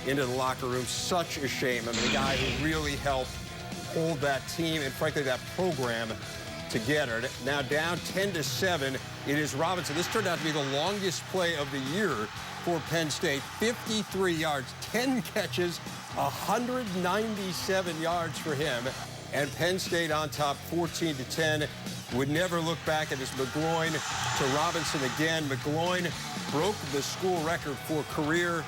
into the locker room. Such a shame. I mean, a guy who really helped hold that team and, frankly, that program together. Now down 10-7, it is Robinson. This turned out to be the longest play of the year for Penn State. 53 yards, 10 catches, 197 yards for him. And Penn State on top 14-10. Would never look back at his McGloin to Robinson again. McGloin broke the school record for career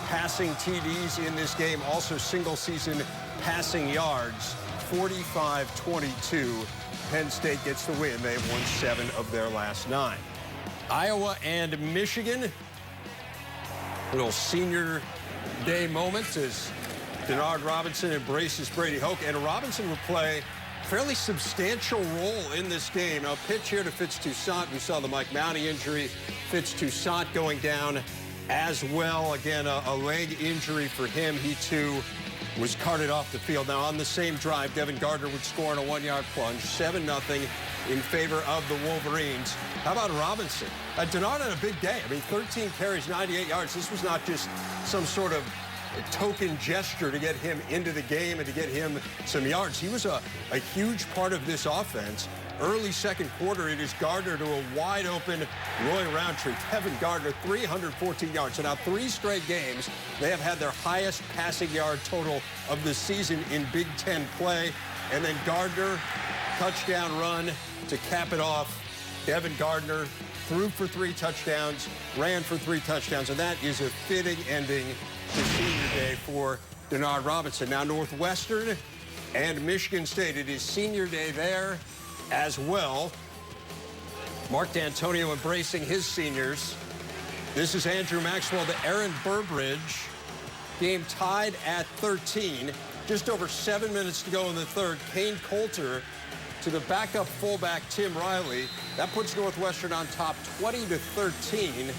passing TDs in this game. Also single-season passing yards, 45-22. Penn State gets the win. They have won 7 of their last 9. Iowa and Michigan. Little senior day moments as Denard Robinson embraces Brady Hoke. And Robinson will play a fairly substantial role in this game. Now, pitch here to Fitz Toussaint. We saw the Mike Mounty injury. Fitz Toussaint going down as well. Again, a leg injury for him. He, too, was carted off the field. Now, on the same drive, Devin Gardner would score on a 1-yard plunge, 7-0 in favor of the Wolverines. How about Robinson? Denard had a big day. I mean, 13 carries, 98 yards. This was not just some sort of token gesture to get him into the game and to get him some yards. He was a huge part of this offense. Early second quarter, it is Gardner to a wide-open Roy Roundtree. Devin Gardner, 314 yards. So now 3 straight games, they have had their highest passing yard total of the season in Big Ten play. And then Gardner, touchdown run to cap it off. Devin Gardner threw for 3 touchdowns, ran for 3 touchdowns, and that is a fitting ending to senior day for Denard Robinson. Now Northwestern and Michigan State. It is senior day there as well. Mark D'Antonio embracing his seniors. This is Andrew Maxwell to Aaron Burbridge. Game tied at 13. Just over 7 minutes to go in the third. Kane Coulter to the backup fullback Tim Riley. That puts Northwestern on top 20-13.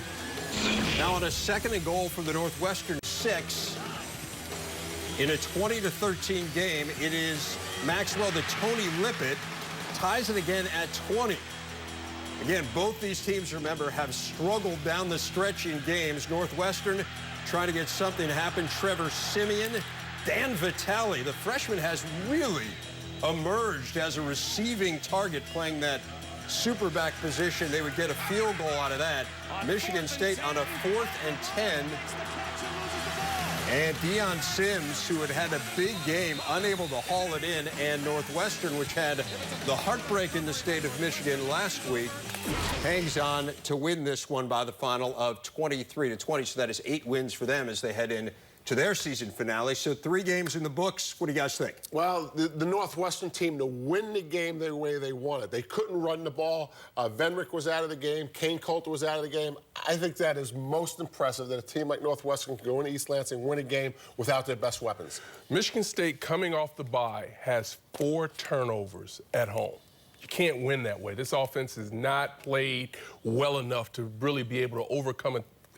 Now on a 2nd and goal from the Northwestern 6. In a 20-13 game, it is Maxwell to Tony Lippett. Ties it again at 20. Again, both these teams, remember, have struggled down the stretch in games. Northwestern trying to get something to happen. Trevor Simeon, Dan Vitale, the freshman, has really emerged as a receiving target, playing that super back position. They would get a field goal out of that. Michigan State on a 4th and 10. And Deion Sims, who had a big game, unable to haul it in, and Northwestern, which had the heartbreak in the state of Michigan last week, hangs on to win this one by the final of 23-20. So that is 8 wins for them as they head in to their season finale. So 3 games in the books. What do you guys think? Well, the Northwestern team, to win the game the way they wanted. They couldn't run the ball. Venrick was out of the game. Kane Coulter was out of the game. I think that is most impressive that a team like Northwestern can go into East Lansing and win a game without their best weapons. Michigan State, coming off the bye, has 4 turnovers at home. You can't win that way. This offense has not played well enough to really be able to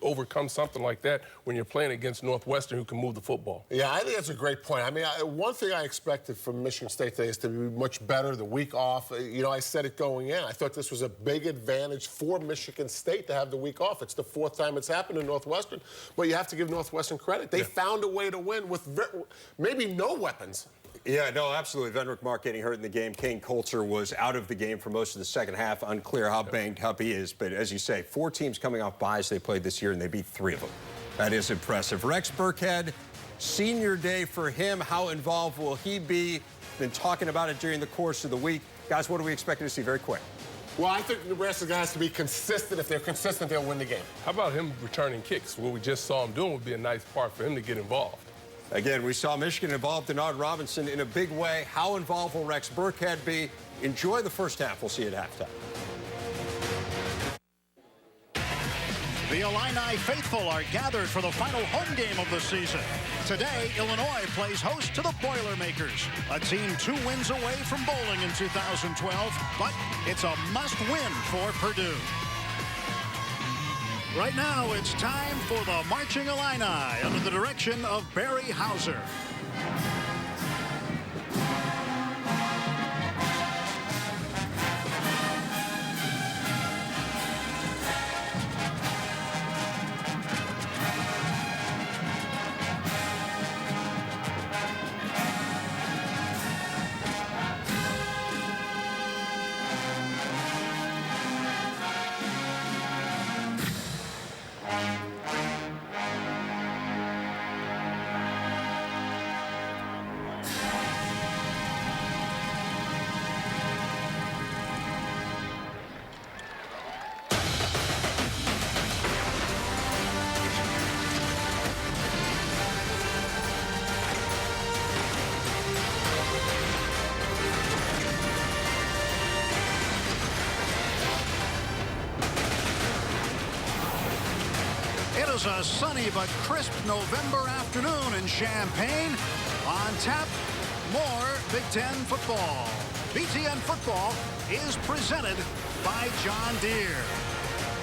overcome something like that when you're playing against Northwestern, who can move the football. Yeah, I think that's a great point. I mean, one thing I expected from Michigan State today is to be much better the week off. You know, I said it going in. I thought this was a big advantage for Michigan State to have the week off. It's the 4th time it's happened in Northwestern, but you have to give Northwestern credit. They found a way to win with maybe no weapons. Yeah, no, absolutely. Venrick Mark getting hurt in the game. Kane Coulter was out of the game for most of the second half. Unclear how banged up he is. But as you say, 4 teams coming off byes they played this year, and they beat 3 of them. That is impressive. Rex Burkhead, senior day for him. How involved will he be? Been talking about it during the course of the week. Guys, what are we expecting to see very quick? Well, I think Nebraska has to be consistent. If they're consistent, they'll win the game. How about him returning kicks? What we just saw him doing would be a nice part for him to get involved. Again, we saw Michigan involved Denard Robinson in a big way. How involved will Rex Burkhead be? Enjoy the first half. We'll see you at halftime. The Illini faithful are gathered for the final home game of the season. Today, Illinois plays host to the Boilermakers, a team 2 wins away from bowling in 2012, but it's a must-win for Purdue. Right now, it's time for the Marching Illini under the direction of Barry Hauser. was a sunny but crisp November afternoon in Champaign. On tap, more Big Ten football. BTN football is presented by John Deere.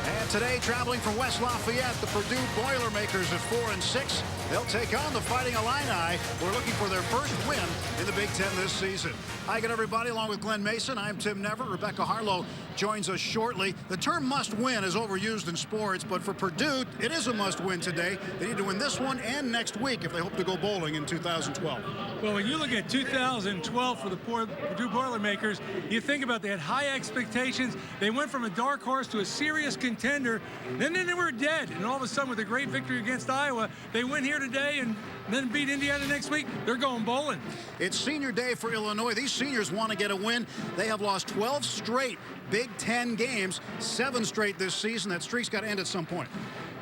And today, traveling from West Lafayette, the Purdue Boilermakers at 4-6. They'll take on the Fighting Illini. We're looking for their first win in the Big Ten this season. Hi again, everybody. Along with Glenn Mason, I'm Tim Never. Rebecca Harlow joins us shortly. The term must-win is overused in sports, but for Purdue, it is a must-win today. They need to win this one and next week if they hope to go bowling in 2012. Well, when you look at 2012 for the Purdue Boilermakers, you think about they had high expectations. They went from a dark horse to a serious contender. Then they were dead. And all of a sudden, with a great victory against Iowa, they win here today and then beat Indiana next week. They're going bowling. It's senior day for Illinois. These seniors want to get a win. They have lost 12 straight Big Ten games, 7 straight this season. That streak's got to end at some point.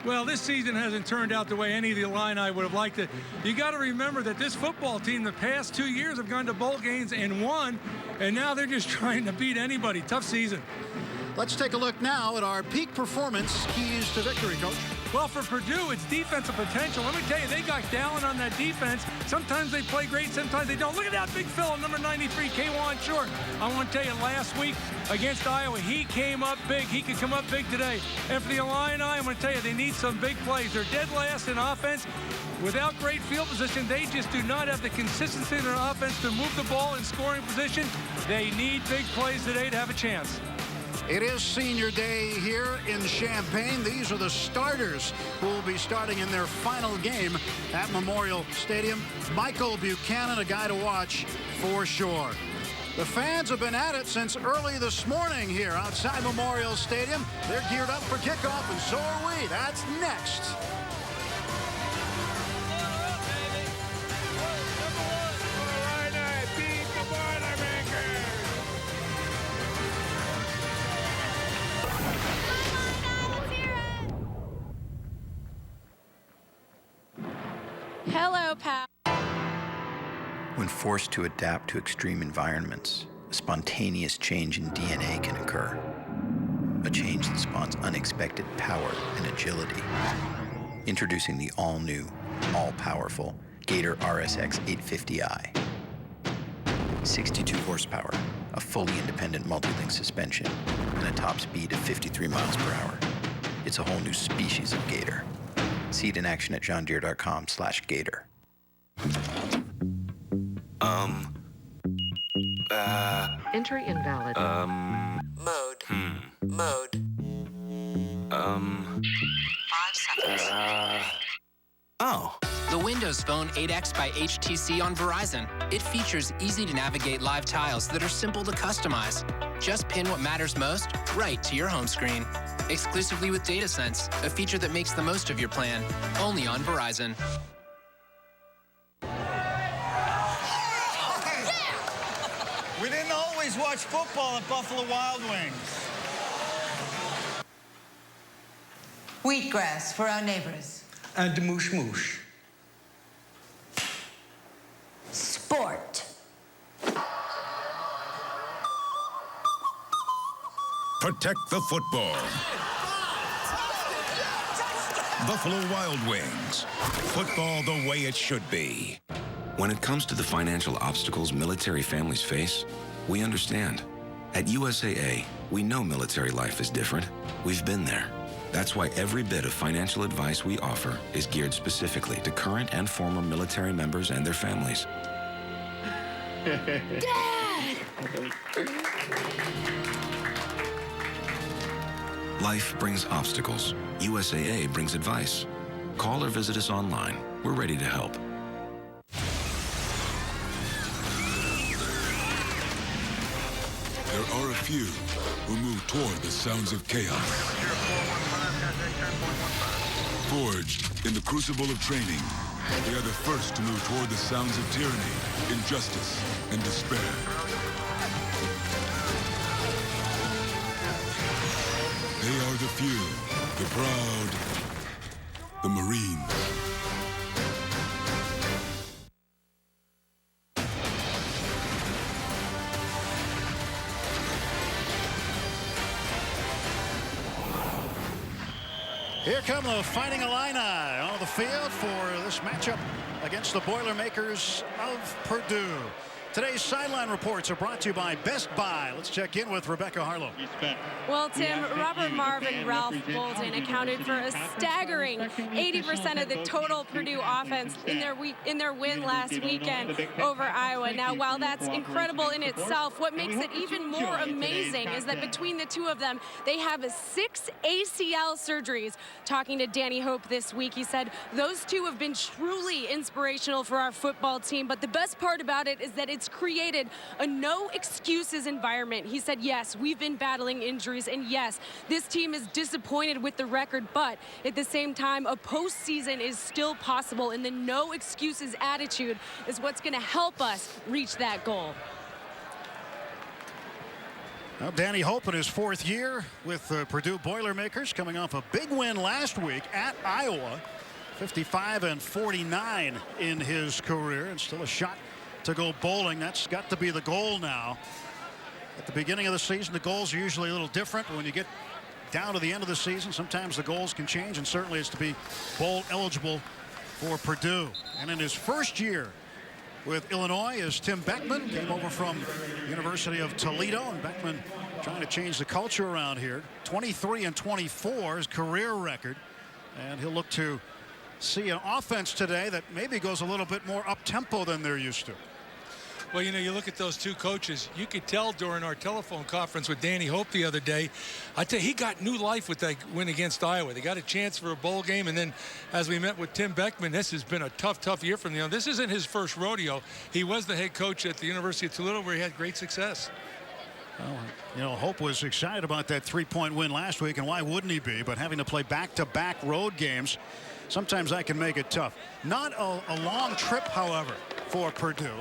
Well, this season hasn't turned out the way any of the Illini would have liked it. You got to remember that this football team the past 2 years have gone to bowl games and won, and now they're just trying to beat anybody. Tough season. Let's take a look now at our peak performance keys to victory, Coach. Well, for Purdue, it's defensive potential. Let me tell you, they got Dallin on that defense. Sometimes they play great, sometimes they don't. Look at that big fella, number 93, Kwan Short. I want to tell you, last week against Iowa, he came up big. He could come up big today. And for the Illini, I'm going to tell you, they need some big plays. They're dead last in offense. Without great field position, they just do not have the consistency in their offense to move the ball in scoring position. They need big plays today to have a chance. It is senior day here in Champaign. These are the starters who will be starting in their final game at Memorial Stadium. Michael Buchanan, a guy to watch for sure. The fans have been at it since early this morning here outside Memorial Stadium. They're geared up for kickoff, and so are we. That's next. Hello, pal. When forced to adapt to extreme environments, a spontaneous change in DNA can occur. A change that spawns unexpected power and agility. Introducing the all-new, all-powerful Gator RSX 850i. 62 horsepower, a fully independent multi-link suspension, and a top speed of 53 miles per hour. It's a whole new species of Gator. See it in action at johndeere.com/Gator. Entry invalid. Mode. Mode. 5 seconds. Oh. The Windows Phone 8X by HTC on Verizon. It features easy-to-navigate live tiles that are simple to customize. Just pin what matters most right to your home screen. Exclusively with DataSense, a feature that makes the most of your plan. Only on Verizon. We didn't always watch football at Buffalo Wild Wings. Wheatgrass for our neighbors. And moosh moosh. Sport. Protect the football. Buffalo Wild Wings. Football the way it should be. When it comes to the financial obstacles military families face, we understand. At USAA, we know military life is different. We've been there. That's why every bit of financial advice we offer is geared specifically to current and former military members and their families. Dad! Life brings obstacles. USAA brings advice. Call or visit us online. We're ready to help. There are a few who move toward the sounds of chaos. Forged in the crucible of training, they are the first to move toward the sounds of tyranny, injustice, and despair. They are the few, the proud, the Marines. Here come the Fighting Illini on the field for this matchup against the Boilermakers of Purdue. Today's sideline reports are brought to you by Best Buy. Let's check in with Rebecca Harlow. Well, Tim, Robert Marve and Ralph Bolton accounted for a staggering 80% of the total Purdue offense in their win last weekend over Iowa. Now, while that's incredible in itself, what makes it even more amazing is that between the two of them, they have 6 ACL surgeries. Talking to Danny Hope this week, he said those two have been truly inspirational for our football team. But the best part about it is that it's created a no excuses environment. He said, yes, we've been battling injuries, and yes, this team is disappointed with the record, but at the same time, a postseason is still possible, and the no excuses attitude is what's going to help us reach that goal. Well, Danny Hope in his 4th year with the Purdue Boilermakers, coming off a big win last week at Iowa, 55-49 in his career, and still a shot to go bowling. That's got to be the goal now. At the beginning of the season, the goals are usually a little different. But when you get down to the end of the season, sometimes the goals can change, and certainly it's to be bowl eligible for Purdue. And in his 1st year with Illinois is Tim Beckman, came over from University of Toledo, and Beckman trying to change the culture around here. 23-24 his career record, and he'll look to see an offense today that maybe goes a little bit more up-tempo than they're used to. Well, you know, you look at those two coaches, you could tell during our telephone conference with Danny Hope the other day, I tell you, he got new life with that win against Iowa. They got a chance for a bowl game, and then as we met with Tim Beckman, this has been a tough year for him. This isn't his first rodeo. He was the head coach at the University of Toledo, where he had great success. Well, you know, Hope was excited about that 3-point win last week, and why wouldn't he be? But having to play back-to-back road games, sometimes that can make it tough. Not a long trip, however, for Purdue.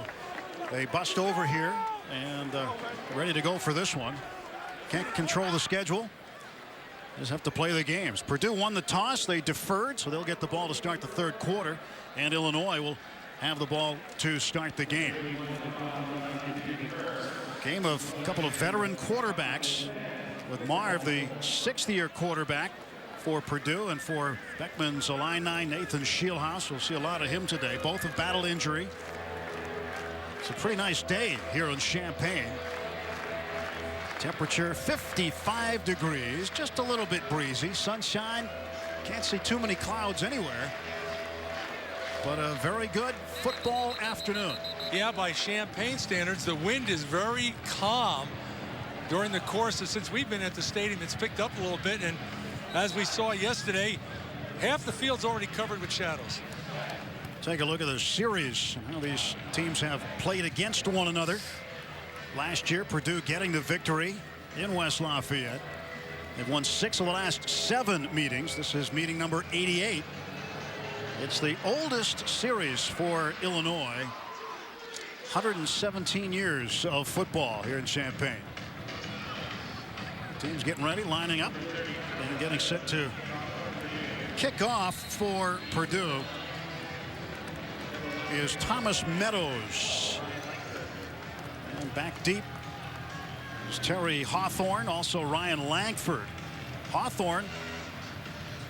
They bust over here and ready to go for this one. Can't control the schedule. Just have to play the games. Purdue won the toss. They deferred, so they'll get the ball to start the 3rd quarter. And Illinois will have the ball to start the game. Game of a couple of veteran quarterbacks, with Marve, the 6th-year quarterback for Purdue, and for Beckman's Illini, Nathan Shieldhouse. We'll see a lot of him today. Both have battled injury. It's a pretty nice day here in Champaign. Temperature 55 degrees, just a little bit breezy. Sunshine, can't see too many clouds anywhere. But a very good football afternoon. Yeah, by Champaign standards, the wind is very calm during the course of, since we've been at the stadium, it's picked up a little bit, and as we saw yesterday, half the field's already covered with shadows. Take a look at the series, how these teams have played against one another. Last year, Purdue getting the victory in West Lafayette. They've won 6 of the last 7 meetings. This is meeting number 88. It's the oldest series for Illinois. 117 years of football here in Champaign. Teams getting ready, lining up, and getting set to kick off for Purdue is Thomas Meadows. And back deep is Terry Hawthorne, also Ryan Langford. Hawthorne,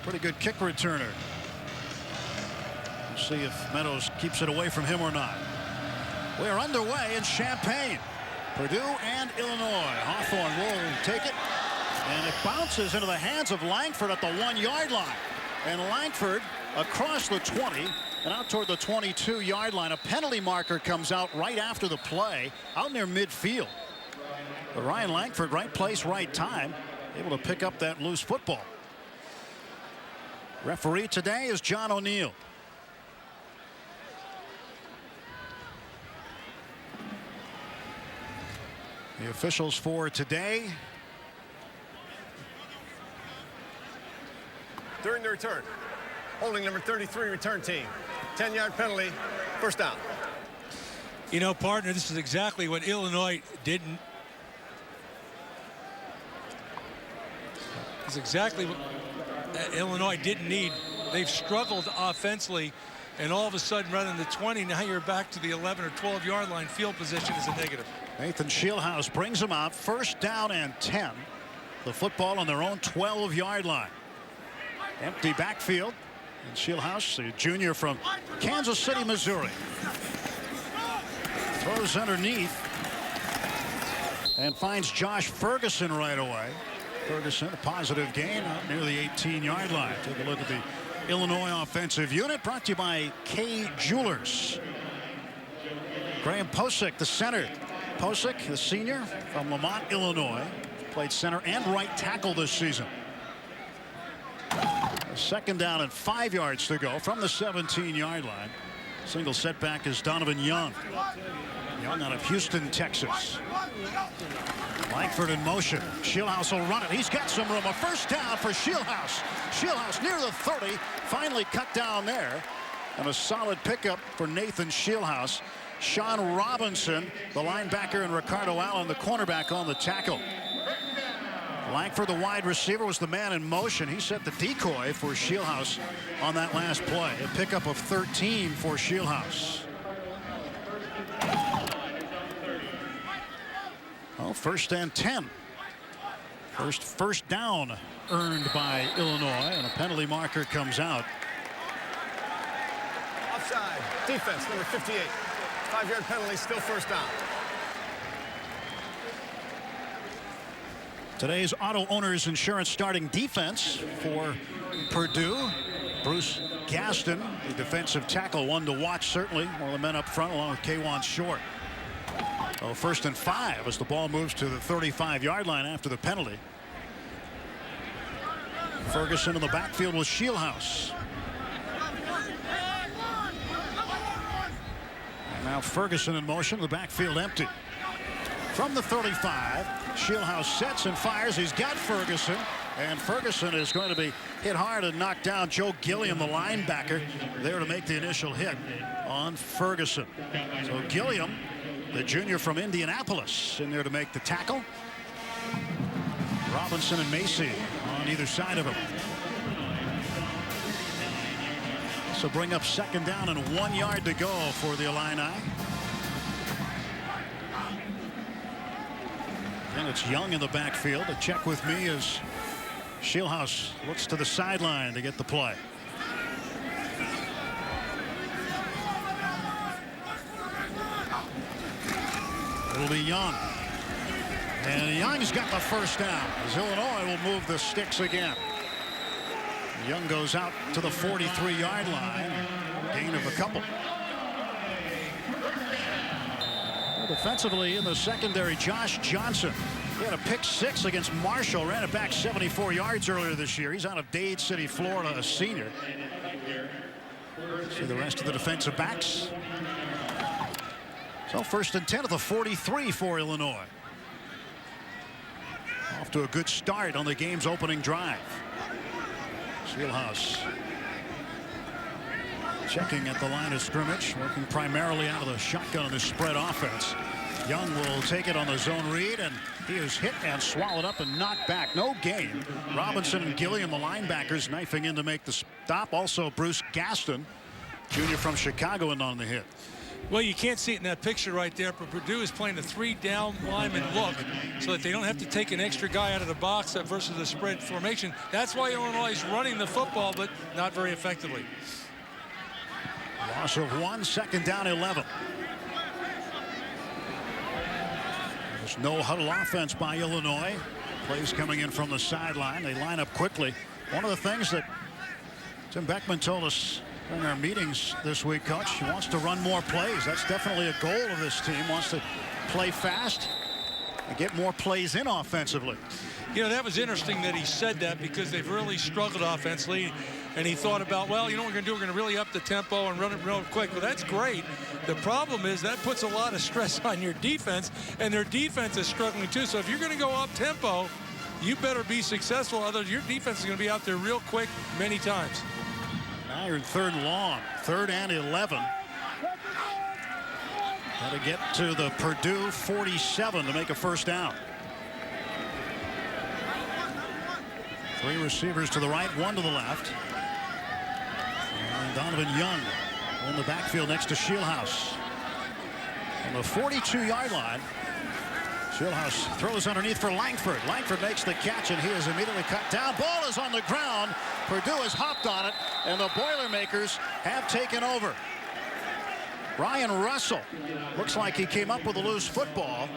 pretty good kick returner. We'll see if Meadows keeps it away from him or not. We are underway in Champaign. Purdue and Illinois. Hawthorne will take it, and it bounces into the hands of Langford at the 1-yard line. And Langford across the 20 and out toward the 22-yard line. A penalty marker comes out right after the play, out near midfield. But Ryan Langford, right place, right time, able to pick up that loose football. Referee today is John O'Neill. The officials for today. During the return, holding number 33 return team. 10-yard penalty, first down. You know, partner, this is exactly what Illinois didn't. It's exactly what Illinois didn't need. They've struggled offensively, and all of a sudden, rather than the 20, now you're back to the 11 or 12-yard line. Field position is a negative. Nathan Shieldhouse brings them out. First down and 10. The football on their own 12-yard line. Empty backfield. And Shieldhouse, the junior from Kansas City, Missouri. Throws underneath. And finds Josh Ferguson right away. Ferguson, a positive gain out near the 18-yard line. Take a look at the Illinois offensive unit, brought to you by K Jewelers. Graham Posick, the center. Posick, the senior from Lamont, Illinois. Played center and right tackle this season. A second down and 5 yards to go from the 17-yard line. Single setback is Donovan Young. Young out of Houston, Texas. Langford in motion. Shieldhouse will run it. He's got some room. A first down for Shieldhouse. Shieldhouse near the 30. Finally cut down there. And a solid pickup for Nathan Shieldhouse. Sean Robinson, the linebacker, and Ricardo Allen, the cornerback, on the tackle. Langford, the wide receiver, was the man in motion. He set the decoy for Shieldhouse on that last play. A pickup of 13 for Shieldhouse. Well, 1st and 10. First down earned by Illinois, and a penalty marker comes out. Offside. Defense, number 58. 5-yard penalty, still first down. Today's Auto Owners Insurance starting defense for Purdue. Bruce Gaston, the defensive tackle, one to watch certainly. One of the men up front along with K'Wan Short. So 1st and 5 as the ball moves to the 35-yard line after the penalty. Ferguson in the backfield with Shieldhouse. And now Ferguson in motion, the backfield empty. From the 35, Shieldhouse sets and fires. He's got Ferguson, and Ferguson is going to be hit hard and knocked down. Joe Gilliam, the linebacker, there to make the initial hit on Ferguson. So Gilliam, the junior from Indianapolis, in there to make the tackle. Robinson and Macy on either side of him. So bring up 2nd down and 1 yard to go for the Illini. And it's Young in the backfield. A check with me as Shieldhouse looks to the sideline to get the play. It'll be Young. And Young's got the first down as Illinois will move the sticks again. Young goes out to the 43-yard line. Gain of a couple. Defensively in the secondary, Josh Johnson. He had a pick 6 against Marshall. Ran it back 74 yards earlier this year. He's out of Dade City, Florida, a senior. See the rest of the defensive backs. So 1st and 10 at the 43 for Illinois. Off to a good start on the game's opening drive. Shieldhouse checking at the line of scrimmage, working primarily out of the shotgun in this spread offense. Young will take it on the zone read, and he is hit and swallowed up and knocked back. No gain. Robinson and Gilliam, the linebackers, knifing in to make the stop. Also Bruce Gaston, junior from Chicago, and on the hit. Well, you can't see it in that picture right there, but Purdue is playing a 3-down lineman look so that they don't have to take an extra guy out of the box versus a spread formation. That's why Illinois is running the football, but not very effectively. Loss of 1, 2nd down 11. There's no huddle offense by Illinois. Plays coming in from the sideline. They line up quickly. One of the things that Tim Beckman told us in our meetings this week, Coach, he wants to run more plays. That's definitely a goal of this team. Wants to play fast and get more plays in offensively. You know, that was interesting that he said that because they've really struggled offensively. And he thought about, well, you know what we're going to do? We're going to really up the tempo and run it real quick. Well, that's great. The problem is that puts a lot of stress on your defense, and their defense is struggling too. So if you're going to go up tempo, you better be successful. Otherwise, your defense is going to be out there real quick many times. Now you're in 3rd and long, 3rd and 11. Got to get to the Purdue 47 to make a first down. 3 receivers to the right, 1 to the left. And Donovan Young in the backfield next to Shieldhouse. On the 42-yard line, Schulhaus throws underneath for Langford. Langford makes the catch, and he is immediately cut down. Ball is on the ground. Purdue has hopped on it, and the Boilermakers have taken over. Ryan Russell looks like he came up with a loose football.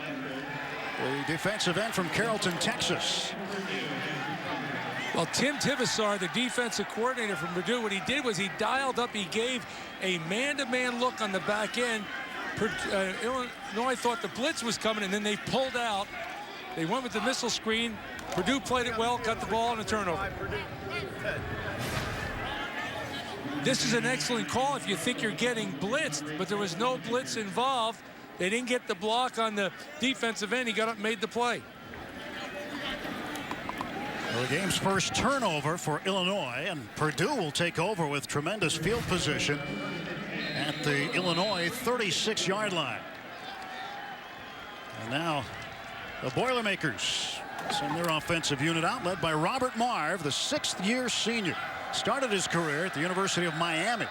The defensive end from Carrollton, Texas. Well, Tim Tibesar, the defensive coordinator from Purdue, what he did was he dialed up, he gave a man-to-man look on the back end. Illinois thought the blitz was coming, and then they pulled out. They went with the missile screen. Purdue played it well, cut the ball, and a turnover. This is an excellent call if you think you're getting blitzed, but there was no blitz involved. They didn't get the block on the defensive end. He got up and made the play. Well, the game's first turnover for Illinois, and Purdue will take over with tremendous field position at the Illinois 36-yard line. And now the Boilermakers send their offensive unit out, led by Robert Marve, the 6th-year senior. Started his career at the University of Miami.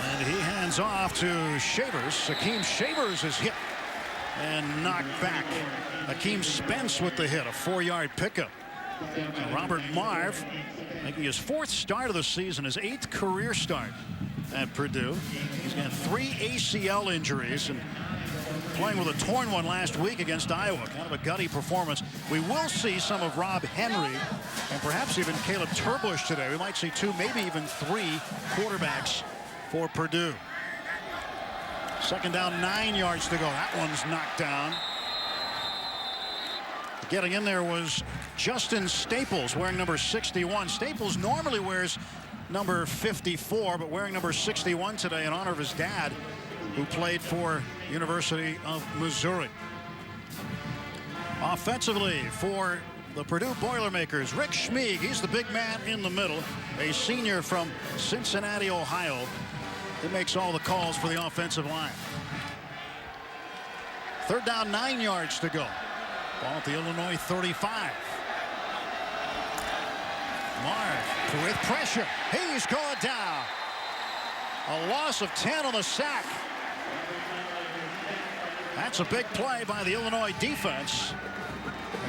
And he hands off to Shavers. Akeem Shavers is hit and knocked back. Akeem Spence with the hit, a 4-yard pickup. So Robert Marve making his 4th start of the season, his 8th career start at Purdue. He's got 3 ACL injuries and playing with a torn one last week against Iowa. Kind of a gutty performance. We will see some of Rob Henry and perhaps even Caleb Turbush today. We might see 2, maybe even 3 quarterbacks for Purdue. 2nd down, 9 yards to go. That one's knocked down. Getting in there was Justin Staples, wearing number 61. Staples normally wears number 54, but wearing number 61 today in honor of his dad, who played for University of Missouri. Offensively for the Purdue Boilermakers, Rick Schmeig. He's the big man in the middle, a senior from Cincinnati, Ohio. He makes all the calls for the offensive line. 3rd down, 9 yards to go. Ball at the Illinois 35. Marve with pressure. He's going down. A loss of 10 on the sack. That's a big play by the Illinois defense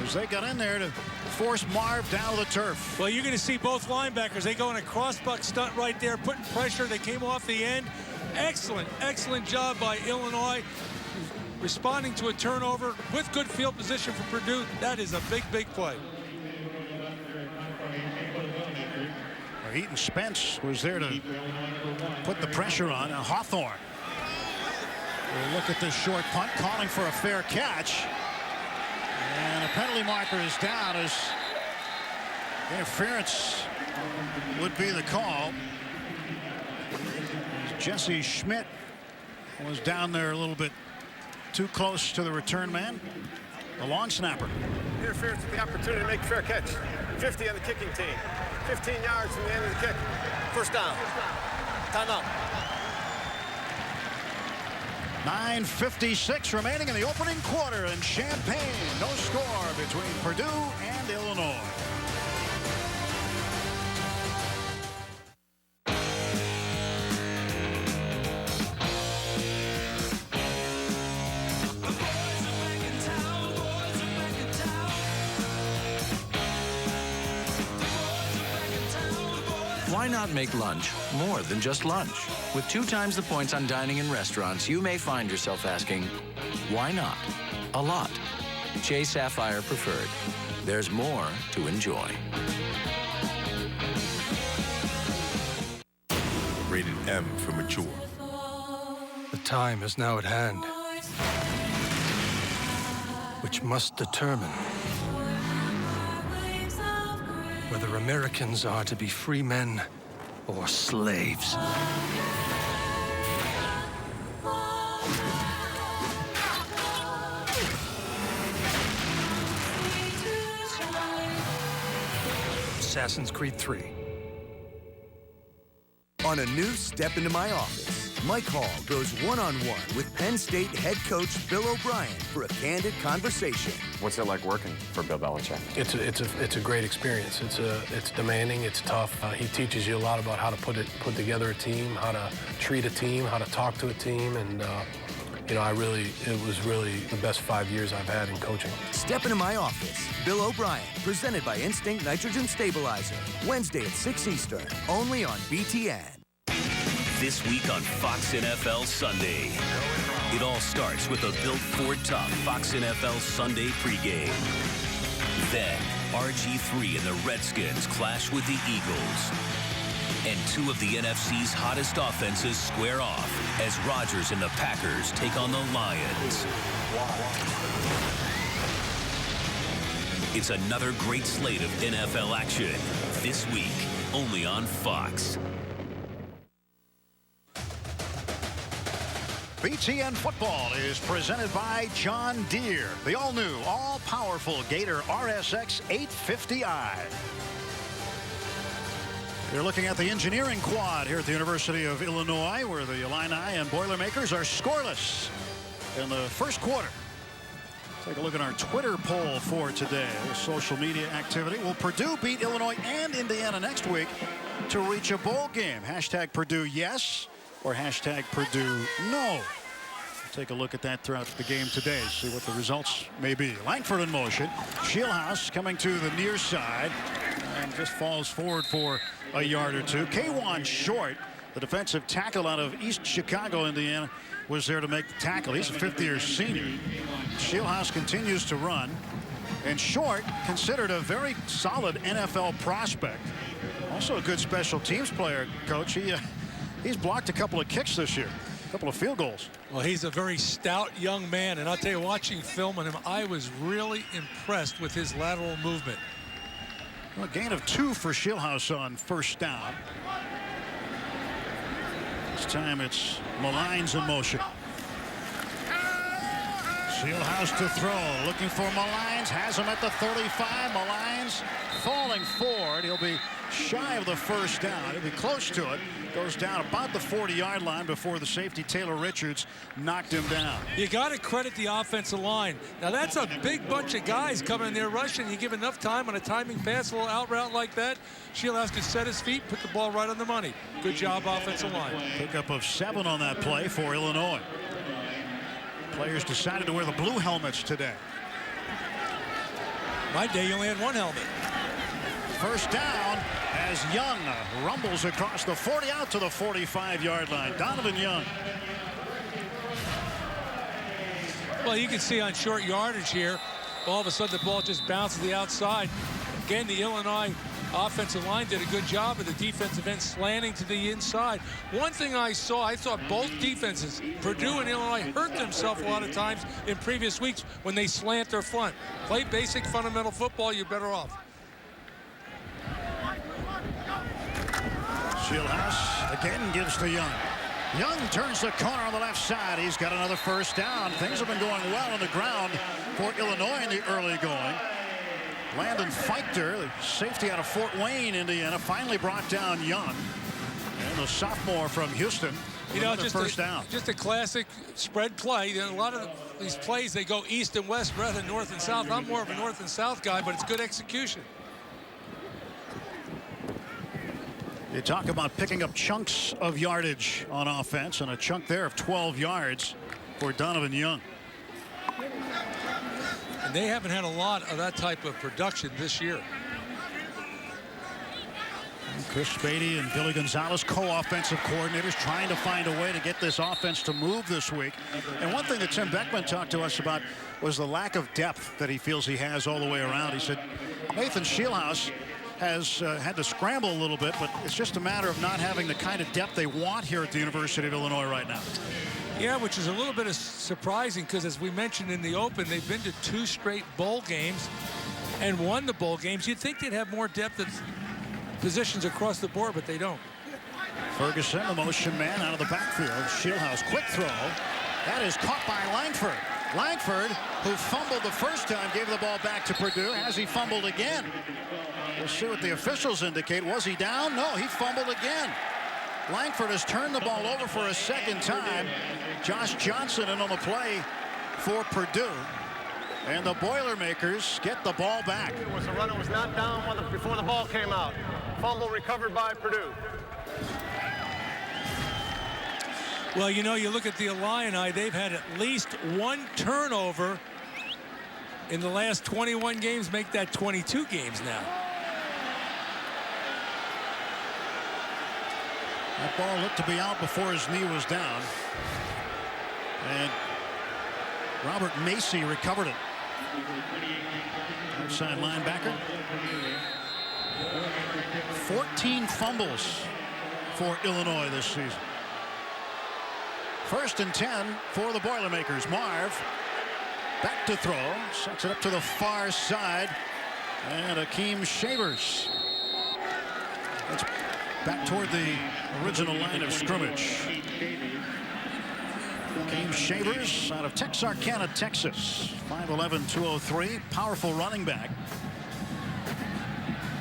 as they got in there to force Marve down to the turf. Well, you're going to see both linebackers. They go in a crossbuck stunt right there, putting pressure. They came off the end. Excellent, excellent job by Illinois responding to a turnover with good field position for Purdue. That is a big, big play. Eaton Spence was there to put the pressure on. Hawthorne will look at this short punt, calling for a fair catch. And a penalty marker is down as interference would be the call. Jesse Schmidt was down there a little bit too close to the return man, the long snapper. Interference with the opportunity to make a fair catch. 50 on the kicking team. 15 yards from the end of the kick. 1st down. Timeout. 9:56 remaining in the opening quarter in Champaign. No score between Purdue and Illinois. Why not make lunch more than just lunch? With 2 times the points on dining in restaurants, you may find yourself asking, why not? A lot. J Sapphire Preferred. There's more to enjoy. Rated M for mature. The time is now at hand, which must determine whether Americans are to be free men or slaves. Assassin's Creed 3. On a new Step Into My Office, Mike Hall goes one-on-one with Penn State head coach Bill O'Brien for a candid conversation. What's it like working for Bill Belichick? It's a great experience. It's demanding. It's tough. He teaches you a lot about how to put together a team, how to treat a team, how to talk to a team, and you know, it was really the best 5 years I've had in coaching. Step into my office. Bill O'Brien, presented by Instinct Nitrogen Stabilizer. Wednesday at 6 Eastern, only on BTN. This week on Fox NFL Sunday. It all starts with a Built Ford Tough Fox NFL Sunday pregame. Then, RG3 and the Redskins clash with the Eagles. And two of the NFC's hottest offenses square off as Rodgers and the Packers take on the Lions. It's another great slate of NFL action this week, only on Fox. BTN Football is presented by John Deere, the all-new, all-powerful Gator RSX 850i. You're looking at the engineering quad here at the University of Illinois, where the Illini and Boilermakers are scoreless in the first quarter. Take a look at our Twitter poll for today. Social media activity. Will Purdue beat Illinois and Indiana next week to reach a bowl game? Hashtag Purdue yes or hashtag Purdue no. Take a look at that throughout the game today. See what the results may be. Langford in motion. Shieldhouse coming to the near side and just falls forward for a yard or two. K1 Short, the defensive tackle out of East Chicago, Indiana, was there to make the tackle. He's a fifth-year senior. Shieldhouse continues to run. And Short, considered a very solid NFL prospect. Also a good special teams player, Coach. He's blocked a couple of kicks this year. A couple of field goals. Well, he's a very stout young man, and I'll tell you, watching film on him, I was really impressed with his lateral movement. Well, a gain of 2 for Shieldhouse on first down. This time it's Malines in motion. Shieldhouse to throw, looking for Malines, has him at the 35. Malines falling forward. He'll be shy of the first down. He'll be close to it. Goes down about the 40-yard line before the safety Taylor Richards knocked him down. You got to credit the offensive line. Now that's a big bunch of guys coming in there rushing. You give enough time on a timing pass, a little out route like that, Shieldhouse could set his feet, put the ball right on the money. Good job, offensive line. Pickup of 7 on that play for Illinois. Players decided to wear the blue helmets today. My day, you only had 1 helmet. First down as Young rumbles across the 40 out to the 45-yard line. Donovan Young. Well, you can see on short yardage here, all of a sudden the ball just bounces to the outside. Again, the Illinois offensive line did a good job of the defensive end slanting to the inside. One thing I thought both defenses, Purdue and Illinois, hurt themselves a lot of times in previous weeks when they slant their front. Play basic fundamental football, you're better off. Shieldhouse again gives to Young. Young turns the corner on the left side. He's got another first down. Things have been going well on the ground for Illinois in the early going. Landon Feichter, the safety out of Fort Wayne, Indiana, finally brought down Young. And the sophomore from Houston. You know, just a classic spread play. A lot of these plays, they go east and west rather than north and south. I'm more of a north and south guy, but it's good execution. You talk about picking up chunks of yardage on offense, and a chunk there of 12 yards for Donovan Young. And they haven't had a lot of that type of production this year. Chris Spady and Billy Gonzalez, co-offensive coordinators, trying to find a way to get this offense to move this week. And one thing that Tim Beckman talked to us about was the lack of depth that he feels he has all the way around. He said Nathan Shieldhouse has had to scramble a little bit, but it's just a matter of not having the kind of depth they want here at the University of Illinois right now. Yeah, which is a little bit surprising because, as we mentioned in the open, they've been to 2 straight bowl games and won the bowl games. You'd think they'd have more depth at positions across the board, but they don't. Ferguson, the motion man out of the backfield. Shieldhouse, quick throw. That is caught by Langford. Langford, who fumbled the first time, gave the ball back to Purdue. Has he fumbled again? We'll see what the officials indicate. Was he down? No, he fumbled again. Langford has turned the ball over for a second time. Josh Johnson in on the play for Purdue. And the Boilermakers get the ball back. The runner was not down before the ball came out. Fumble recovered by Purdue. Well, you know, you look at the Illini, they've had at least one turnover in the last 21 games, make that 22 games now. That ball looked to be out before his knee was down. And Robert Macy recovered it. Outside linebacker. 14 fumbles for Illinois this season. 1st and 10 for the Boilermakers. Marve back to throw. Sets it up to the far side. And Akeem Shavers. It's back toward the original line of scrimmage. Akeem Shavers out of Texarkana, Texas. 5'11", 203. Powerful running back.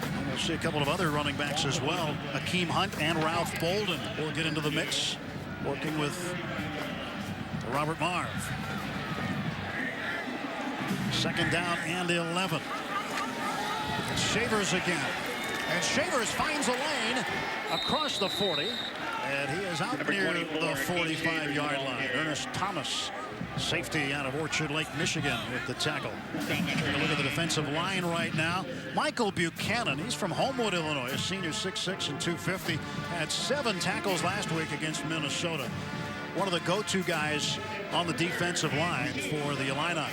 And we'll see a couple of other running backs as well. Akeem Hunt and Ralph Bolden will get into the mix, working with Robert Marve. 2nd down and 11. Shavers again. And Shavers finds a lane across the 40. And he is out near the 45-yard line. Ernest Thomas, safety out of Orchard Lake, Michigan, with the tackle. Take a look at the defensive line right now. Michael Buchanan, he's from Homewood, Illinois, a senior, 6'6" and 250. Had 7 tackles last week against Minnesota. One of the go-to guys on the defensive line for the Illini.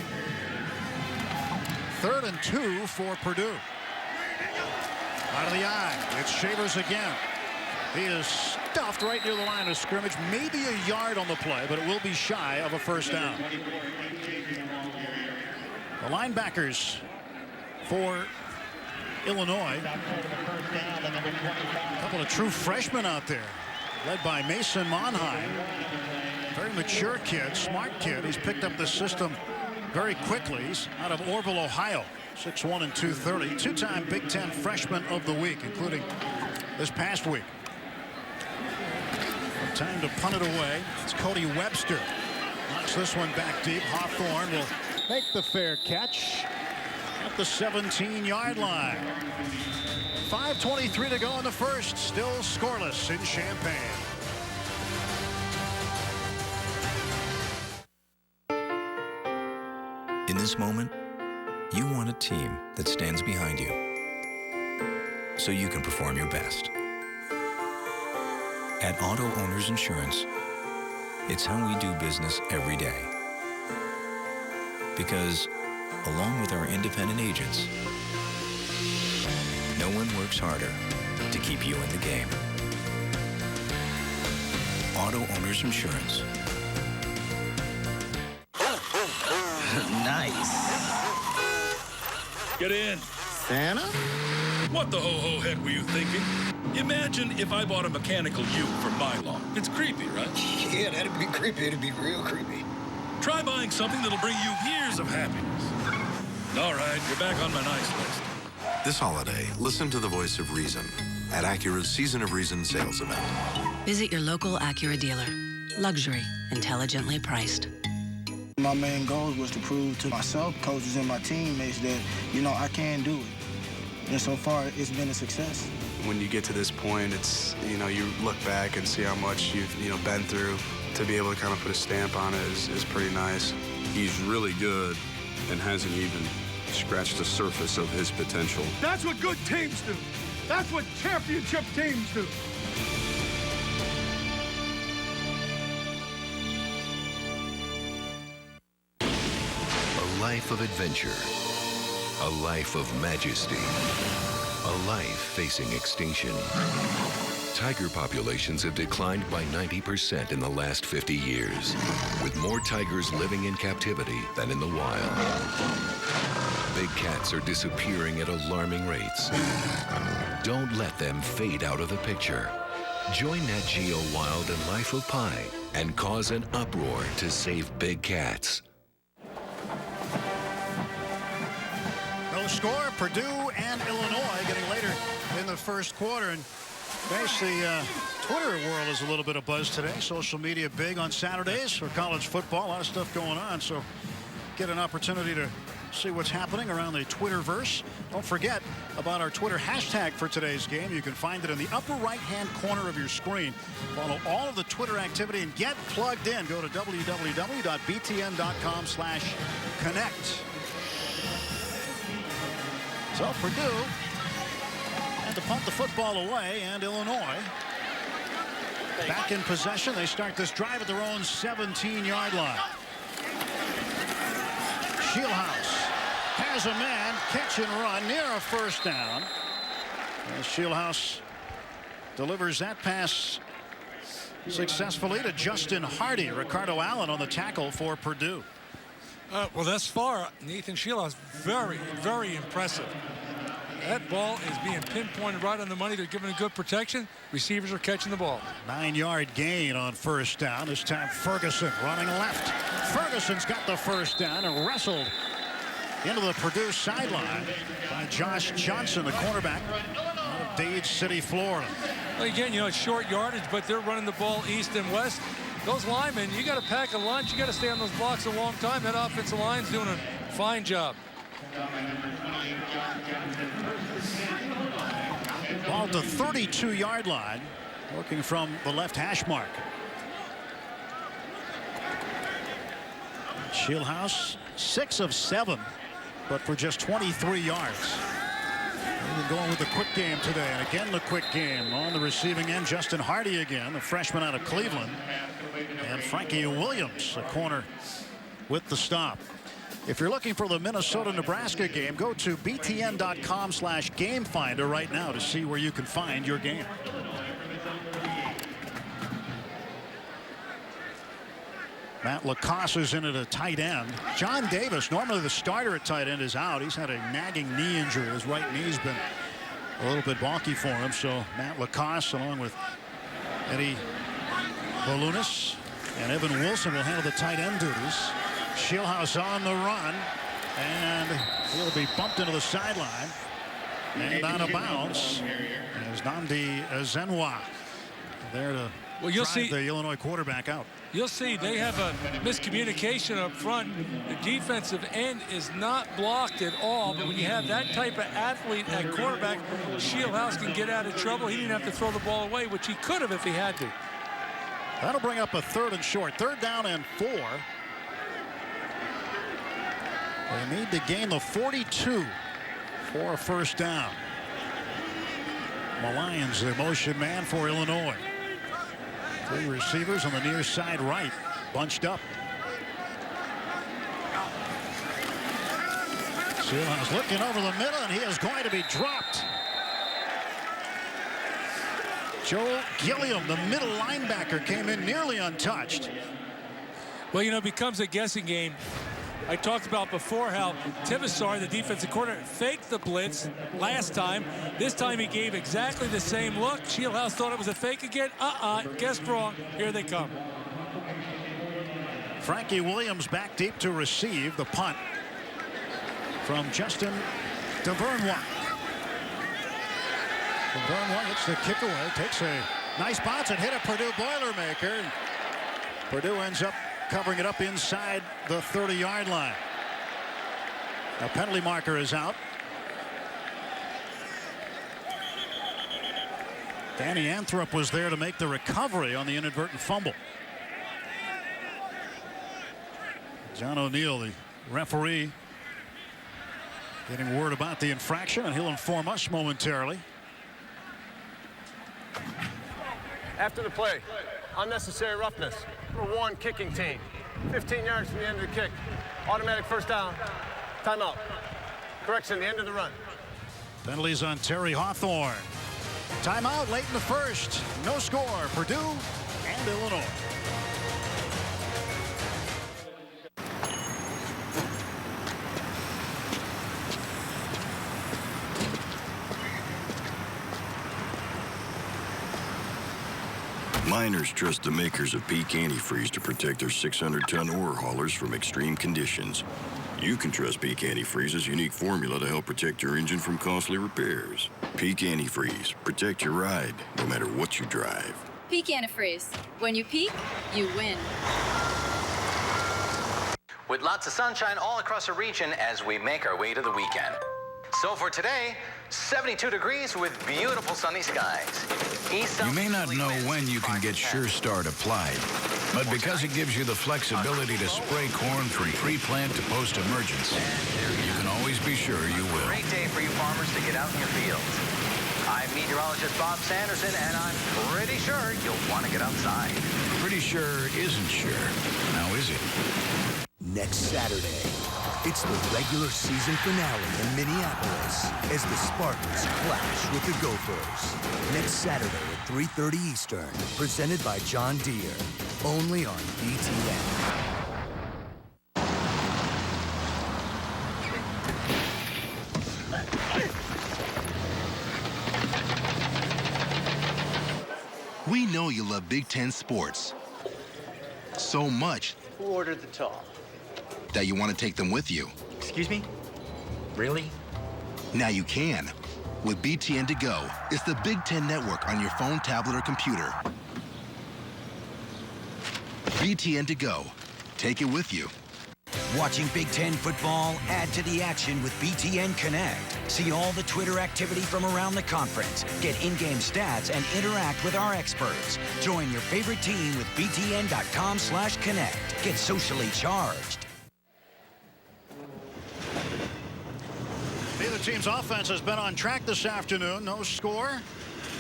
3rd and 2 for Purdue. Out of the eye, it's Shavers again. He is stuffed right near the line of scrimmage. Maybe a yard on the play, but it will be shy of a 1st down. The linebackers for Illinois. A couple of true freshmen out there, led by Mason Monheim. Very mature kid, smart kid. He's picked up the system very quickly. He's out of Orville, Ohio. 6'1" and 230. 2-time Big Ten Freshman of the Week, including this past week. Time to punt it away. It's Cody Webster. Knocks this one back deep. Hawthorne will make the fair catch at the 17-yard line. 5:23 to go in the first. Still scoreless in Champaign. In this moment, you want a team that stands behind you so you can perform your best. At Auto Owners Insurance, it's how we do business every day. Because, along with our independent agents, no one works harder to keep you in the game. Auto Owners Insurance. Nice. Get in. Santa? What the ho-ho heck were you thinking? Imagine if I bought a mechanical U from my lawn. It's creepy, right? Yeah, that'd be creepy. It'd be real creepy. Try buying something that'll bring you years of happiness. All right, you're back on my nice list. This holiday, listen to the voice of reason at Acura's Season of Reason sales event. Visit your local Acura dealer. Luxury, intelligently priced. My main goal was to prove to myself, coaches, and my teammates that, I can do it. And so far, it's been a success. When you get to this point, it's, you look back and see how much you've, been through. To be able to kind of put a stamp on it is pretty nice. He's really good and hasn't even scratched the surface of his potential. That's what good teams do. That's what championship teams do. A life of adventure. A life of majesty. A life facing extinction. Tiger populations have declined by 90% in the last 50 years, with more tigers living in captivity than in the wild. Big cats are disappearing at alarming rates. Don't let them fade out of the picture. Join Nat Geo Wild and Life of Pi and cause an uproar to save big cats. No score, Purdue and Illinois getting later in the first quarter. And gosh, the Twitter world is a little bit of buzz today. Social media big on Saturdays for college football. A lot of stuff going on. So get an opportunity to see what's happening around the Twitterverse. Don't forget about our Twitter hashtag for today's game. You can find it in the upper right-hand corner of your screen. Follow all of the Twitter activity and get plugged in. Go to www.btn.com/connect. So Purdue had to punt the football away, and Illinois back in possession. They start this drive at their own 17-yard line. Shieldhouse has a man, catch and run near a first down. As Shieldhouse delivers that pass successfully to Justin Hardy. Ricardo Allen on the tackle for Purdue. Well, thus far, Nathan Shieldhouse, very, very impressive. That ball is being pinpointed right on the money. They're giving a good protection. Receivers are catching the ball. 9-yard gain on first down. This time Ferguson running left. Ferguson's got the first down and wrestled into the Purdue sideline by Josh Johnson, the cornerback out of Dade City, Florida. Well, again, it's short yardage, but they're running the ball east and west. Those linemen, you got to pack a lunch. You got to stay on those blocks a long time. That offensive line's doing a fine job. Ball to 32-yard line, working from the left hash mark. Shieldhouse 6 of 7, but for just 23 yards. They've been going with the quick game today, and again the quick game on the receiving end. Justin Hardy again, the freshman out of Cleveland, and Frankie Williams, the corner, with the stop. If you're looking for the Minnesota-Nebraska game, go to btn.com/gamefinder right now to see where you can find your game. Matt Lacoste is in at a tight end. John Davis, normally the starter at tight end, is out. He's had a nagging knee injury. His right knee's been a little bit wonky for him. So Matt Lacoste, along with Eddie Volunas and Evan Wilson, will handle the tight end duties. Shieldhouse on the run, and he'll be bumped into the sideline and out of bounds as Nnamdi Ezenwa there to drive the Illinois quarterback out. You'll see they have a miscommunication up front. The defensive end is not blocked at all, but when you have that type of athlete at quarterback, Shieldhouse can get out of trouble. He didn't have to throw the ball away, which he could have if he had to. That'll bring up a 3rd and short. 3rd down and 4. They need to gain the 42 for a first down. Lions, the motion man for Illinois. 3 receivers on the near side right, bunched up. Shieldhouse looking over the middle, and he is going to be dropped. Joe Gilliam, the middle linebacker, came in nearly untouched. Well, it becomes a guessing game. I talked about before how Tibesar, the defensive coordinator, faked the blitz last time. This time he gave exactly the same look. Shieldhouse thought it was a fake again. Guessed wrong. Here they come. Frankie Williams back deep to receive the punt from Justin DeVernois. DeVernois hits the kick away, takes a nice bounce and hit a Purdue Boilermaker. Purdue ends up covering it up inside the 30-yard line. A penalty marker is out. Danny Anthrop was there to make the recovery on the inadvertent fumble. John O'Neill, the referee, getting word about the infraction, and he'll inform us momentarily. After the play, unnecessary roughness. Number 1 kicking team. 15 yards from the end of the kick. Automatic first down. Timeout. Correction, the end of the run. Penalties on Terry Hawthorne. Timeout late in the first. No score. Purdue and Illinois. Miners trust the makers of peak antifreeze to protect their 600-ton ore haulers from extreme conditions. You can trust Peak Antifreeze's unique formula to help protect your engine from costly repairs. Peak Antifreeze. Protect your ride, no matter what you drive. Peak Antifreeze. When you peak, you win. with lots of sunshine all across the region as we make our way to the weekend. So for today, 72 degrees with beautiful sunny skies. You may not know when you can get Sure Start applied, but because it gives you the flexibility to spray corn from pre-plant to post-emergence, you can always be sure you will. Great day for you farmers to get out in your fields. I'm meteorologist Bob Sanderson, and I'm pretty sure you'll want to get outside. Pretty sure isn't sure. Now is it? Next Saturday, it's the regular season finale in Minneapolis as the Spartans clash with the Gophers. Next Saturday at 3:30 Eastern, presented by John Deere, only on BTN. We know you love Big Ten sports so much. Who ordered the tall? That you want to take them with you. Excuse me? Really? Now you can. With BTN To Go, it's the Big Ten network on your phone, tablet, or computer. BTN To Go. Take it with you. Watching Big Ten football? Add to the action with BTN Connect. See all the Twitter activity from around the conference. Get in-game stats and interact with our experts. Join your favorite team with btn.com/connect. Get socially charged. Neither team's offense has been on track this afternoon. No score.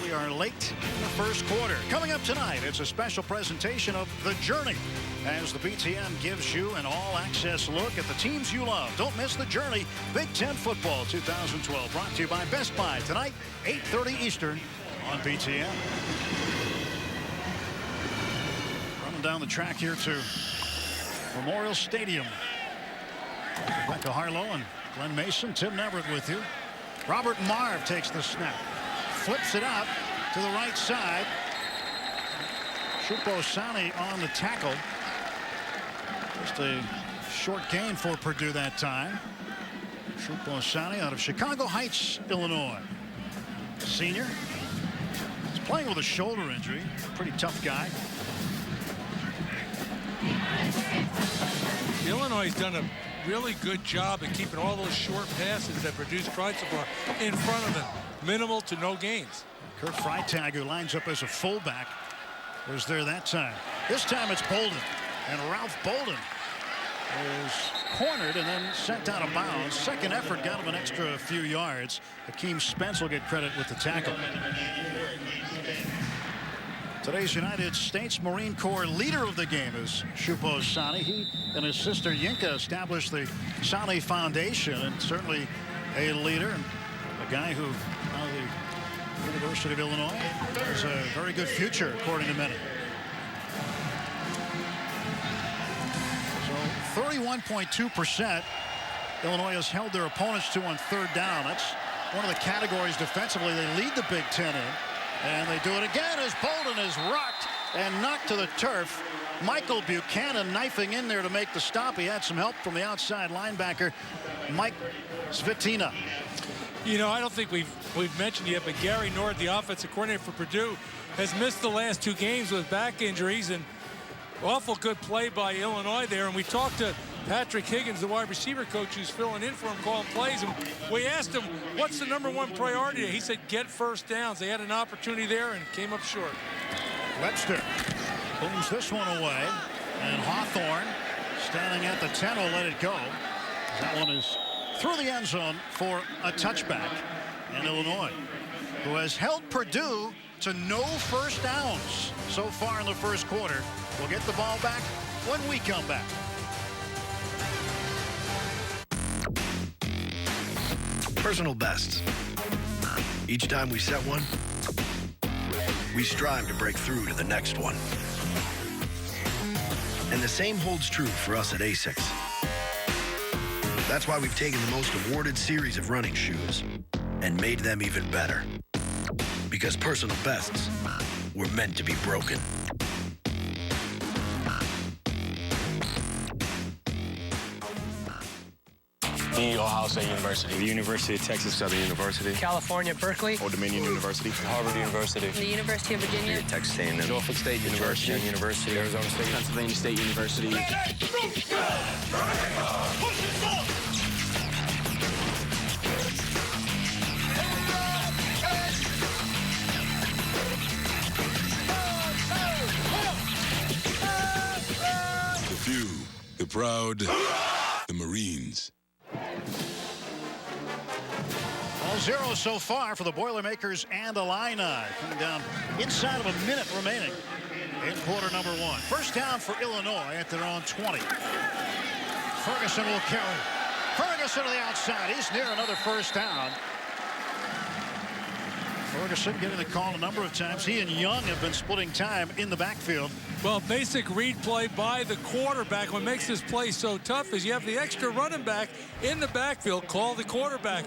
We are late in the first quarter. Coming up tonight, it's a special presentation of The Journey as the BTN gives you an all-access look at the teams you love. Don't miss The Journey, Big Ten Football 2012. Brought to you by Best Buy tonight, 8:30 Eastern on BTN. Running down the track here to Memorial Stadium. Rebecca Harlow and Glenn Mason, Tim Neverett with you. Robert Marve takes the snap. Flips it out to the right side. Shuposani on the tackle. Just a short gain for Purdue that time. Shuposani out of Chicago Heights, Illinois. Senior. He's playing with a shoulder injury. Pretty tough guy. Illinois has done a really good job at keeping all those short passes that Purdue's tried so far in front of them. Minimal to no gains. Kurt Freitag, who lines up as a fullback, was there that time. This time it's Bolden. And Ralph Bolden is cornered and then sent out of bounds. Second effort got him an extra few yards. Hakeem Spence will get credit with the tackle. Today's United States Marine Corps leader of the game is Shuposani. He and his sister Yinka established the Sani Foundation, and certainly a leader, and a guy who now the University of Illinois has a very good future, according to many. So 31.2% Illinois has held their opponents to on third down. That's one of the categories defensively they lead the Big Ten in. And they do it again as Bolden is rocked and knocked to the turf. Michael Buchanan knifing in there to make the stop. He had some help from the outside linebacker, Mike Svitina. You know, I don't think we've mentioned yet, but Gary Nord, the offensive coordinator for Purdue, has missed the last two games with back injuries, and awful good play by Illinois there. And we talked to Patrick Higgins, the wide receiver coach who's filling in for him, calling plays, and we asked him, what's the #1 priority? He said, get first downs. They had an opportunity there and came up short. Webster booms this one away, and Hawthorne standing at the 10 will let it go. That one is through the end zone for a touchback. And Illinois, who has held Purdue to no first downs so far in the first quarter, will get the ball back when we come back. Personal bests. Each time we set one, we strive to break through to the next one. And the same holds true for us at ASICS. That's why we've taken the most awarded series of running shoes and made them even better. Because personal bests were meant to be broken. The Ohio State University. The University of Texas Southern University. California, Berkeley. Old Dominion University. Harvard University. The University of Virginia. Texas A&M. Norfolk State University. University. Arizona State. Pennsylvania State University. The few, the proud, the Marines. 0 so far for the Boilermakers and Illini. Coming down inside of a minute remaining in quarter number 1. First down for Illinois at their own 20. Ferguson will carry. Ferguson to the outside. He's near another first down. Ferguson getting the call a number of times. He and Young have been splitting time in the backfield. Well, basic read play by the quarterback. What makes this play so tough is you have the extra running back in the backfield. Call the quarterback.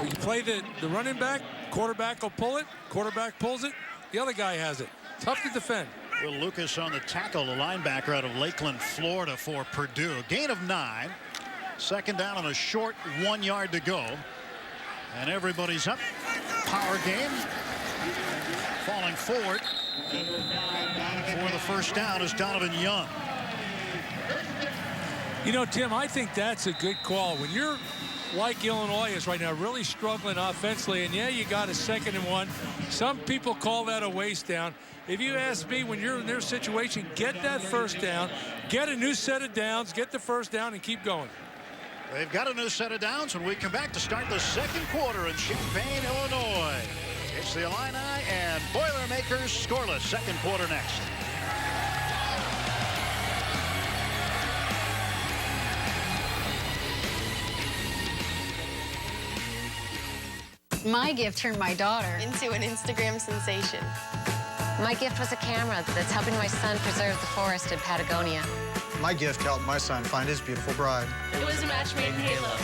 You play the running back, quarterback will pull it, quarterback pulls it, the other guy has it. Tough to defend. Will Lucas on the tackle, the linebacker out of Lakeland, Florida for Purdue. Gain of 9. Second down on a short 1 yard to go. And everybody's up. Power game. Falling forward for the first down is Donovan Young. You know, Tim, I think that's a good call. When you're like Illinois is right now, really struggling offensively, and yeah, you got a 2nd and 1. Some people call that a waste down. If you ask me, when you're in their situation, get that first down, get a new set of downs, get the first down, and keep going. They've got a new set of downs when we come back to start the second quarter in Champaign, Illinois. It's the Illini and Boilermakers scoreless. Second quarter next. My gift turned my daughter into an Instagram sensation. My gift was a camera that's helping my son preserve the forest in Patagonia. My gift helped my son find his beautiful bride. It was a match made in Halo.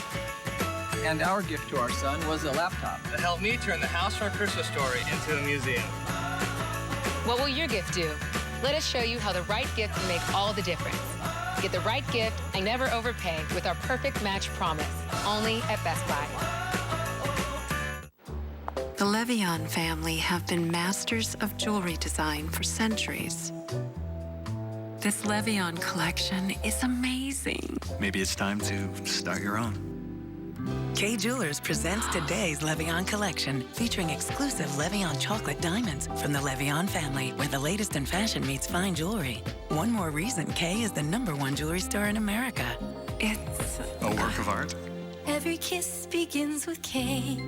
And our gift to our son was a laptop that helped me turn the house from a Christmas story into a museum. What will your gift do? Let us show you how the right gift can make all the difference. Get the right gift and never overpay with our perfect match promise. Only at Best Buy. The Levion family have been masters of jewelry design for centuries. This Levion collection is amazing. Maybe it's time to start your own. Kay Jewelers presents today's Levion collection, featuring exclusive Levion chocolate diamonds from the Levion family, where the latest in fashion meets fine jewelry. One more reason Kay is the #1 jewelry store in America. It's a work of art. Every kiss begins with Kay.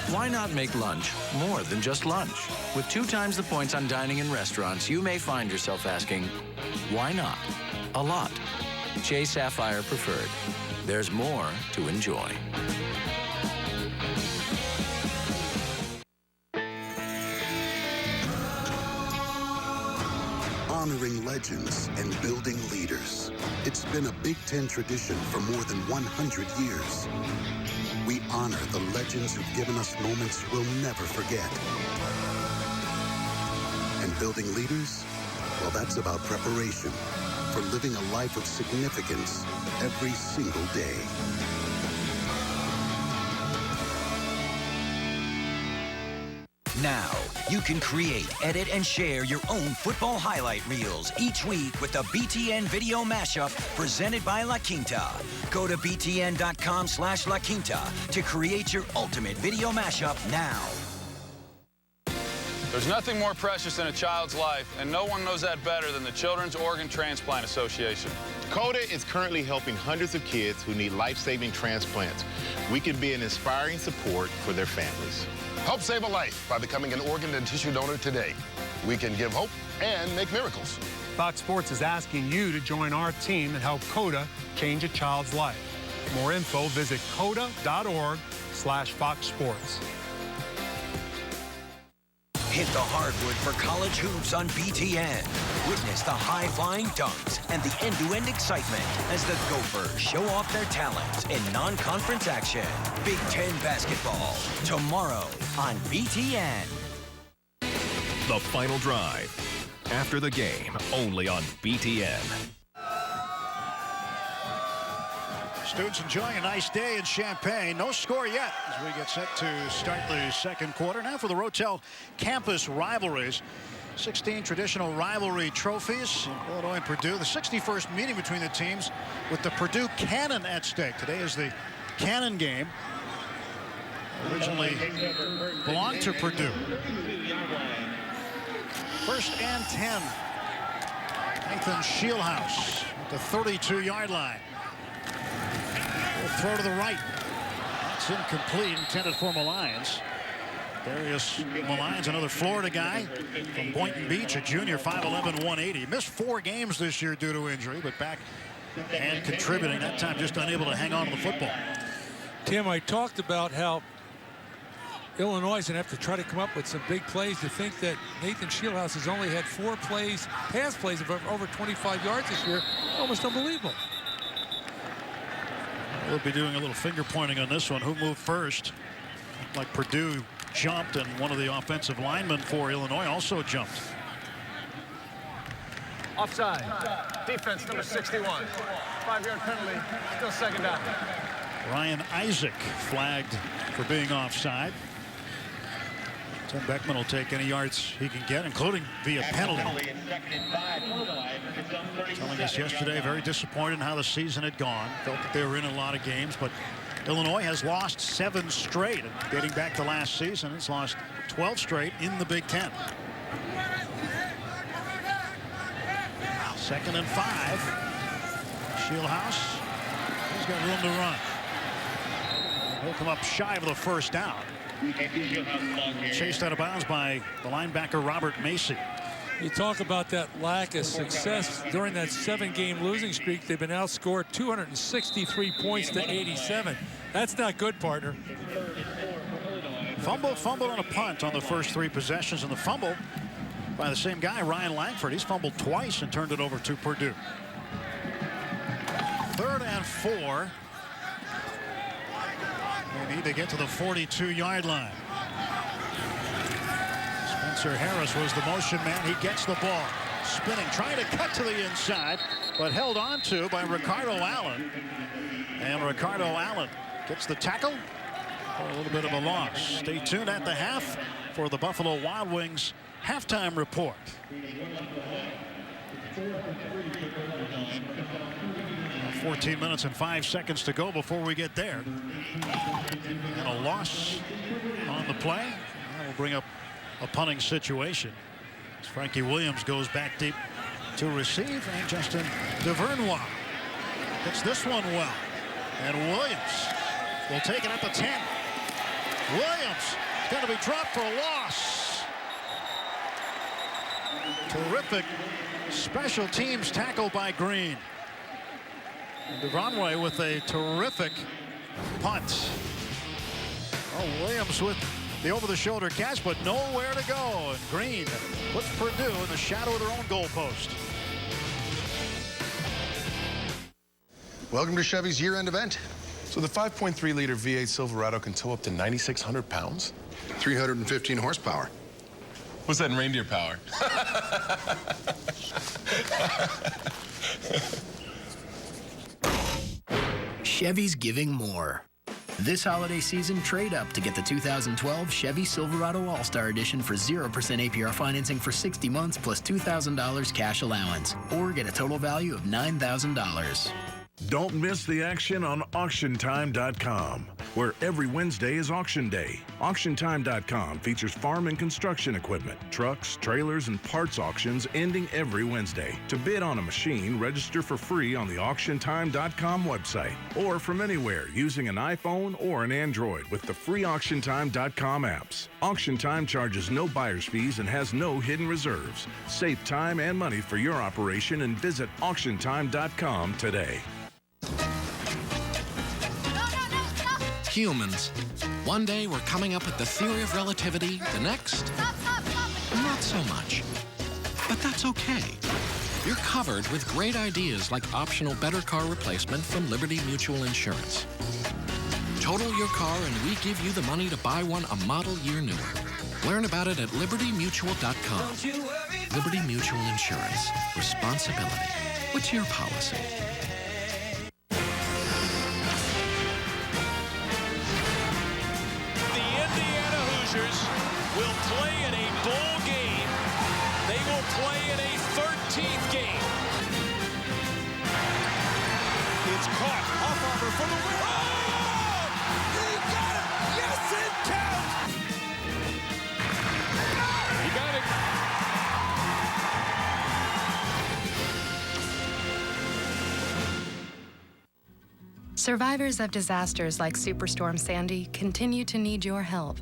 Why not make lunch more than just lunch? With 2 times the points on dining in restaurants, you may find yourself asking, why not? A lot. J Sapphire Preferred. There's more to enjoy. Honoring legends and building leaders. It's been a Big Ten tradition for more than 100 years. We honor the legends who've given us moments we'll never forget. And building leaders? Well, that's about preparation for living a life of significance every single day. Now, you can create, edit, and share your own football highlight reels each week with the BTN Video Mashup presented by La Quinta. Go to btn.com/La Quinta to create your ultimate video mashup now. There's nothing more precious in a child's life, and no one knows that better than the Children's Organ Transplant Association. CODA is currently helping hundreds of kids who need life-saving transplants. We can be an inspiring support for their families. Help save a life by becoming an organ and tissue donor today. We can give hope and make miracles. Fox Sports is asking you to join our team and help CODA change a child's life. For more info, visit coda.org/Fox Sports. Hit the hardwood for college hoops on BTN. Witness the high-flying dunks and the end-to-end excitement as the Gophers show off their talents in non-conference action. Big Ten basketball, tomorrow on BTN. The Final Drive. After the game, only on BTN. Students enjoying a nice day in Champaign. No score yet as we get set to start the second quarter. Now for the Rotel campus rivalries. 16 traditional rivalry trophies. Illinois and Purdue. The 61st meeting between the teams with the Purdue Cannon at stake. Today is the Cannon game. Originally belonged to Purdue. 1st and 10. Nathan Shieldhouse at the 32-yard line. Throw to the right. That's incomplete, intended for Malines. Darius Malines, another Florida guy from Boynton Beach, a junior, 5'11", 180. Missed 4 games this year due to injury, but back and contributing. That time just unable to hang on to the football. Tim, I talked about how Illinois is going to have to try to come up with some big plays. To think that Nathan Shieldhouse has only had 4 plays, pass plays of over 25 yards this year, almost unbelievable. We'll be doing a little finger pointing on this one. Who moved first? Like Purdue jumped, and one of the offensive linemen for Illinois also jumped. Offside. Defense number 61. 5-yard penalty. Still second down. Ryan Isaac flagged for being offside. Tim Beckman will take any yards he can get, including via penalty. Telling us yesterday, very disappointed in how the season had gone. Felt that they were in a lot of games, but Illinois has lost 7 straight. And dating back to last season, it's lost 12 straight in the Big Ten. 2nd and 5. Shieldhouse, he's got room to run. He'll come up shy of the first down. Chased out of bounds by the linebacker Robert Macy. You talk about that lack of success during that 7-game losing streak. They've been outscored 263 points to 87. That's not good, partner. Fumble on a punt on the first 3 possessions, and the fumble by the same guy, Ryan Langford. He's fumbled twice and turned it over to Purdue. 3rd and 4. They need to get to the 42-yard line. Spencer Harris was the motion man. He gets the ball. Spinning, trying to cut to the inside, but held on to by Ricardo Allen. And Ricardo Allen gets the tackle for a little bit of a loss. Stay tuned at the half for the Buffalo Wild Wings halftime report. 14 minutes and 5 seconds to go before we get there. And a loss on the play. That will bring up a punting situation as Frankie Williams goes back deep to receive, and Justin DeVernois hits this one well. And Williams will take it at the 10. Williams is going to be dropped for a loss. Terrific special teams tackle by Green. And DeVonway with a terrific punt. Oh, Williams with the over-the-shoulder catch, but nowhere to go. And Green puts Purdue in the shadow of their own goalpost. Welcome to Chevy's year-end event. So the 5.3-liter V8 Silverado can tow up to 9,600 pounds? 315 horsepower. What's that in reindeer power? Chevy's giving more. This holiday season, trade up to get the 2012 Chevy Silverado All-Star Edition for 0% APR financing for 60 months plus $2,000 cash allowance, or get a total value of $9,000. Don't miss the action on AuctionTime.com, where every Wednesday is auction day. AuctionTime.com features farm and construction equipment, trucks, trailers, and parts auctions ending every Wednesday. To bid on a machine, register for free on the AuctionTime.com website, or from anywhere using an iPhone or an Android with the free AuctionTime.com apps. AuctionTime charges no buyer's fees and has no hidden reserves. Save time and money for your operation and visit AuctionTime.com today. Humans. One day we're coming up with the theory of relativity, the next so much. But that's okay. You're covered with great ideas like optional better car replacement from Liberty Mutual Insurance. Total your car and we give you the money to buy one a model year newer. Learn about it at libertymutual.com. Liberty Mutual Insurance. Responsibility. What's your policy? The Indiana Hoosiers will play in a bowl game. They will play in a 13th game. It's caught. Hoffarber for the win. Oh! He got it! Yes, it counts! He got it. Survivors of disasters like Superstorm Sandy continue to need your help.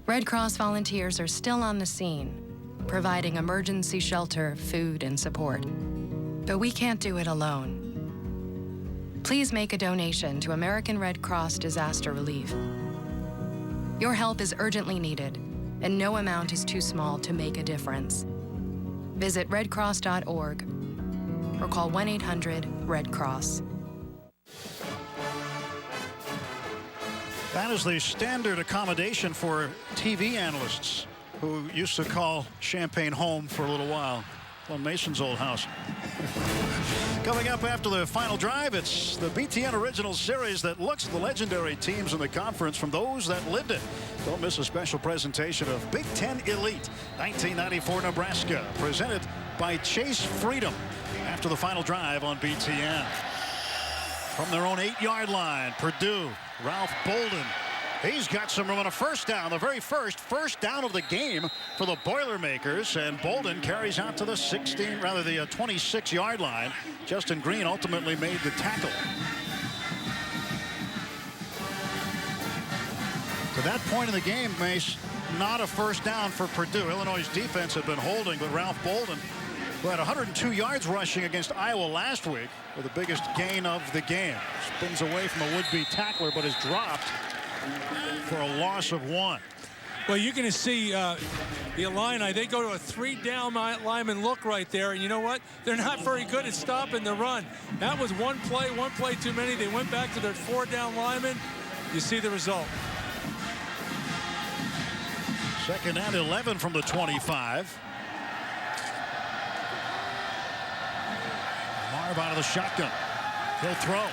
Red Cross volunteers are still on the scene, providing emergency shelter, food, and support. But we can't do it alone. Please make a donation to American Red Cross Disaster Relief. Your help is urgently needed, and no amount is too small to make a difference. Visit redcross.org or call 1-800-RED-CROSS. That is the standard accommodation for TV analysts who used to call Champaign home for a little while. On Mason's old house. Coming up after the final drive, it's the BTN Original Series that looks at the legendary teams in the conference from those that lived it. Don't miss a special presentation of Big Ten Elite 1994 Nebraska, presented by Chase Freedom after the final drive on BTN. From their own 8-yard line, Purdue, Ralph Bolden. He's got some room on a first down, the very first down of the game for the Boilermakers, and Bolden carries out to the 26-yard line. Justin Green ultimately made the tackle. To that point in the game, Mace, not a first down for Purdue. Illinois' defense had been holding, but Ralph Bolden, who had 102 yards rushing against Iowa last week, with the biggest gain of the game. Spins away from a would-be tackler, but is dropped for a loss of 1. Well, you're going to see the Illini. They go to a 3-down lineman look right there, and you know what? They're not very good at stopping the run. That was one play too many. They went back to their 4-down lineman. You see the result. 2nd and 11 from the 25. Marve out of the shotgun. He'll throw.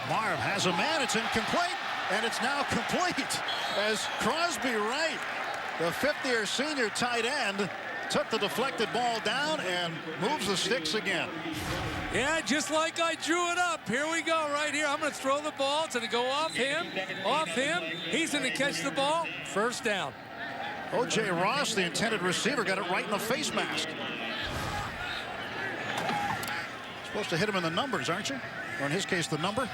Marve has a man. It's incomplete. And it's now complete as Crosby Wright, the fifth-year senior tight end, took the deflected ball down and moves the sticks again. Yeah, just like I drew it up. Here we go right here. I'm going to throw the ball. It's going to go off him. He's going to catch the ball. First down. O.J. Ross, the intended receiver, got it right in the face mask. Supposed to hit him in the numbers, aren't you? Or in his case, the number.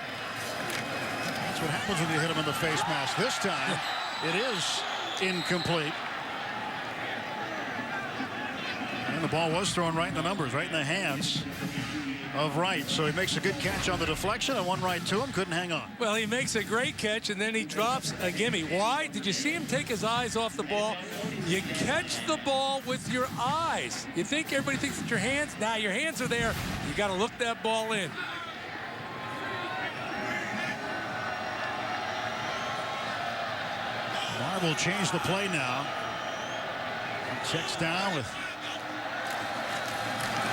That's what happens when you hit him in the face mask. This time, it is incomplete. And the ball was thrown right in the numbers, right in the hands of Wright. So he makes a good catch on the deflection, and one right to him, couldn't hang on. Well, he makes a great catch, and then he drops a gimme. Why? Did you see him take his eyes off the ball? You catch the ball with your eyes. You think everybody thinks it's your hands? Nah, your hands are there. You got to look that ball in. Marve will change the play now. Checks down with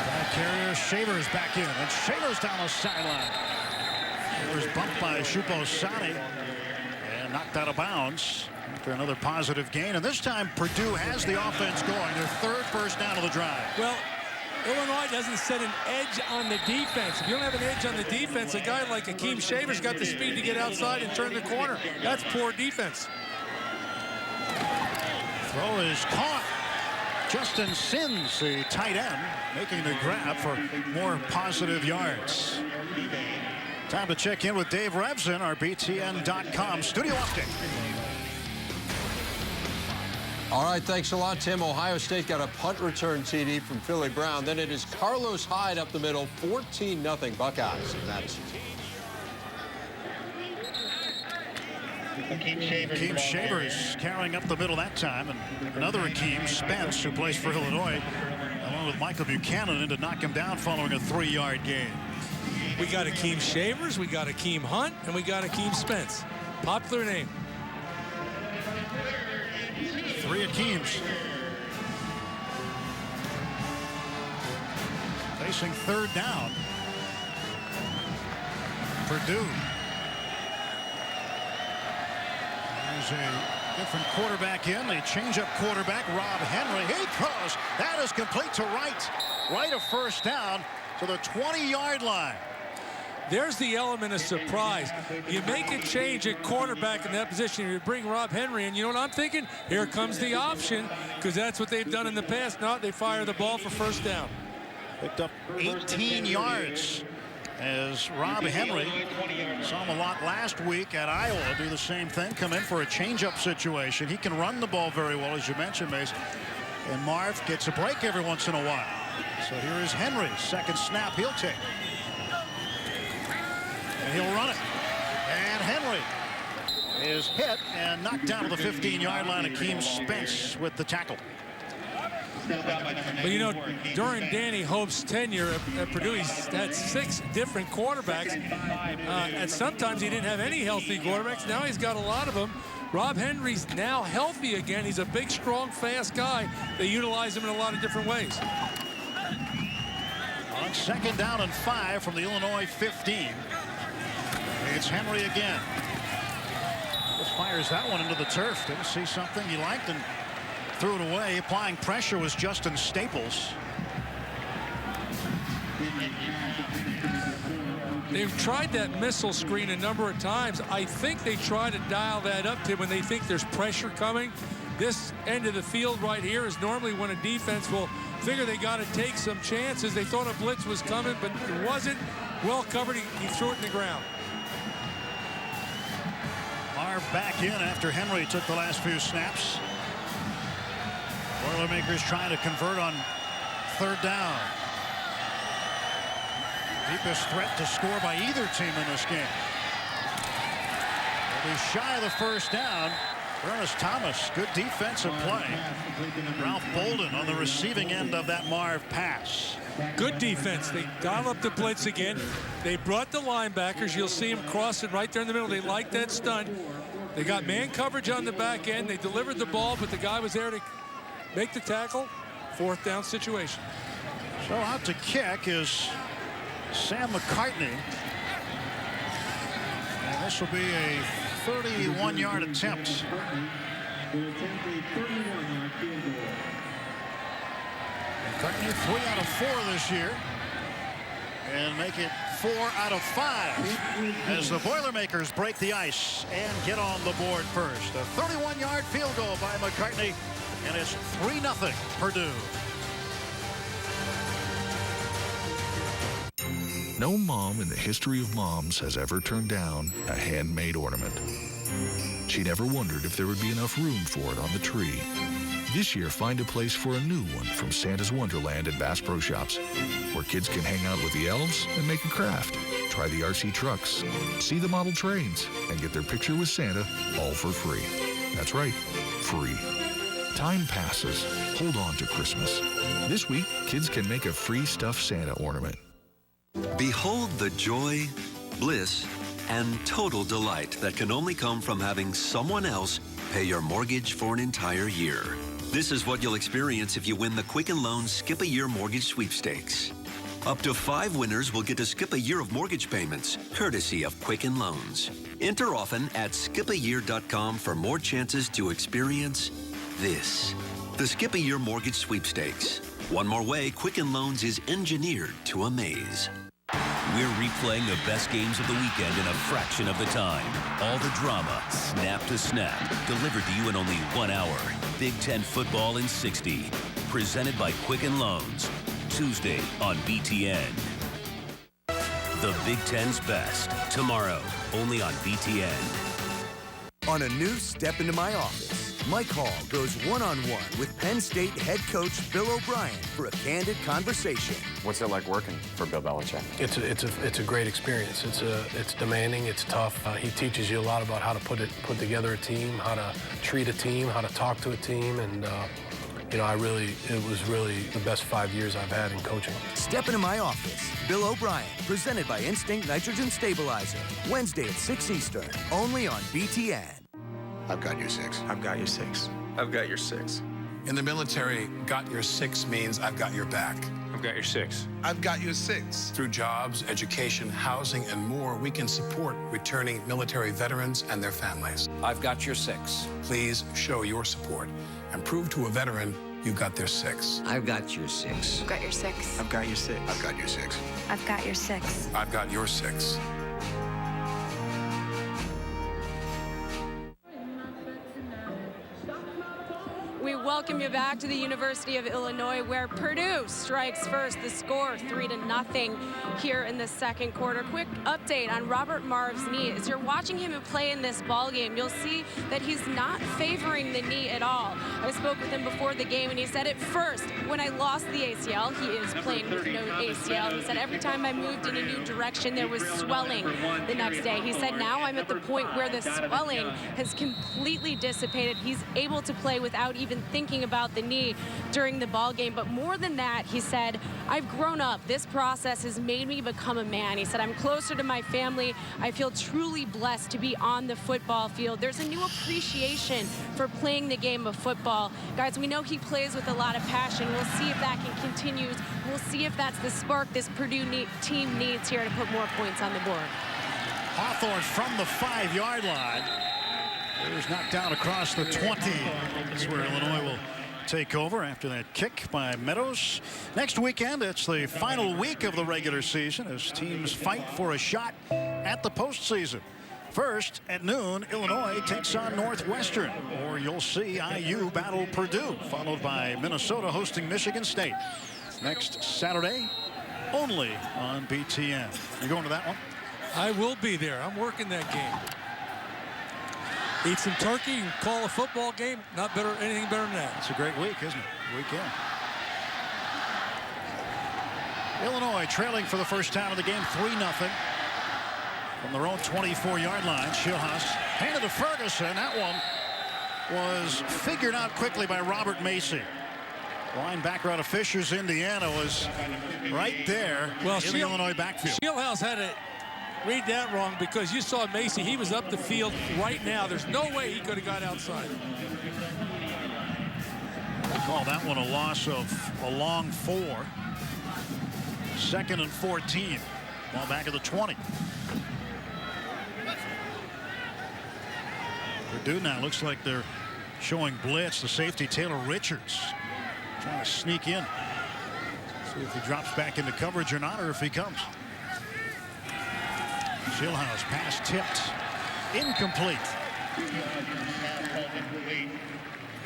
ball carrier. Shavers back in, and Shavers down the sideline. Shavers bumped by Shupo-Sani and knocked out of bounds after another positive gain. And this time Purdue has the offense going. Their 3rd first down of the drive. Well, Illinois doesn't set an edge on the defense. If you don't have an edge on the defense, a guy like Akeem Shavers got the speed to get outside and turn the corner. That's poor defense. Throw is caught. Justin Sims, the tight end, making the grab for more positive yards. Time to check in with Dave Revson, our BTN.com studio update. All right, thanks a lot, Tim. Ohio State got a punt return TD from Philly Brown. Then it is Carlos Hyde up the middle, 14-0 Buckeyes. And that's Akeem Shavers carrying up the middle that time, and another Akeem Spence, who plays for Illinois, along with Michael Buchanan, in to knock him down following a 3-yard gain. We got Akeem Shavers, we got Akeem Hunt, and we got Akeem Spence. Popular name. 3 Akeems. Facing third down. Purdue. There's a different quarterback in. They change up quarterback, Rob Henry. He throws. That is complete to Wright. Wright, a first down to the 20-yard line. There's the element of surprise. You make a change at quarterback in that position. You bring Rob Henry in. You know what I'm thinking? Here comes the option, because that's what they've done in the past. Now they fire the ball for first down. Picked up 18 yards as Rob Henry, saw him a lot last week at Iowa, do the same thing, come in for a change-up situation. He can run the ball very well, as you mentioned, Mace. And Marve gets a break every once in a while. So here is Henry. Second snap he'll take. And he'll run it. And Henry is hit and knocked down to the 15-yard line. Akeem Spence with the tackle. But you know, during Danny Hope's tenure at Purdue, he's had 6 different quarterbacks. And sometimes he didn't have any healthy quarterbacks. Now he's got a lot of them. Rob Henry's now healthy again. He's a big, strong, fast guy. They utilize him in a lot of different ways. On second down and 5 from the Illinois 15. It's Henry again. Just fires that one into the turf. Didn't see something he liked and threw it away. Applying pressure was Justin Staples. They've tried that missile screen a number of times. I think they try to dial that up to when they think there's pressure coming. This end of the field right here is normally when a defense will figure they got to take some chances. They thought a blitz was coming, but it wasn't. Well covered. He threw it in the ground. Marve back in after Henry took the last few snaps. Boilermakers trying to convert on third down. Deepest threat to score by either team in this game. They'll be shy of the first down. Ernest Thomas, good defensive play. Ralph Bolden on the receiving end of that Marve pass. Good defense. They dial up the blitz again. They brought the linebackers. You'll see them crossing right there in the middle. They like that stunt. They got man coverage on the back end. They delivered the ball, but the guy was there to make the tackle. Fourth down situation. So out to kick is Sam McCartney. And this will be a 31-yard attempt. McCartney 3 out of 4 this year. And make it 4 out of 5 as the Boilermakers break the ice and get on the board first. A 31-yard field goal by McCartney, and it's 3-0 Purdue. No mom in the history of moms has ever turned down a handmade ornament. She never wondered if there would be enough room for it on the tree. This year, find a place for a new one from Santa's Wonderland at Bass Pro Shops, where kids can hang out with the elves and make a craft, try the RC trucks, see the model trains, and get their picture with Santa all for free. That's right, free. Time passes. Hold on to Christmas. This week, kids can make a free stuffed Santa ornament. Behold the joy, bliss, and total delight that can only come from having someone else pay your mortgage for an entire year. This is what you'll experience if you win the Quicken Loans Skip a Year Mortgage Sweepstakes. Up to 5 winners will get to skip a year of mortgage payments, courtesy of Quicken Loans. Enter often at skipayear.com for more chances to experience this. The Skip a Year Mortgage Sweepstakes. One more way Quicken Loans is engineered to amaze. We're replaying the best games of the weekend in a fraction of the time. All the drama, snap to snap, delivered to you in only 1 hour. Big Ten football in 60. Presented by Quicken Loans. Tuesday on BTN. The Big Ten's best. Tomorrow, only on BTN. On a new Step Into My Office, Mike Hall goes one-on-one with Penn State head coach Bill O'Brien for a candid conversation. What's it like working for Bill Belichick? It's a great experience. It's demanding. It's tough. He teaches you a lot about how to put together a team, how to treat a team, how to talk to a team, and you know, it was really the best 5 years I've had in coaching. Step into my office. Bill O'Brien, presented by Instinct Nitrogen Stabilizer. Wednesday at 6 Eastern, only on BTN. I've got your 6. I've got your 6. I've got your 6. In the military, got your 6 means I've got your back. I've got your 6. I've got your 6. Through jobs, education, housing, and more, we can support returning military veterans and their families. I've got your 6. Please show your support and prove to a veteran you've got their 6. I've got your 6. I've got your 6. I've got your 6. I've got your 6. I've got your 6. I've got your 6. We welcome you back to the University of Illinois, where Purdue strikes first. The score 3-0 here in the second quarter. Quick update on Robert Marve's knee. As you're watching him play in this ball game, you'll see that he's not favoring the knee at all. I spoke with him before the game, and he said at first, when I lost the ACL, he is playing with no ACL. He said every time I moved in a new direction, there was swelling the next day. He said now I'm at the point where the swelling has completely dissipated. He's able to play without even thinking about the knee during the ball game. But more than that, he said, I've grown up. This process has made me become a man. He said, I'm closer to my family. I feel truly blessed to be on the football field. There's a new appreciation for playing the game of football. Guys, we know he plays with a lot of passion. We'll see if that can continue. We'll see if that's the spark this Purdue team needs here to put more points on the board. Hawthorne from the 5-yard line. It was knocked down across the 20. That's where Illinois will take over after that kick by Meadows. Next weekend, it's the final week of the regular season as teams fight for a shot at the postseason. First, at noon, Illinois takes on Northwestern, or you'll see IU battle Purdue, followed by Minnesota hosting Michigan State. Next Saturday, only on BTN. You going to that one? I will be there. I'm working that game. Eat some turkey and call a football game. Not better, anything better than that. It's a great week, isn't it? Weekend. Illinois trailing for the first time of the game, 3-0. From their own 24-yard line, Schillhaus handed to Ferguson. That one was figured out quickly by Robert Macy. Linebacker out of Fishers, Indiana, was right there in the Illinois backfield. Schillhaus had to read that wrong because you saw Macy. He was up the field right now. There's no way he could have got outside. Call that one a loss of a long 4. 2nd and 14. Ball back at the 20. Purdue now looks like they're showing blitz. The safety Taylor Richards trying to sneak in. See if he drops back into coverage or not, or if he comes. Schillhaus pass tipped, incomplete.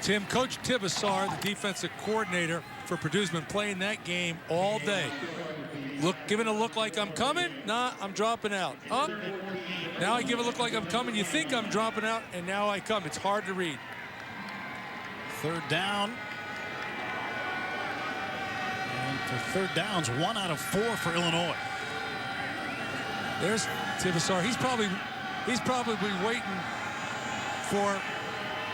Tim, Coach Tibesar, the defensive coordinator for Purdue's been playing that game all day. Giving a look like I'm coming. Nah, I'm dropping out. Up. Now I give a look like I'm coming. You think I'm dropping out, and now I come. It's hard to read. 3rd down. And for 3rd downs, 1 out of 4 for Illinois. There's Tibesar. He's probably waiting for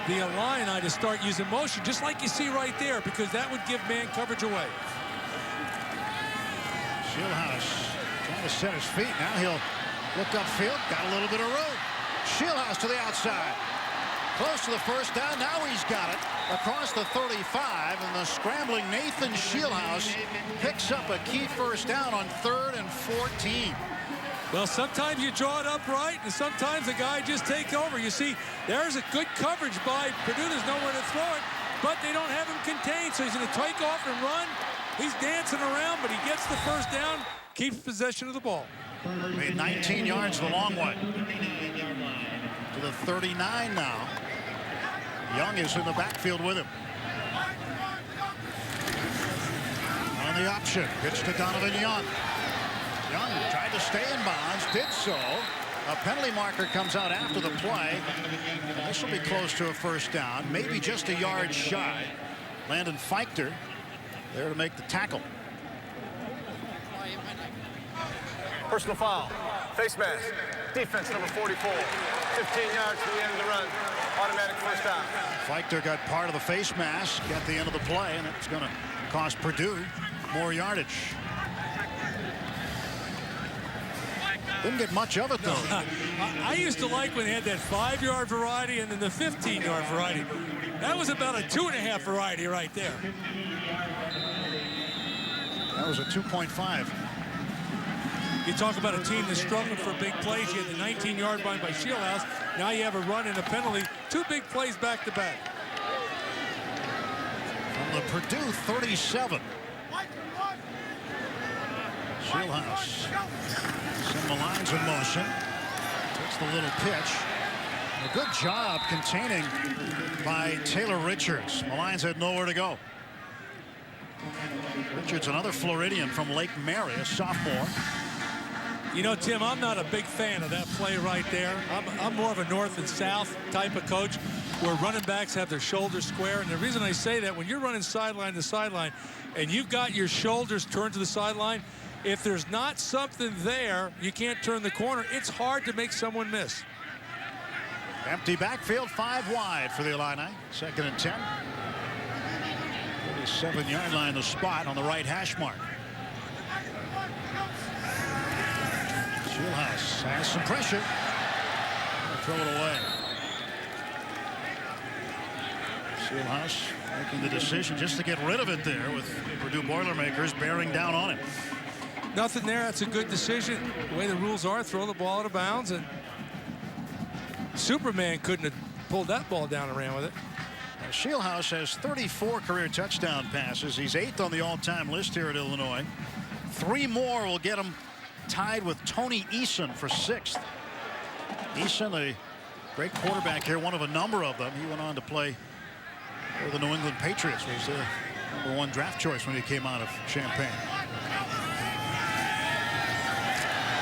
the Illini to start using motion, just like you see right there, because that would give man coverage away. Schillhaus trying to set his feet. Now he'll look upfield. Got a little bit of room. Schillhaus to the outside. Close to the first down. Now he's got it across the 35. And the scrambling Nathan Schillhaus picks up a key first down on 3rd and 14. Well, sometimes you draw it up right, and sometimes the guy just takes over. You see, there's a good coverage by Purdue. There's nowhere to throw it, but they don't have him contained, so he's going to take off and run. He's dancing around, but he gets the first down, keeps possession of the ball. Made 19 yards the long way. To the 39 now. Young is in the backfield with him. On the option, pitch to Donovan Young. Young tried to stay in bounds, did so. A penalty marker comes out after the play. This will be close to a first down, maybe just a yard shy. Landon Feichter there to make the tackle. Personal foul. Face mask. Defense number 44. 15 yards to the end of the run. Automatic first down. Feichter got part of the face mask at the end of the play, and it's going to cost Purdue more yardage. Didn't get much of it, though. I used to like when they had that 5-yard variety and then the 15-yard variety. That was about a 2.5 variety right there. That was a 2.5. You talk about a team that's struggling for big plays. You had the 19-yard line by Shieldhouse. Now you have a run and a penalty. 2 big plays back-to-back. From the Purdue 37. Shieldhouse. Send the lines in motion. Takes the little pitch. A good job containing by Taylor Richards. Malines had nowhere to go. Richards, another Floridian from Lake Mary, a sophomore. You know, Tim, I'm not a big fan of that play right there. I'm more of a north and south type of coach where running backs have their shoulders square. And the reason I say that, when you're running sideline to sideline and you've got your shoulders turned to the sideline, if there's not something there, you can't turn the corner. It's hard to make someone miss. Empty backfield, 5 wide for the Illini. 2nd and 10. 37-yard line, the spot on the right hash mark. Shieldhouse has some pressure. Throw it away. Shieldhouse making the decision just to get rid of it there, with Purdue Boilermakers bearing down on him. Nothing there. That's a good decision. The way the rules are, throw the ball out of bounds, and Superman couldn't have pulled that ball down and ran with it. Shieldhouse has 34 career touchdown passes. He's 8th on the all-time list here at Illinois. 3 more will get him tied with Tony Eason for 6th. Eason, a great quarterback here, one of a number of them. He went on to play for the New England Patriots. Was their #1 draft choice when he came out of Champaign.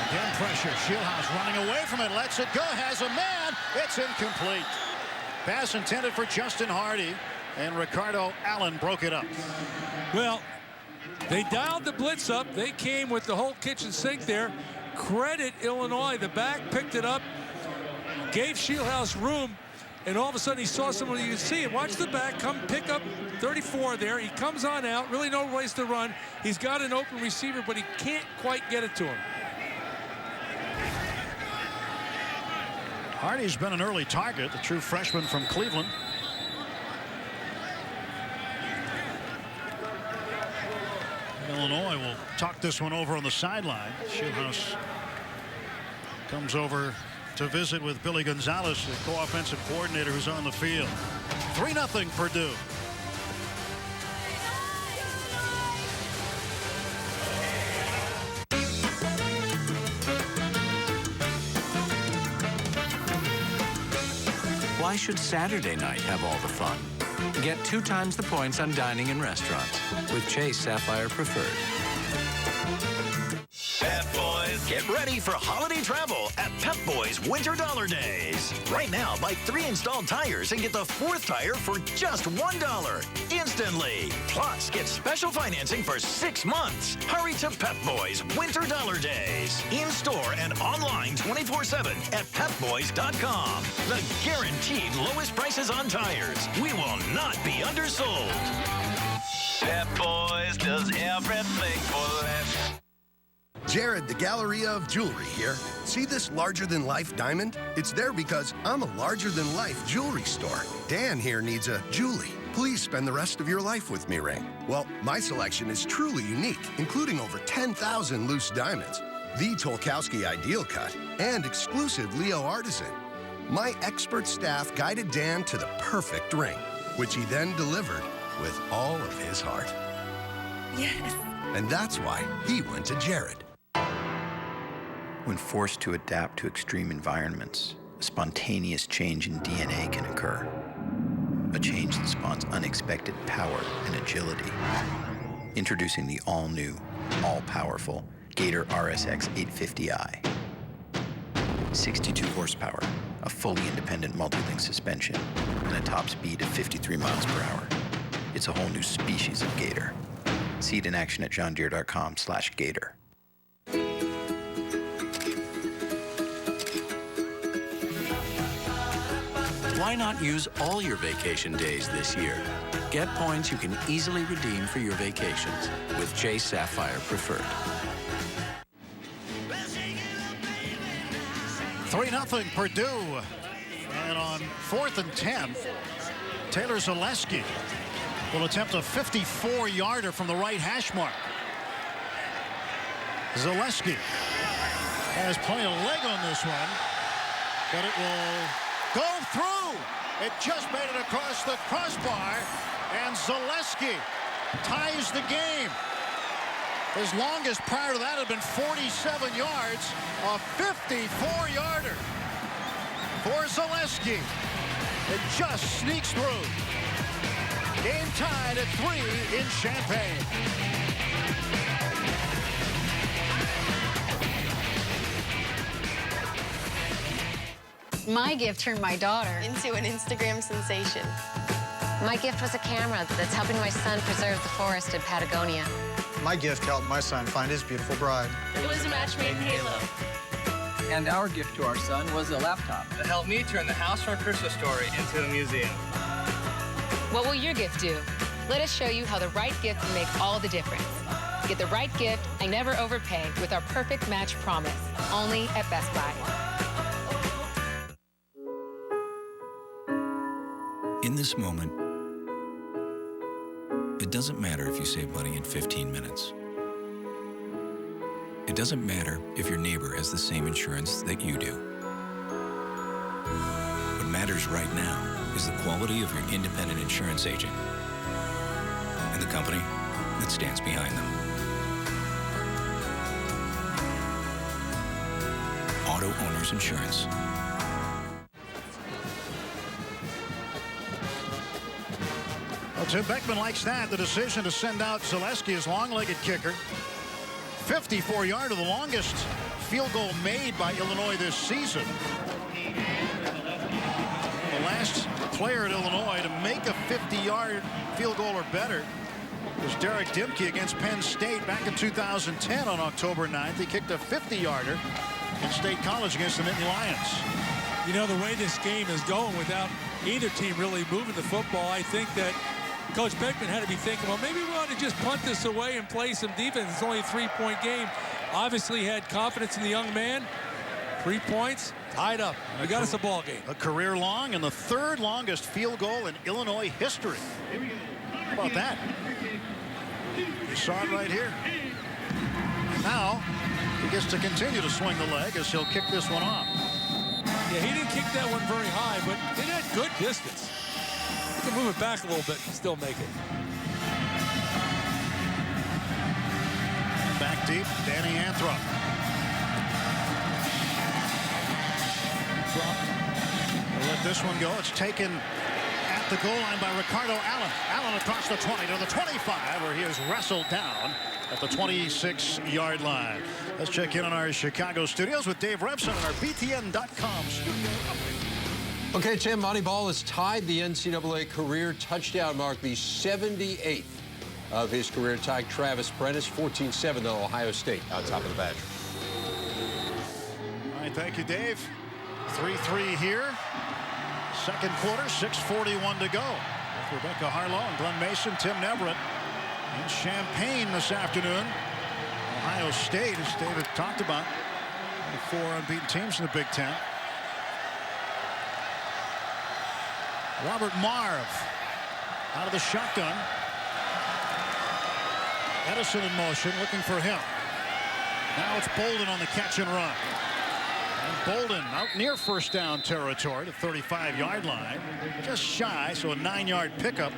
Again, pressure. Shieldhouse running away from it. Lets it go. Has a man. It's incomplete. Pass intended for Justin Hardy, and Ricardo Allen broke it up. Well, they dialed the blitz up. They came with the whole kitchen sink there. Credit Illinois. The back picked it up, gave Shieldhouse room, and all of a sudden he saw someone. You can see it. Watch the back come pick up 34 there. He comes on out. Really no place to run. He's got an open receiver, but he can't quite get it to him. Hardy's been an early target, the true freshman from Cleveland. Illinois will talk this one over on the sideline. Shieldhouse comes over to visit with Billy Gonzalez, the co-offensive coordinator, who's on the field. 3-0 Purdue. Why should Saturday night have all the fun? Get 2 times the points on dining in restaurants with Chase Sapphire Preferred. Pep Boys, get ready for holiday travel at Pep Boys Winter Dollar Days. Right now, buy 3 installed tires and get the 4th tire for just $1 instantly. Plus, get special financing for 6 months. Hurry to Pep Boys Winter Dollar Days. In-store and online 24/7 at pepboys.com. The guaranteed lowest prices on tires. We will not be undersold. Pep Boys does everything for less. Jared, the Galleria of Jewelry here. See this larger-than-life diamond? It's there because I'm a larger-than-life jewelry store. Dan here needs a Julie. Please spend the rest of your life with me ring. Well, my selection is truly unique, including over 10,000 loose diamonds, the Tolkowski Ideal Cut, and exclusive Leo Artisan. My expert staff guided Dan to the perfect ring, which he then delivered with all of his heart. Yes. And that's why he went to Jared. When forced to adapt to extreme environments, a spontaneous change in DNA can occur. A change that spawns unexpected power and agility. Introducing the all-new, all-powerful Gator RSX 850i. 62 horsepower, a fully independent multi-link suspension, and a top speed of 53 miles per hour. It's a whole new species of Gator. See it in action at johndeere.com/Gator. Why not use all your vacation days this year? Get points you can easily redeem for your vacations with Chase Sapphire Preferred. 3-0 Purdue. And on 4th and 10, Taylor Zaleski will attempt a 54-yarder from the right hash mark. Zaleski has plenty of leg on this one, but it will go through. It just made it across the crossbar, and Zaleski ties the game. His longest prior to that had been 47 yards, a 54-yarder for Zaleski. It just sneaks through. Game tied at 3 in Champaign. My gift turned my daughter into an Instagram sensation. My gift was a camera that's helping my son preserve the forest in Patagonia. My gift helped my son find his beautiful bride. It was a match made in Halo. And our gift to our son was a laptop that helped me turn the house from a Christmas story into a museum. What will your gift do? Let us show you how the right gift can make all the difference. Get the right gift and never overpay with our perfect match promise. Only at Best Buy. In this moment, it doesn't matter if you save money in 15 minutes. It doesn't matter if your neighbor has the same insurance that you do. What matters right now is the quality of your independent insurance agent and the company that stands behind them. Auto Owners Insurance. Well, Tim Beckman likes that, the decision to send out Zaleski, his long-legged kicker. 54-yarder, the longest field goal made by Illinois this season. The last player at Illinois to make a 50-yard field goal or better was Derek Dimke against Penn State back in 2010 on October 9th. He kicked a 50-yarder in State College against the Nittany Lions. You know, the way this game is going without either team really moving the football, I think that Coach Beckman had to be thinking, well, maybe we ought to just punt this away and play some defense. It's only a 3-point game. Obviously had confidence in the young man. 3 points, tied up. We got us a ball game. A career long and the third longest field goal in Illinois history. How about that? You saw it right here. Now he gets to continue to swing the leg as he'll kick this one off. Yeah, he didn't kick that one very high, but it had good distance. You can move it back a little bit and still make it. Back deep, Danny Anthrop. We'll let this one go. It's taken at the goal line by Ricardo Allen. Allen across the 20 to the 25, where he is wrestled down at the 26-yard line. Let's check in on our Chicago studios with Dave Repson and our BTN.com studio update. Okay, Tim, Moneyball has tied the NCAA career touchdown mark, the 78th of his career, tied Travis Prentice, 14-7, though, Ohio State on top of the badge. All right, thank you, Dave. 3-3 here. Second quarter, 6:41 to go. With Rebecca Harlow and Glenn Mason, Tim Neverett in Champaign this afternoon. Ohio State, as David talked about, the 4 unbeaten teams in the Big Ten. Robert Marve out of the shotgun. Edison in motion, looking for him. Now it's Bolden on the catch and run. And Bolden out near first down territory, the 35-yard line. Just shy, so a 9-yard pickup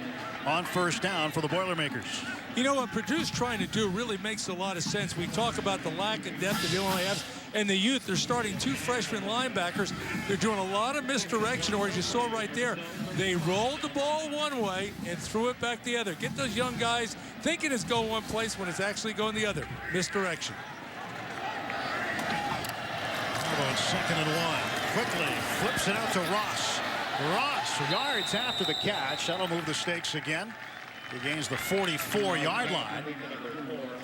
on first down for the Boilermakers. You know what Purdue's trying to do really makes a lot of sense. We talk about the lack of depth of Illinois has and the youth. They're starting 2 freshman linebackers. They're doing a lot of misdirection, or as you saw right there, they rolled the ball one way and threw it back the other. Get those young guys thinking it's going one place when it's actually going the other. Misdirection. Although it's 2nd and 1. Quickly flips it out to Ross. Ross, yards after the catch. That'll move the stakes again. He gains the 44-yard line.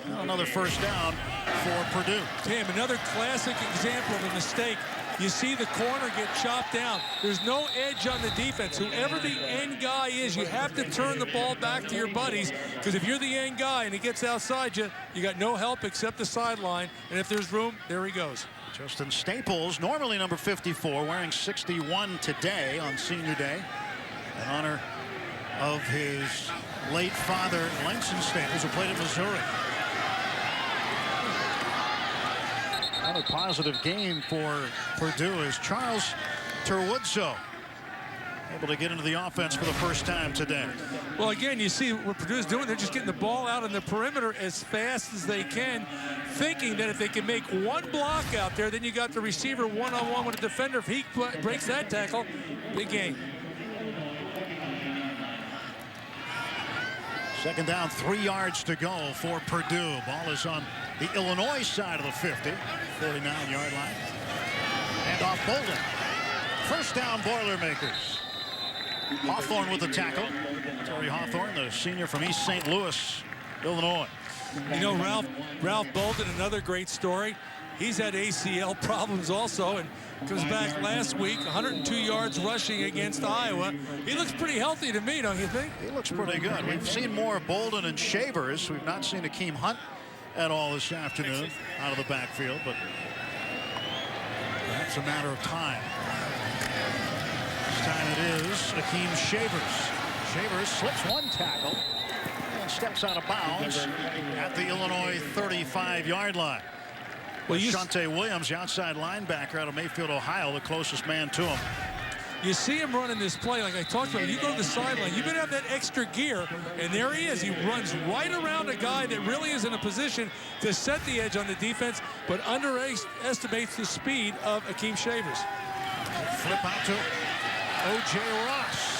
Now another first down for Purdue. Tim, another classic example of a mistake. You see the corner get chopped down. There's no edge on the defense. Whoever the end guy is, you have to turn the ball back to your buddies, because if you're the end guy and he gets outside you, you got no help except the sideline. And if there's room, there he goes. Justin Staples, normally number 54, wearing 61 today on Senior Day, in honor of his late father, Langston Staples, who played at Missouri. Another positive game for Purdue is Charles Terwuzzo able to get into the offense for the first time today. Well, again, you see what Purdue's doing. They're just getting the ball out on the perimeter as fast as they can, thinking that if they can make one block out there, then you got the receiver one-on-one with a defender. If he breaks that tackle, big game. 2nd down, 3 yards to go for Purdue. Ball is on the Illinois side of the 50, 49-yard line. And off Bolden. First down, Boilermakers. Hawthorne with the tackle. Terry Hawthorne, the senior from East St. Louis, Illinois. You know, Ralph Bolden, another great story. He's had ACL problems also, and comes back last week, 102 yards rushing against Iowa. He looks pretty healthy to me, don't you think? He looks pretty good. We've seen more of Bolden and Shavers. We've not seen Akeem Hunt at all this afternoon out of the backfield, but perhaps a matter of time. This time it is Akeem Shavers. Shavers slips one tackle and steps out of bounds at the Illinois 35-yard line. Well, Shante Williams, the outside linebacker out of Mayfield, Ohio, the closest man to him. You see him running this play, like I talked about. You go to the sideline, you better have that extra gear, and there he is. He runs right around a guy that really is in a position to set the edge on the defense, but underestimates the speed of Akeem Shavers. Flip out to O.J. Ross.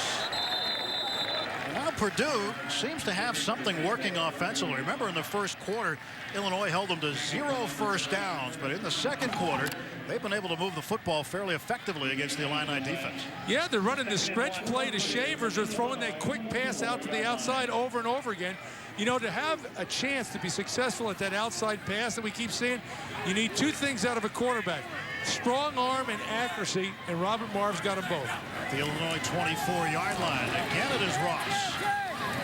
Now Purdue seems to have something working offensively. Remember, in the first quarter, Illinois held them to 0 first downs, but in the second quarter, they've been able to move the football fairly effectively against the Illini defense. Yeah, they're running the stretch play to Shavers. They're throwing that quick pass out to the outside over and over again. You know, to have a chance to be successful at that outside pass that we keep seeing, you need 2 things out of a quarterback: strong arm and accuracy, and Robert Marve's got them both. The Illinois 24-yard line. Again, it is Ross.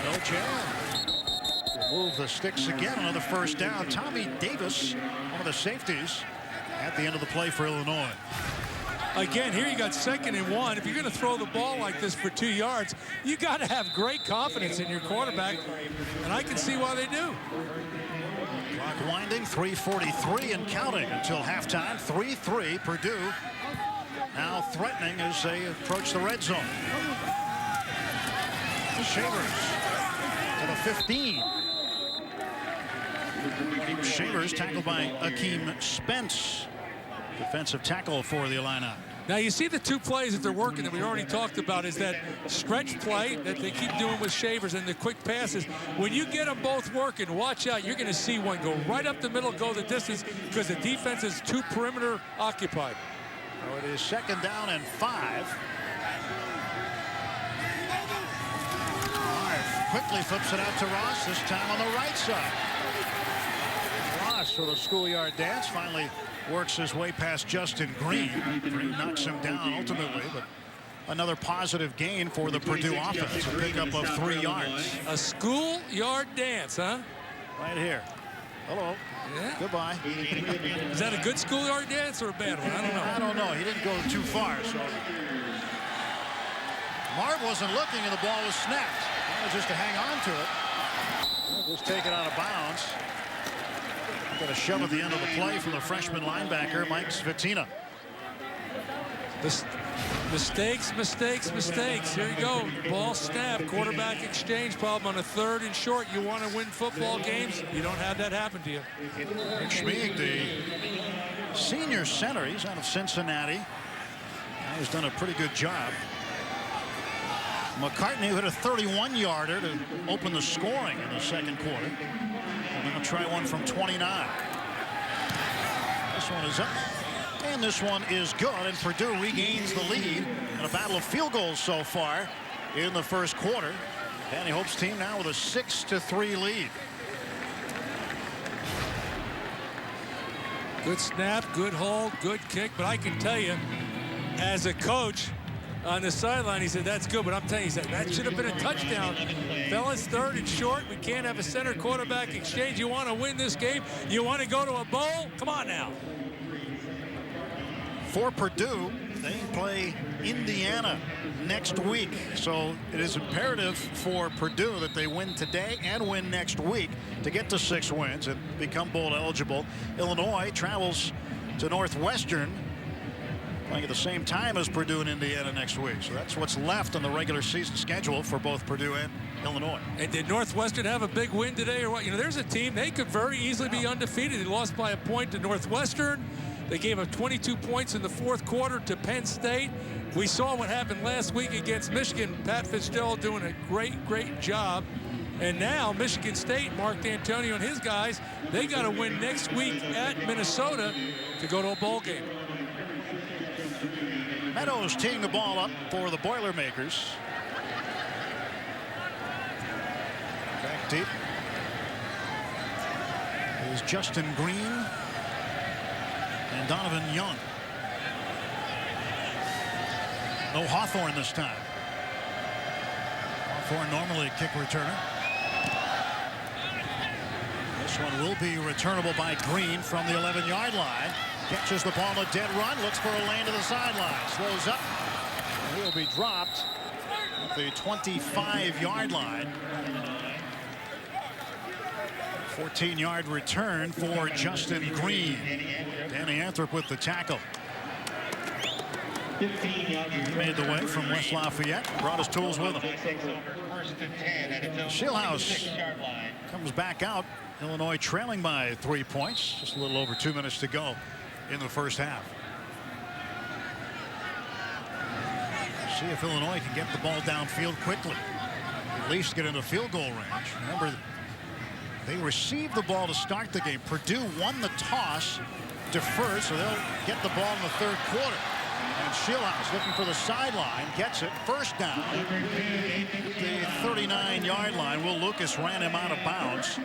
No chance. Move the sticks again. Another first down. Tommy Davis, one of the safeties, at the end of the play for Illinois. Again, here you got 2nd and 1. If you're going to throw the ball like this for 2 yards, you got to have great confidence in your quarterback, and I can see why they do. Clock winding, 3:43 and counting until halftime. 3-3, Purdue now threatening as they approach the red zone. Shavers to the 15. Shavers tackled by Akeem Spence. Defensive tackle for the Illini. Now you see the 2 plays that they're working that we already talked about is that stretch play that they keep doing with Shavers and the quick passes. When you get them both working, watch out. You're going to see one go right up the middle, go the distance, because the defense is 2 perimeter occupied. So it is 2nd down and 5. Marve quickly flips it out to Ross, this time on the right side. Ross with a schoolyard dance finally works his way past Justin Green. Green knocks him down ultimately, but another positive gain for the Purdue offense. A pickup of 3 yards. A schoolyard dance, huh? Right here. Hello. Yeah. Goodbye. Is that a good schoolyard dance or a bad one? I don't know. I don't know. He didn't go too far, so. Marve wasn't looking and the ball was snapped. Just to hang on to it. Just take it out of bounds. Got a shove at the end of the play from the freshman linebacker, Mike Svitina. Mistakes, mistakes, mistakes. Here you go. Ball snap, quarterback exchange problem on a 3rd and short. You want to win football games, you don't have that happen to you. Rick Schmieg, the senior center, he's out of Cincinnati. He's done a pretty good job. McCartney hit a 31-yarder to open the scoring in the second quarter. We're going to try one from 29. This one is up And this one is good, and Purdue regains the lead in a battle of field goals so far in the first quarter. Danny Hope's team now with a 6-3 lead. Good snap, good hold, good kick. But I can tell you, as a coach on the sideline, he said, that's good. But I'm telling you, he said, that should have been a touchdown. Fellas, third and short. We can't have a center quarterback exchange. You want to win this game? You want to go to a bowl? Come on now. For Purdue, they play Indiana next week. So it is imperative for Purdue that they win today and win next week to get to 6 wins and become bowl eligible. Illinois travels to Northwestern, playing at the same time as Purdue and Indiana next week. So that's what's left on the regular season schedule for both Purdue and Illinois. And did Northwestern have a big win today or what? You know, there's a team, they could very easily be undefeated. They lost by a point to Northwestern. They gave up 22 points in the fourth quarter to Penn State. We saw what happened last week against Michigan. Pat Fitzgerald doing a great job. And now Michigan State, Mark D'Antonio and his guys, they got to win next week at Minnesota to go to a bowl game. Meadows teeing the ball up for the Boilermakers. Back deep is Justin Green and Donovan Young. No Hawthorne this time. Hawthorne normally a kick returner. This one will be returnable by Green from the 11-yard line. Catches the ball on a dead run, looks for a lane to the sideline, slows up, and he'll be dropped at the 25-yard line. 14-yard return for Justin Green. Danny Anthrop with the tackle. He made the way from West Lafayette, brought his tools with him. Shieldhouse comes back out. Illinois trailing by 3 points. Just a little over 2 minutes to go in the first half. See if Illinois can get the ball downfield quickly. At least get into field goal range. Remember, they received the ball to start the game. Purdue won the toss, deferred, so they'll get the ball in the third quarter. And Shieldhouse looking for the sideline, gets it, first down. The 39-yard line. Will Lucas ran him out of bounds. So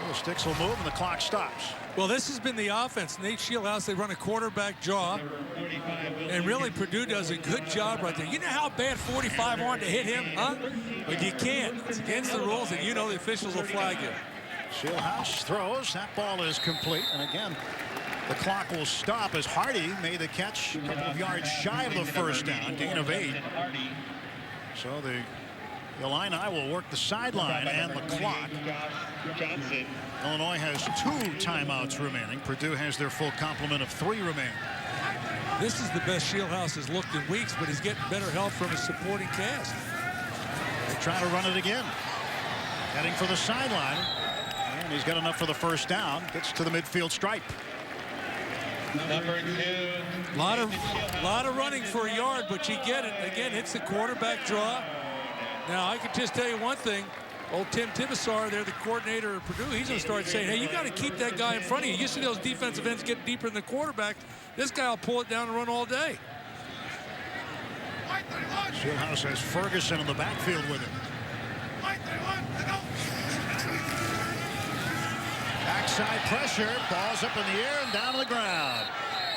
the sticks will move and the clock stops. Well, this has been the offense. Nate Shieldhouse, they run a quarterback draw. And really, Purdue does a good job right there. You know how bad 45 wanted to hit him, huh? But you can't. It's against the rules, and you know the officials will flag you. Shieldhouse throws. That ball is complete. And again, the clock will stop as Hardy made the catch a couple of yards shy of the first down, gain of 8. So the Illini will work the sideline and the clock. Illinois has 2 timeouts remaining. Purdue has their full complement of 3 remaining. This is the best Shieldhouse has looked in weeks, but he's getting better help from his supporting cast. They try to run it again. Heading for the sideline. And he's got enough for the first down. Gets to the midfield stripe. Number 2. Lot of running for a yard, but you get it. Again, it's the quarterback draw. Now, I can just tell you one thing. Old Tim Tibesar there, the coordinator of Purdue, he's going to start saying, hey, you got to keep that guy in front of you. You see those defensive ends get deeper in the quarterback. This guy will pull it down and run all day. Shieldhouse has Ferguson in the backfield with him. Backside pressure, ball's up in the air and down to the ground.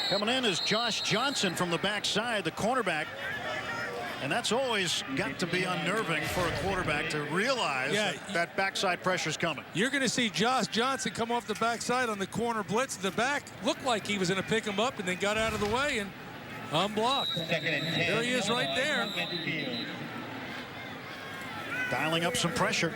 Coming in is Josh Johnson from the backside, the cornerback. And that's always got to be unnerving for a quarterback to realize that backside pressure's coming. You're going to see Josh Johnson come off the backside on the corner blitz. The back looked like he was going to pick him up and then got out of the way and unblocked. There he is right there. Dialing up some pressure.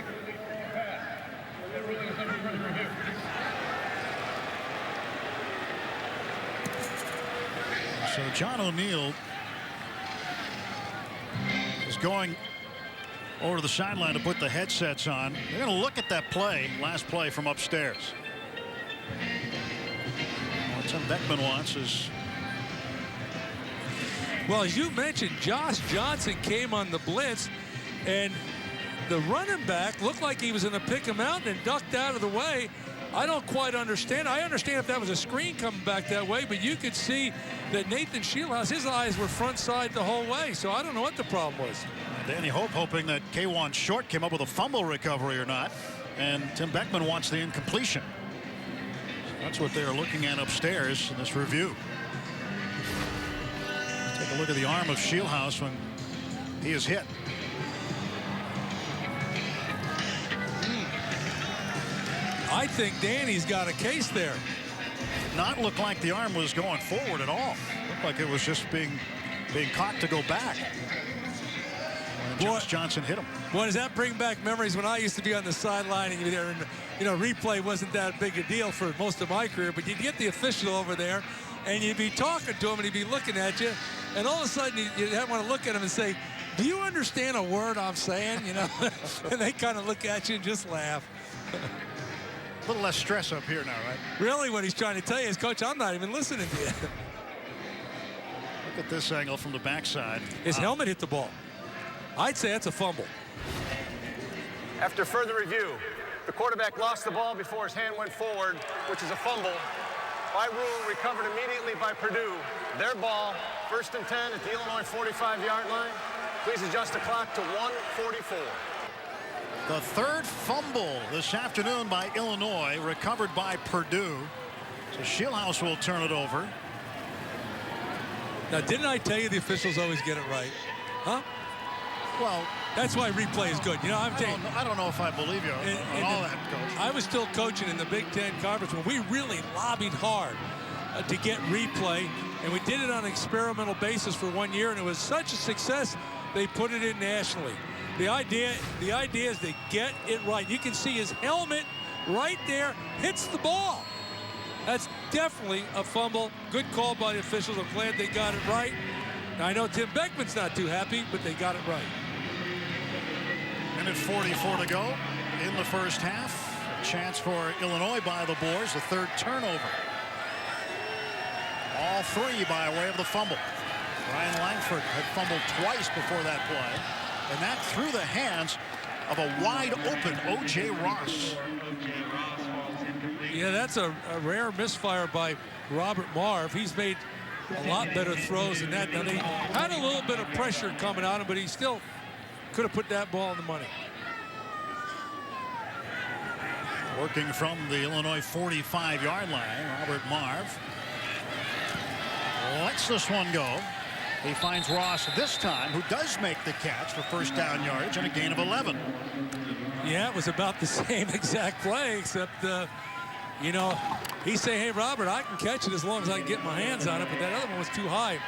So John O'Neill is going over to the sideline to put the headsets on. They're going to look at that play, last play from upstairs. What Tim Beckman wants is... Well, as you mentioned, Josh Johnson came on the blitz, and the running back looked like he was going to pick him out and ducked out of the way. I don't quite understand. I understand if that was a screen coming back that way, but you could see that Nathan Shieldhouse, his eyes were front side the whole way, so I don't know what the problem was. Danny Hope hoping that K1 Short came up with a fumble recovery or not, and Tim Beckman wants the incompletion. That's what they're looking at upstairs in this review. Take a look at the arm of Shieldhouse when he is hit. I think Danny's got a case there. Not look like the arm was going forward at all. Looked like it was just being caught to go back. Josh Johnson hit him. Boy, does that bring back memories when I used to be on the sideline and you know, replay wasn't that big a deal for most of my career, but you'd get the official over there and you'd be talking to him and he'd be looking at you, and all of a sudden you'd want to look at him and say, do you understand a word I'm saying? You know, and they kind of look at you and just laugh. A little less stress up here now, right? Really, what he's trying to tell you is, Coach, I'm not even listening to you. Look at this angle from the backside. His helmet hit the ball. I'd say that's a fumble. After further review, the quarterback lost the ball before his hand went forward, which is a fumble. By rule, recovered immediately by Purdue. Their ball, 1st and 10 at the Illinois 45-yard line. Please adjust the clock to 1:44. The third fumble this afternoon by Illinois, recovered by Purdue. So Shieldhouse will turn it over. Now, didn't I tell you the officials always get it right? Huh? Well, that's why replay is good. You know, I don't know if I believe you on all that, Coach. I was still coaching in the Big Ten Conference when we really lobbied hard to get replay, and we did it on an experimental basis for 1 year, and it was such a success they put it in nationally. The idea is to get it right. You can see his helmet right there hits the ball. That's definitely a fumble. Good call by the officials. I'm glad they got it right. Now, I know Tim Beckman's not too happy, but they got it right. Minute 44 to go in the first half. A chance for Illinois by the Boars, the third turnover. All three by way of the fumble. Ryan Langford had fumbled twice before that play, and that through the hands of a wide open O.J. Ross. Yeah, that's a rare misfire by Robert Marve. He's made a lot better throws than that. Now, they had a little bit of pressure coming on him, but he still could have put that ball in the money. Working from the Illinois 45-yard line, Robert Marve lets this one go. He finds Ross this time, who does make the catch for first down yardage and a gain of 11. Yeah, it was about the same exact play, except, you know, he's saying, hey, Robert, I can catch it as long as I can get my hands on it, but that other one was too high.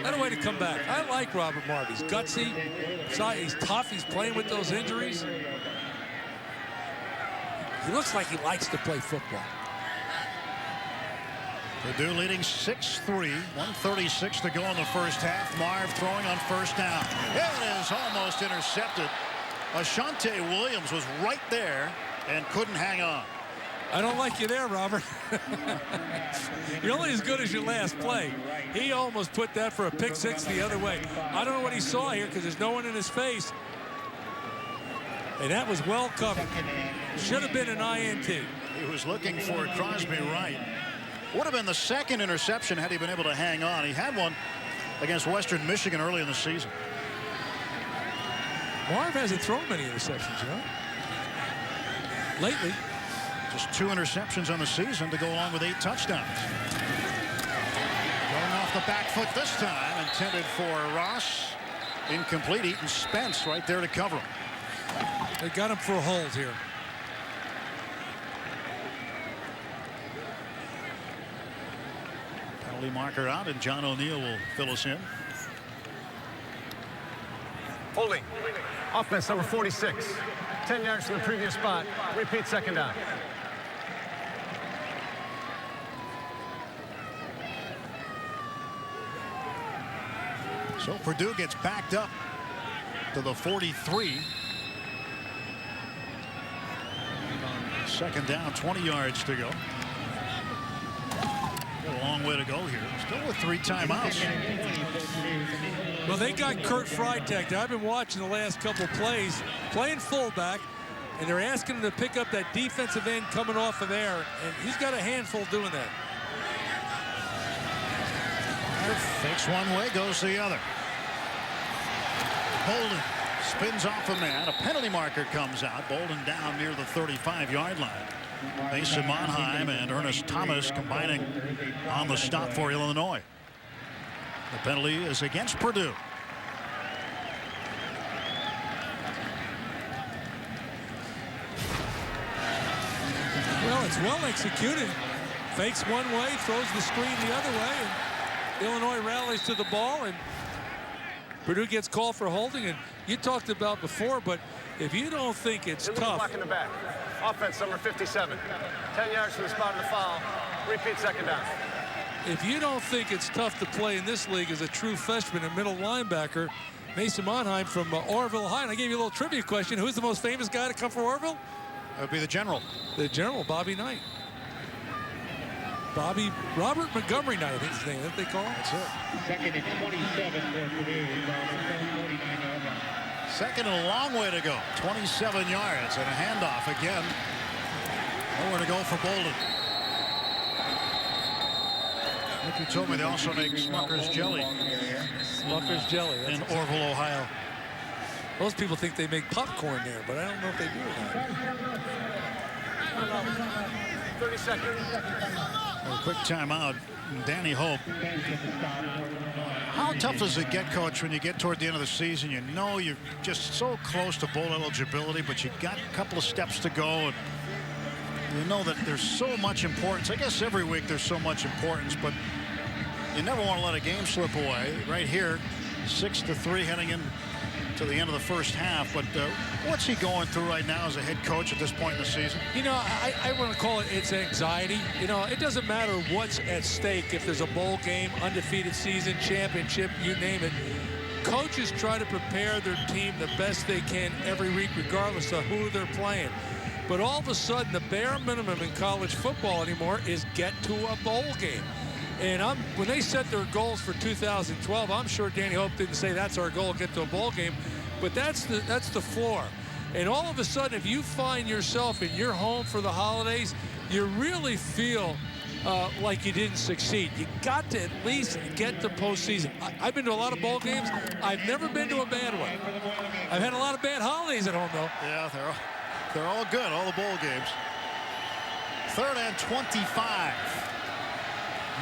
Not a way to come back. I like Robert Marve. He's gutsy, he's tough, he's playing with those injuries. He looks like he likes to play football. Purdue leading 6-3, 1:36 to go in the first half. Marve throwing on first down. It is almost intercepted. Ashante Williams was right there and couldn't hang on. I don't like you there, Robert. You're only as good as your last play. He almost put that for a pick six the other way. I don't know what he saw here because there's no one in his face. And that was well covered. Should have been an INT. He was looking for Crosby right. Would have been the second interception had he been able to hang on. He had one against Western Michigan early in the season. Marve hasn't thrown many interceptions, you know, lately. Just 2 interceptions on the season to go along with 8 touchdowns. Going off the back foot this time, intended for Ross. Incomplete. Eaton Spence right there to cover him. They got him for a hold here. Penalty marker out, and John O'Neill will fill us in. Holding. Offense number 46. 10 yards from the previous spot. Repeat second down. So Purdue gets backed up to the 43. Second down, 20 yards to go. Got a long way to go here. Still with 3 timeouts. Well, they got Kurt Freitag. I've been watching the last couple plays, playing fullback, and they're asking him to pick up that defensive end coming off of there, and he's got a handful doing that. Fakes one way, goes the other. Bolden spins off a man. A penalty marker comes out. Bolden down near the 35-yard line. Mason Monheim and Ernest Thomas combining on the stop for Illinois. The penalty is against Purdue. Well, it's well executed. Fakes one way, throws the screen the other way, and Illinois rallies to the ball, and Purdue gets called for holding. And you talked about before, but if you don't think it's tough. Block in the back. Offense number 57. 10 yards from the spot of the foul. Repeat second down. If you don't think it's tough to play in this league as a true freshman and middle linebacker, Mason Monheim from Orville High. And I gave you a little trivia question. Who's the most famous guy to come from Orville? That would be the general. The general, Bobby Knight. Robert Montgomery Knight, I think his name. That's what they call him. That's it. Second and 27 for Purdue. Second and a long way to go. 27 yards and a handoff again. Nowhere to go for Bolden. I think you told me they also make Smucker's jelly. Smucker's jelly. In Orville, Ohio. Most people think they make popcorn there, but I don't know if they do or not. 30 seconds. A quick timeout. Danny Hope. How tough does it get, Coach, when you get toward the end of the season? You know you're just so close to bowl eligibility, but you've got a couple of steps to go. And you know that there's so much importance. I guess every week there's so much importance, but you never want to let a game slip away. Right here, 6-3 heading in to the end of the first half. But what's he going through right now as a head coach at this point in the season? You know, I want to call it's anxiety. You know, it doesn't matter what's at stake. If there's a bowl game, undefeated season, championship, you name it. Coaches try to prepare their team the best they can every week, regardless of who they're playing. But all of a sudden, the bare minimum in college football anymore is get to a bowl game. And when they set their goals for 2012, I'm sure Danny Hope didn't say that's our goal, get to a bowl game. But that's the floor. And all of a sudden, if you find yourself in your home for the holidays, you really feel like you didn't succeed. You got to at least get to postseason. I've been to a lot of bowl games. I've never been to a bad one. I've had a lot of bad holidays at home, though. Yeah, they're all good, all the bowl games. 3rd and 25.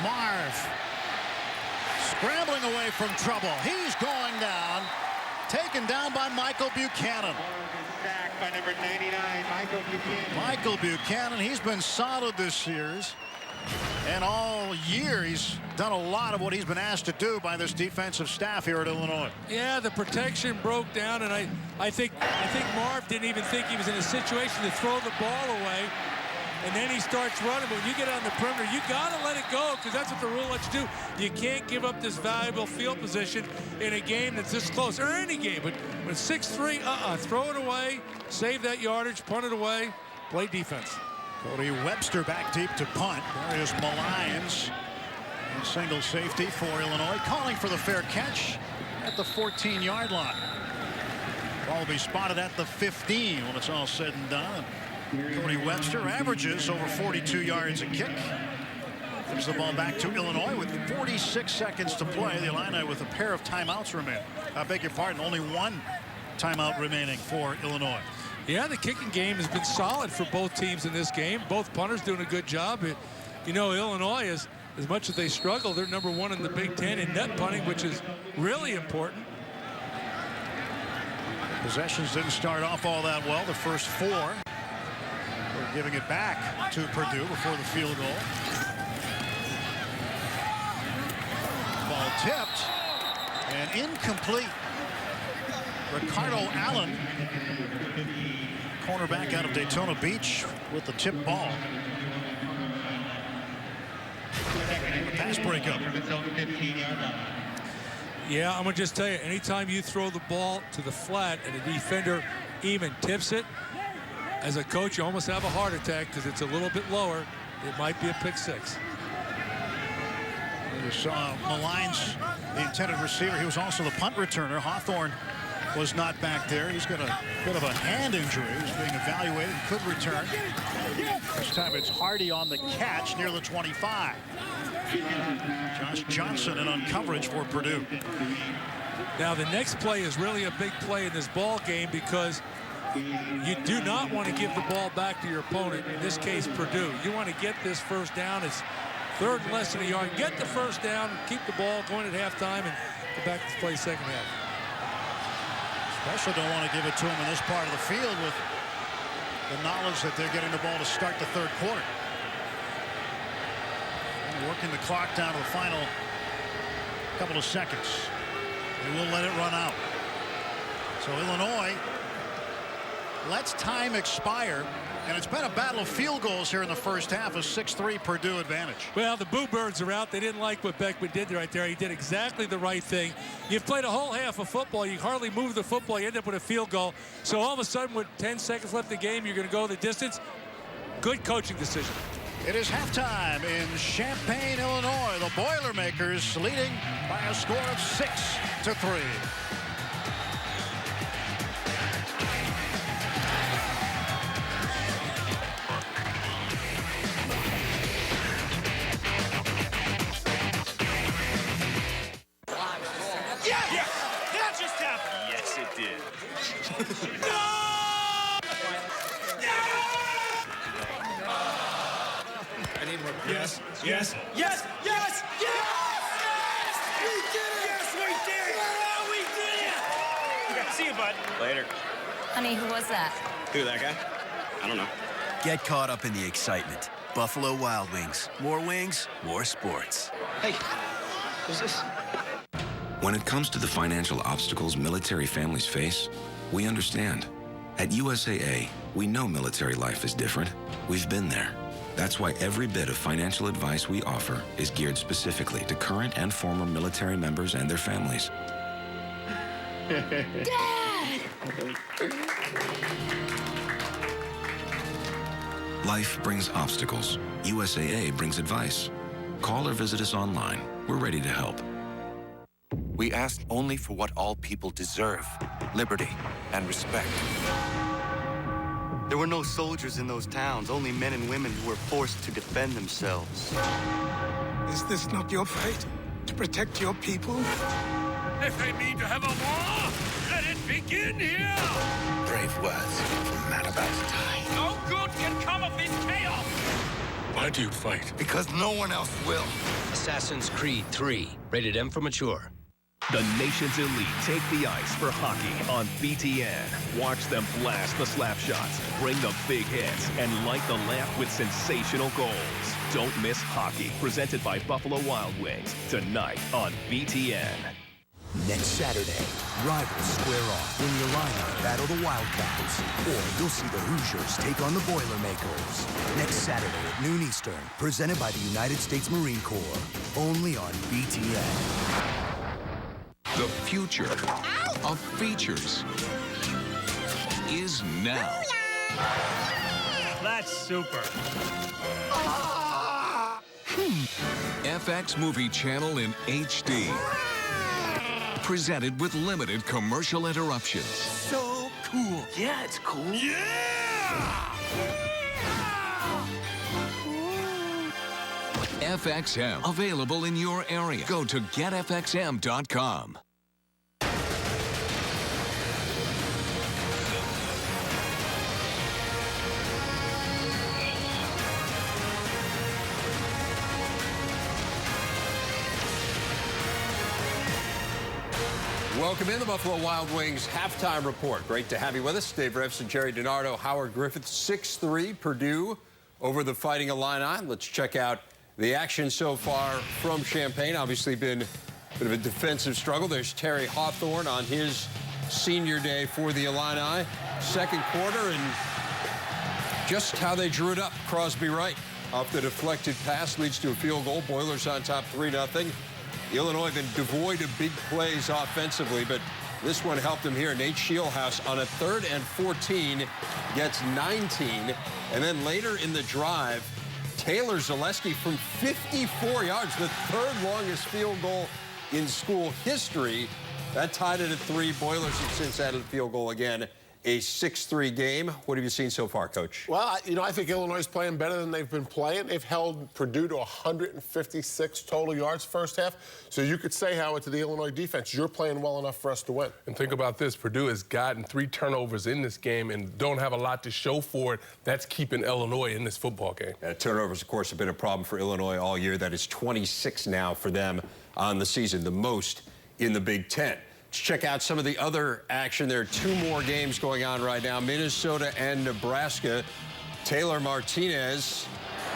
Marve scrambling away from trouble. He's going down. Taken down by Michael Buchanan. Sacked by number 99, Michael Buchanan. Michael Buchanan, he's been solid this series. And all year, he's done a lot of what he's been asked to do by this defensive staff here at Illinois. Yeah, the protection broke down, and I think Marve didn't even think he was in a situation to throw the ball away. And then he starts running. But when you get on the perimeter, you got to let it go, because that's what the rule lets you do. You can't give up this valuable field position in a game that's this close, or any game. But when 6-3, throw it away, save that yardage, punt it away, play defense. Cody Webster back deep to punt. There is Malines. Single safety for Illinois, calling for the fair catch at the 14-yard line. Ball will be spotted at the 15 when it's all said and done. Cody Webster averages over 42 yards a kick. Gives the ball back to Illinois with 46 seconds to play. The Illini with a pair of timeouts remaining. I beg your pardon, only one timeout remaining for Illinois. Yeah, the kicking game has been solid for both teams in this game. Both punters doing a good job. You know, Illinois, as much as they struggle, they're number 1 in the Big Ten in net punting, which is really important. Possessions didn't start off all that well. The first 4. We're giving it back to Purdue before the field goal. Ball tipped and incomplete. Ricardo Allen, cornerback out of Daytona Beach, with the tip ball. A pass breakup. Yeah, I'm going to just tell you, anytime you throw the ball to the flat and the defender even tips it, as a coach, you almost have a heart attack because it's a little bit lower. It might be a pick 6. You saw Malines, the intended receiver. He was also the punt returner. Hawthorne was not back there. He's got a bit of a hand injury. He's being evaluated, could return. This time it's Hardy on the catch near the 25. Josh Johnson in on coverage for Purdue. Now the next play is really a big play in this ball game because you do not want to give the ball back to your opponent, in this case Purdue. You want to get this first down. It's third and less than a yard. Get the first down, keep the ball going at halftime, and go back to play second half. Especially don't want to give it to him in this part of the field with the knowledge that they're getting the ball to start the third quarter. And working the clock down to the final couple of seconds. They will let it run out. So Illinois lets time expire, and it's been a battle of field goals here in the first half. A 6-3 Purdue advantage. Well, the Boo Birds are out. They didn't like what Beckman did right there. He did exactly the right thing. You've played a whole half of football. You hardly move the football. You end up with a field goal. So all of a sudden, with 10 seconds left in the game, you're going to go the distance. Good coaching decision. It is halftime in Champaign, Illinois. The Boilermakers leading by a score of 6-3. Yes, yes, yes, yes, yes! We did it! Yes, we did it! Yeah, we did it! Okay, see you, bud. Later. Honey, who was that? Who, that guy? I don't know. Get caught up in the excitement. Buffalo Wild Wings. More wings, more sports. Hey, who's this? When it comes to the financial obstacles military families face, we understand. At USAA, we know military life is different. We've been there. That's why every bit of financial advice we offer is geared specifically to current and former military members and their families. Dad! Life brings obstacles. USAA brings advice. Call or visit us online. We're ready to help. We asked only for what all people deserve: liberty and respect. There were no soldiers in those towns, only men and women who were forced to defend themselves. Is this not your fight? To protect your people? If they mean to have a war, let it begin here! Brave words from a man about to die. No good can come of this chaos! Why do you fight? Because no one else will. Assassin's Creed 3, rated M for mature. The nation's elite take the ice for hockey on BTN. Watch them blast the slap shots, bring the big hits, and light the lamp with sensational goals. Don't miss hockey, presented by Buffalo Wild Wings, tonight on BTN. Next Saturday, rivals square off when the Illini battle the Wildcats. Or you'll see the Hoosiers take on the Boilermakers. Next Saturday at noon Eastern, presented by the United States Marine Corps. Only on BTN. The future of features is now. That's super. FX Movie Channel in HD. Presented with limited commercial interruptions. So cool. Yeah, it's cool. Yeah! FXM, available in your area. Go to getfxm.com. Welcome in the Buffalo Wild Wings halftime report. Great to have you with us. Dave Revson, Jerry DiNardo, Howard Griffith. 6-3 Purdue over the Fighting Illini. Let's check out the action so far from Champaign. Obviously been a bit of a defensive struggle. There's Terry Hawthorne on his senior day for the Illini. Second quarter, and just how they drew it up. Crosby right off the deflected pass leads to a field goal. Boilers on top 3-0. Illinois been devoid of big plays offensively, but this one helped them here. Nate Shieldhouse on a 3rd and 14 gets 19. And then later in the drive, Taylor Zaleski from 54 yards, the 3rd longest field goal in school history. That tied it at 3. Boilers have since added a field goal again. A 6-3 game. What have you seen so far, Coach? Well, I think Illinois is playing better than they've been playing. They've held Purdue to 156 total yards first half. So you could say, Howard, to the Illinois defense, you're playing well enough for us to win. And think about this. Purdue has gotten 3 turnovers in this game and don't have a lot to show for it. That's keeping Illinois in this football game. Turnovers, of course, have been a problem for Illinois all year. That is 26 now for them on the season, the most in the Big Ten. Let's check out some of the other action. There are 2 more games going on right now, Minnesota and Nebraska. Taylor Martinez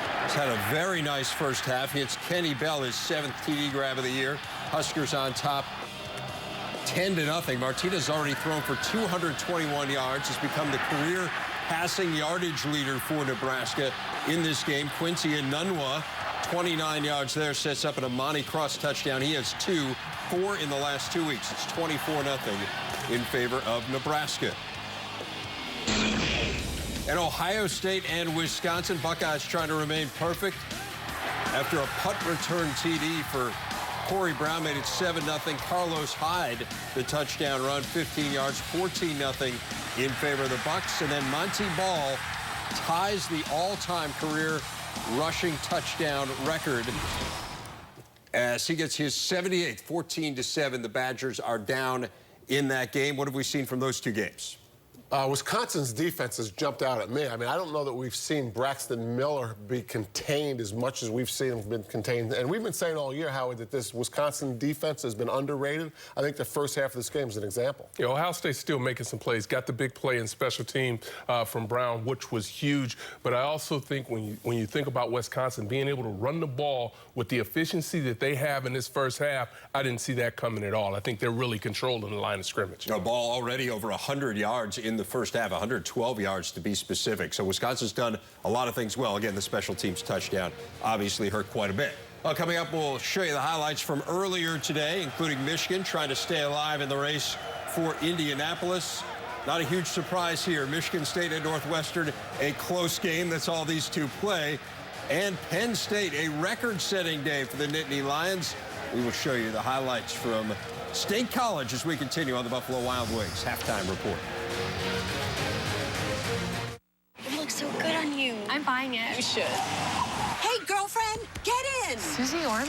has had a very nice first half. He hits Kenny Bell, his 7th TD grab of the year. Huskers on top 10-0. Martinez has already thrown for 221 yards. Has become the career passing yardage leader for Nebraska in this game. Quincy Enunwa, 29 yards there, sets up an Amani Cross touchdown. He has 2. 4 in the last 2 weeks. It's 24-0 in favor of Nebraska. And Ohio State and Wisconsin, Buckeyes trying to remain perfect. After a punt return TD for Corey Brown made it 7-0. Carlos Hyde, the touchdown run, 15 yards, 14-0 in favor of the Bucs. And then Monty Ball ties the all-time career rushing touchdown record as he gets his 78th, 14-7. The Badgers are down in that game. What have we seen from those 2 games? Wisconsin's defense has jumped out at me. I mean, I don't know that we've seen Braxton Miller be contained as much as we've seen him been contained. And we've been saying all year, Howard, that this Wisconsin defense has been underrated. I think the first half of this game is an example. Yeah, Ohio State's still making some plays. Got the big play in special team from Brown, which was huge. But I also think when you think about Wisconsin being able to run the ball with the efficiency that they have in this first half, I didn't see that coming at all. I think they're really controlling the line of scrimmage. A ball already over 100 yards in the first half, 112 yards to be specific. So Wisconsin's done a lot of things well. Again, the special teams touchdown obviously hurt quite a bit. Coming up, we'll show you the highlights from earlier today, including Michigan trying to stay alive in the race for Indianapolis. Not a huge surprise here. Michigan State and Northwestern, a close game. That's all these 2 play. And Penn State, a record-setting day for the Nittany Lions. We will show you the highlights from State College as we continue on the Buffalo Wild Wings halftime report. It looks so good on you. I'm buying it. You should. Hey, girlfriend, get in. Susie Orman?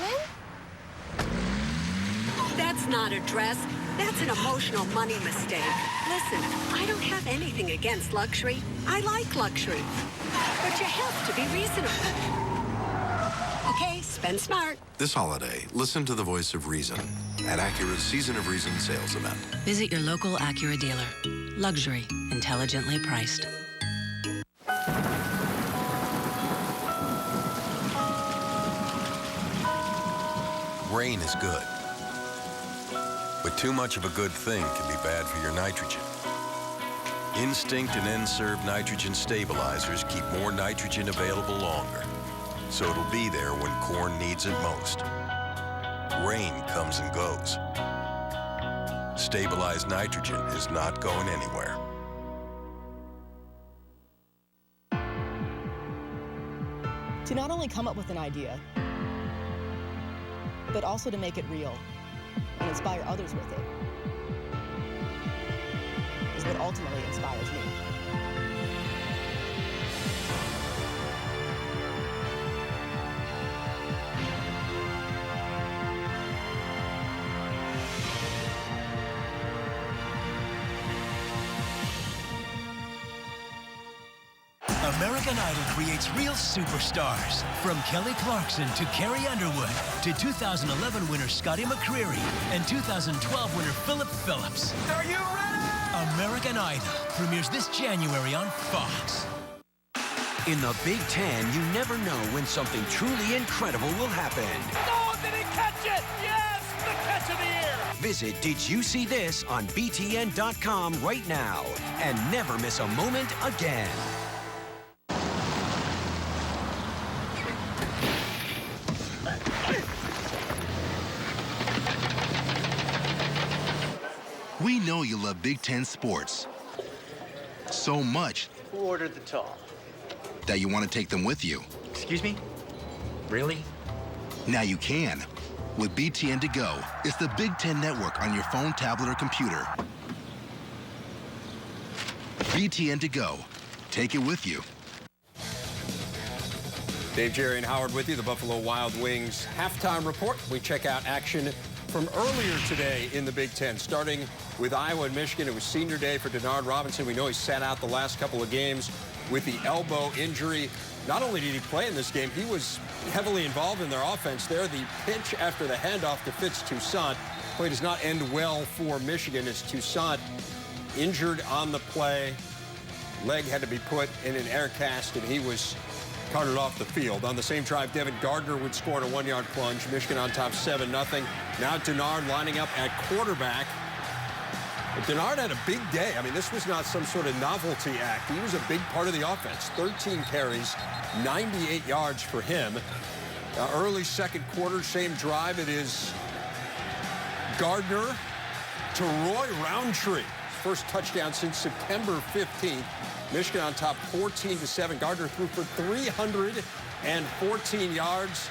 That's not a dress. That's an emotional money mistake. Listen, I don't have anything against luxury. I like luxury. But you have to be reasonable. Okay, spend smart. This holiday, listen to the voice of reason at Acura's Season of Reason sales event. Visit your local Acura dealer. Luxury, intelligently priced. Rain is good. But too much of a good thing can be bad for your nitrogen. Instinct and N-Serve nitrogen stabilizers keep more nitrogen available longer, so it'll be there when corn needs it most. Rain comes and goes. Stabilized nitrogen is not going anywhere. To not only come up with an idea, but also to make it real and inspire others with it is what ultimately inspires me. American Idol creates real superstars. From Kelly Clarkson to Carrie Underwood to 2011 winner Scotty McCreery and 2012 winner Philip Phillips. Are you ready? American Idol premieres this January on Fox. In the Big Ten, you never know when something truly incredible will happen. Oh, did he catch it? Yes, the catch of the year. Visit Did You See This on BTN.com right now and never miss a moment again. We know you love Big Ten sports so much. Who ordered the tall? That you want to take them with you. Excuse me? Really? Now you can. With BTN To Go, it's the Big Ten network on your phone, tablet, or computer. BTN To Go. Take it with you. Dave, Jerry, and Howard with you. The Buffalo Wild Wings halftime report. We check out action from earlier today in the Big Ten, starting with Iowa and Michigan. It was senior day for Denard Robinson. We know he sat out the last couple of games with the elbow injury. Not only did he play in this game, he was heavily involved in their offense there. The pitch after the handoff to Fitz Toussaint. Play does not end well for Michigan as Toussaint injured on the play. Leg had to be put in an air cast, and he was carted off the field. On the same drive, Devin Gardner would score on a 1-yard plunge. Michigan on top 7-0. Now Denard lining up at quarterback. But Denard had a big day. I mean, this was not some sort of novelty act. He was a big part of the offense. 13 carries, 98 yards for him. Early second quarter, same drive. It is Gardner to Roy Roundtree. First touchdown since September 15th. Michigan on top 14-7. Gardner threw for 314 yards.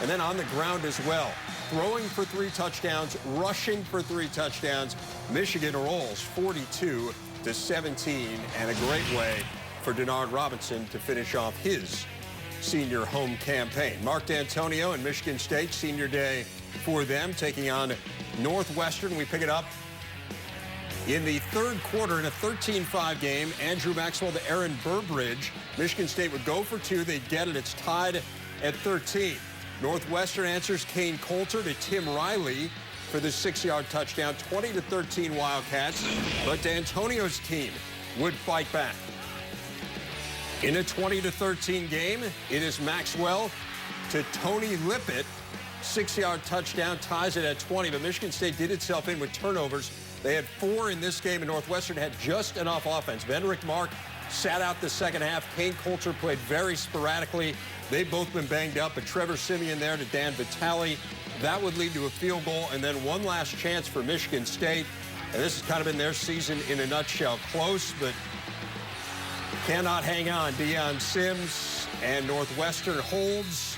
And then on the ground as well. Throwing for 3 touchdowns, rushing for 3 touchdowns. Michigan rolls 42-17, and a great way for Denard Robinson to finish off his senior home campaign. Mark D'Antonio and Michigan State, senior day for them, taking on Northwestern. We pick it up in the third quarter in a 13-5 game. Andrew Maxwell to Aaron Burbridge. Michigan State would go for 2. They'd get it. It's tied at 13. Northwestern answers Kane Coulter to Tim Riley for the 6-yard touchdown. 20-13 Wildcats. But D'Antonio's team would fight back. In a 20-13 game, it is Maxwell to Tony Lippett. 6-yard touchdown, ties it at 20. But Michigan State did itself in with turnovers. They had 4 in this game, and Northwestern had just enough offense. Venrick Mark sat out the second half. Kane Coulter played very sporadically. They've both been banged up, but Trevor Simeon there to Dan Vitale. That would lead to a field goal, and then one last chance for Michigan State. And this has kind of been their season in a nutshell. Close, but cannot hang on. Deion Sims and Northwestern holds,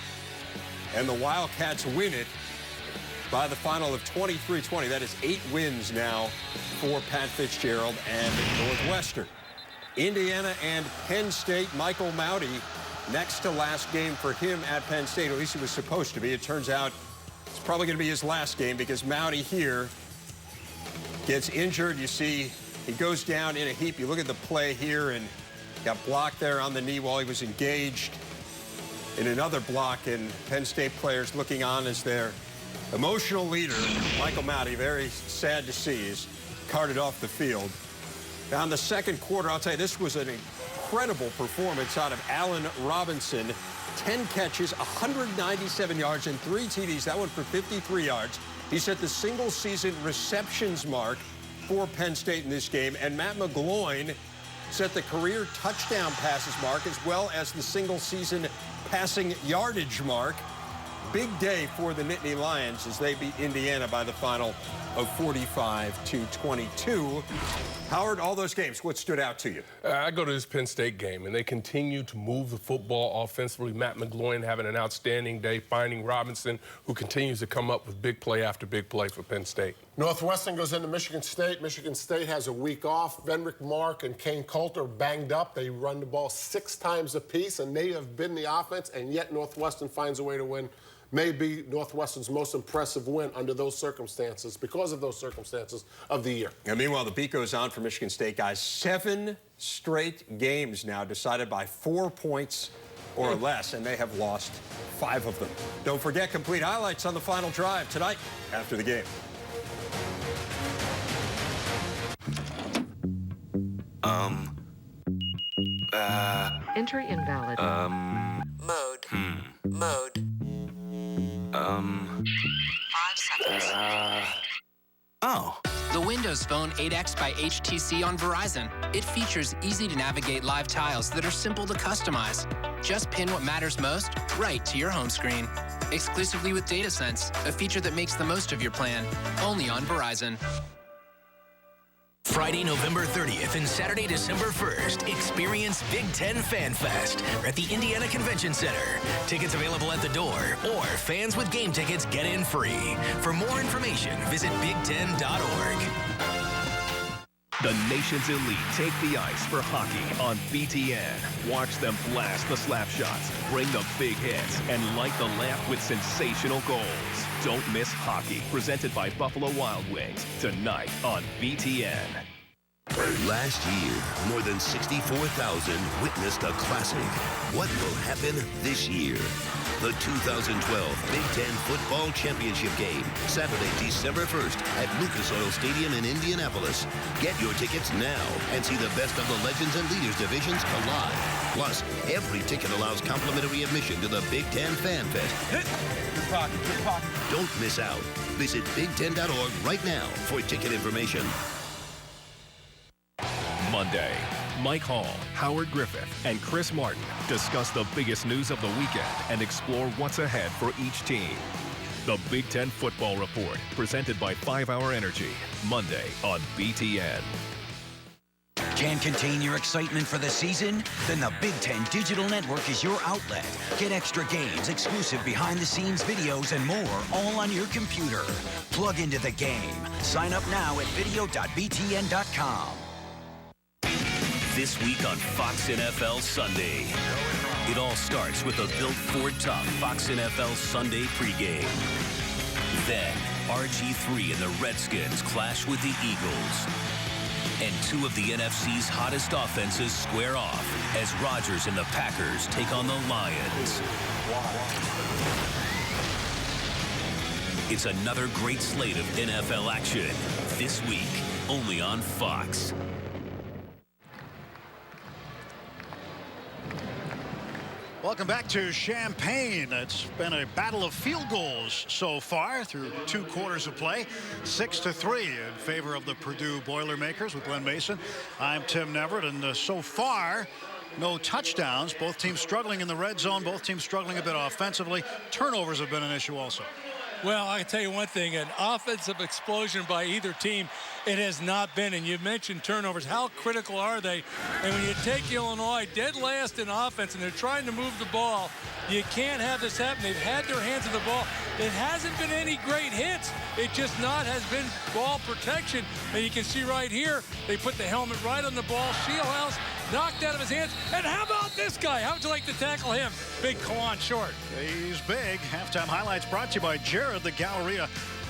and the Wildcats win it by the final of 23-20. That is 8 wins now for Pat Fitzgerald and Northwestern. Indiana and Penn State. Michael Mauti, next to last game for him at Penn State. At least it was supposed to be. It turns out it's probably going to be his last game because Mauti here gets injured. You see he goes down in a heap. You look at the play here and got blocked there on the knee while he was engaged in another block. And Penn State players looking on as their emotional leader, Michael Mauti, very sad to see, is carted off the field. Now in the second quarter, I'll tell you, this was an incredible performance out of Allen Robinson. 10 catches, 197 yards, and 3 TDs. That one for 53 yards. He set the single-season receptions mark for Penn State in this game. And Matt McGloin set the career touchdown passes mark as well as the single-season passing yardage mark. Big day for the Nittany Lions as they beat Indiana by the final of 45-22. Howard, all those games, what stood out to you? I go to this Penn State game, and they continue to move the football offensively. Matt McGloin having an outstanding day, finding Robinson, who continues to come up with big play after big play for Penn State. Northwestern goes into Michigan State. Michigan State has a week off. Venrick Mark and Kane Coulter banged up. They run the ball 6 times apiece, and they have been the offense, and yet Northwestern finds a way to win. Maybe Northwestern's most impressive win under those circumstances, because of those circumstances of the year. And meanwhile, the beat goes on for Michigan State, guys. 7 straight games now decided by 4 points or less, and they have lost 5 of them. Don't forget, complete highlights on the final drive tonight after the game. Entry invalid. Mode. Mode. 5 seconds. Oh. The Windows Phone 8X by HTC on Verizon. It features easy-to-navigate live tiles that are simple to customize. Just pin what matters most right to your home screen. Exclusively with DataSense, a feature that makes the most of your plan. Only on Verizon. Friday, November 30th and Saturday, December 1st, experience Big Ten Fan Fest at the Indiana Convention Center. Tickets available at the door, or fans with game tickets get in free. For more information, visit big10.org. The nation's elite take the ice for hockey on BTN. Watch them blast the slap shots, bring the big hits, and light the lamp with sensational goals. Don't miss hockey, presented by Buffalo Wild Wings, tonight on BTN. Last year, more than 64,000 witnessed a classic. What will happen this year? The 2012 Big Ten Football Championship game, Saturday, December 1st at Lucas Oil Stadium in Indianapolis. Get your tickets now and see the best of the Legends and Leaders divisions collide. Plus, every ticket allows complimentary admission to the Big Ten Fan Fest. Good pocket. Don't miss out. Visit big10.org right now for ticket information. Monday, Mike Hall, Howard Griffith, and Chris Martin discuss the biggest news of the weekend and explore what's ahead for each team. The Big Ten Football Report, presented by 5 Hour Energy, Monday on BTN. Can't contain your excitement for the season? Then the Big Ten Digital Network is your outlet. Get extra games, exclusive behind-the-scenes videos, and more, all on your computer. Plug into the game. Sign up now at video.btn.com. This week on Fox NFL Sunday. It all starts with a Built Ford Tough Fox NFL Sunday pregame. Then, RG3 and the Redskins clash with the Eagles. And 2 of the NFC's hottest offenses square off as Rodgers and the Packers take on the Lions. It's another great slate of NFL action this week, only on Fox. Welcome back to Champaign. It's been a battle of field goals so far through 2 quarters of play. 6-3 in favor of the Purdue Boilermakers with Glenn Mason. I'm Tim Neverett, and so far, no touchdowns. Both teams struggling in the red zone. Both teams struggling a bit offensively. Turnovers have been an issue also. Well, I can tell you one thing, an offensive explosion by either team, it has not been. And you mentioned turnovers. How critical are they? And when you take Illinois dead last in offense and they're trying to move the ball, you can't have this happen. They've had their hands on the ball. It hasn't been any great hits. It just has been ball protection. And you can see right here, they put the helmet right on the ball. Shieldhouse knocked out of his hands. And how about this guy? How would you like to tackle him? Big Kawan Short. He's big. Halftime highlights brought to you by Jared, the Galleria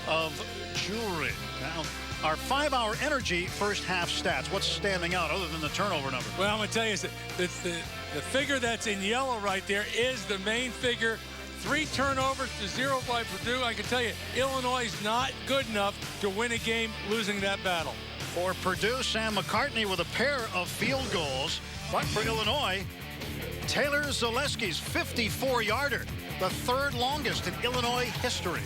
of Jewelry. Now, our 5 Hour Energy first half stats. What's standing out other than the turnover number? Well, I'm going to tell you, the figure that's in yellow right there is the main figure. 3 turnovers to 0 by Purdue. I can tell you, Illinois is not good enough to win a game losing that battle. For Purdue, Sam McCartney with a pair of field goals. But for Illinois, Taylor Zaleski's 54-yarder, the 3rd longest in Illinois history.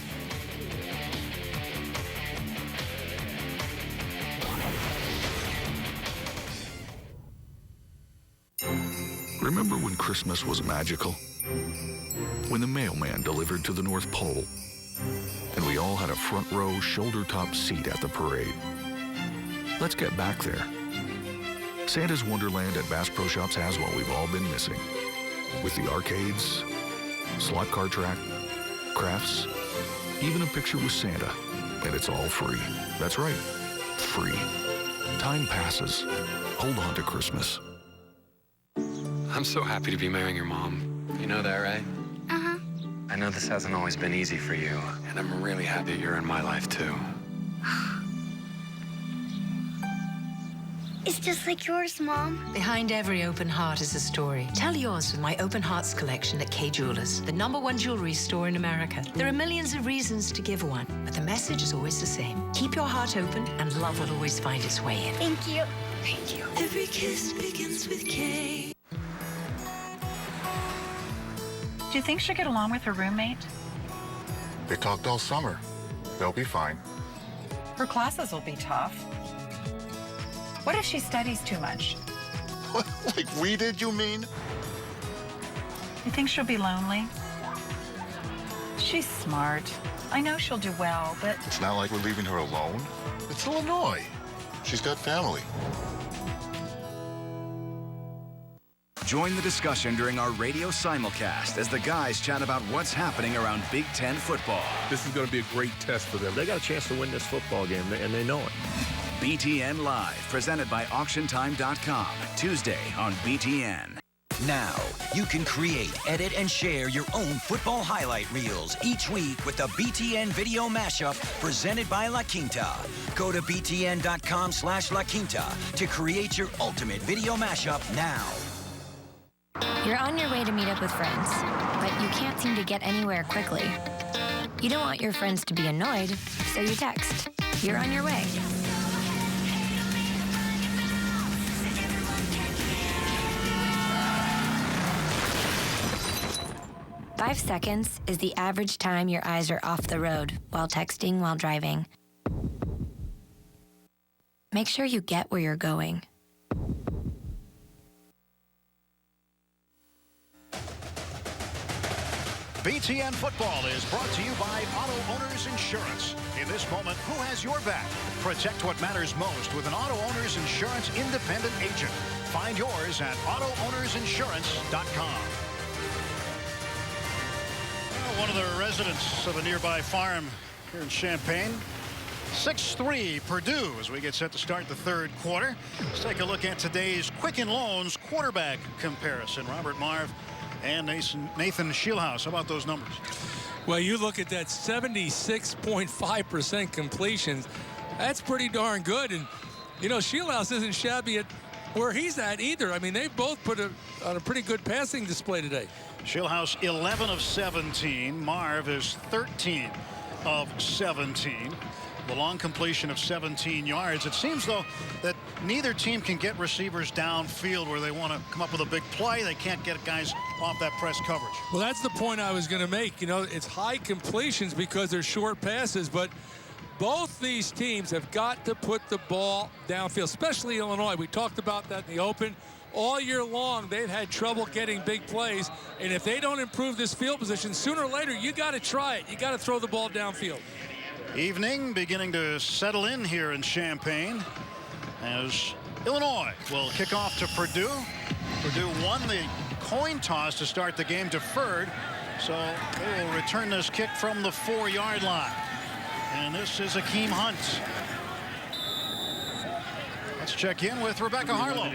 Remember when Christmas was magical? When the mailman delivered to the North Pole, and we all had a front row, shoulder-top seat at the parade. Let's get back there. Santa's Wonderland at Bass Pro Shops has what we've all been missing. With the arcades, slot car track, crafts, even a picture with Santa. And it's all free. That's right, free. Time passes. Hold on to Christmas. I'm so happy to be marrying your mom. You know that, right? Uh-huh. I know this hasn't always been easy for you, and I'm really happy you're in my life, too. It's just like yours, Mom. Behind every open heart is a story. Tell yours with my Open Hearts collection at Kay Jewelers, the #1 jewelry store in America. There are millions of reasons to give one, but the message is always the same. Keep your heart open, and love will always find its way in. Thank you. Thank you. Every kiss begins with Kay. Do you think she'll get along with her roommate? They talked all summer. They'll be fine. Her classes will be tough. What if she studies too much? Like we did, you mean? You think she'll be lonely? She's smart. I know she'll do well, but... It's not like we're leaving her alone. It's Illinois. She's got family. Join the discussion during our radio simulcast as the guys chat about what's happening around Big Ten football. This is going to be a great test for them. They got a chance to win this football game, and they know it. BTN Live, presented by AuctionTime.com, Tuesday on BTN. Now, you can create, edit, and share your own football highlight reels each week with the BTN Video Mashup presented by La Quinta. Go to btn.com/La Quinta to create your ultimate video mashup now. You're on your way to meet up with friends, but you can't seem to get anywhere quickly. You don't want your friends to be annoyed, so you text. You're on your way. Five seconds is the average time your eyes are off the road while texting while driving. Make sure you get where you're going. BTN Football is brought to you by Auto Owners Insurance. In this moment, who has your back? Protect what matters most with an Auto Owners Insurance independent agent. Find yours at AutoOwnersInsurance.com. One of the residents of a nearby farm here in Champaign. 6-3 Purdue as we get set to start the third quarter. Let's take a look at today's Quicken Loans quarterback comparison. Robert Marve and Nathan Shieldhouse. How about those numbers? Well, you look at that 76.5% completions. That's pretty darn good. And, you know, Shieldhouse isn't shabby at where he's at either. I mean, they both put on a pretty good passing display today. Shieldhouse 11 of 17. Marve is 13 of 17. The long completion of 17 yards. It seems, though, that neither team can get receivers downfield where they want to come up with a big play. They can't get guys off that press coverage. Well, that's the point I was going to make. You know, it's high completions because they're short passes, but both these teams have got to put the ball downfield, especially Illinois. We talked about that in the open. All year long, they've had trouble getting big plays, and if they don't improve this field position, sooner or later, you got to try it. You got to throw the ball downfield. Evening beginning to settle in here in Champaign as Illinois will kick off to Purdue. Purdue won the coin toss to start the game, deferred, so they will return this kick from the 4-yard line. And this is Akeem Hunt. Let's check in with Rebecca Harlow.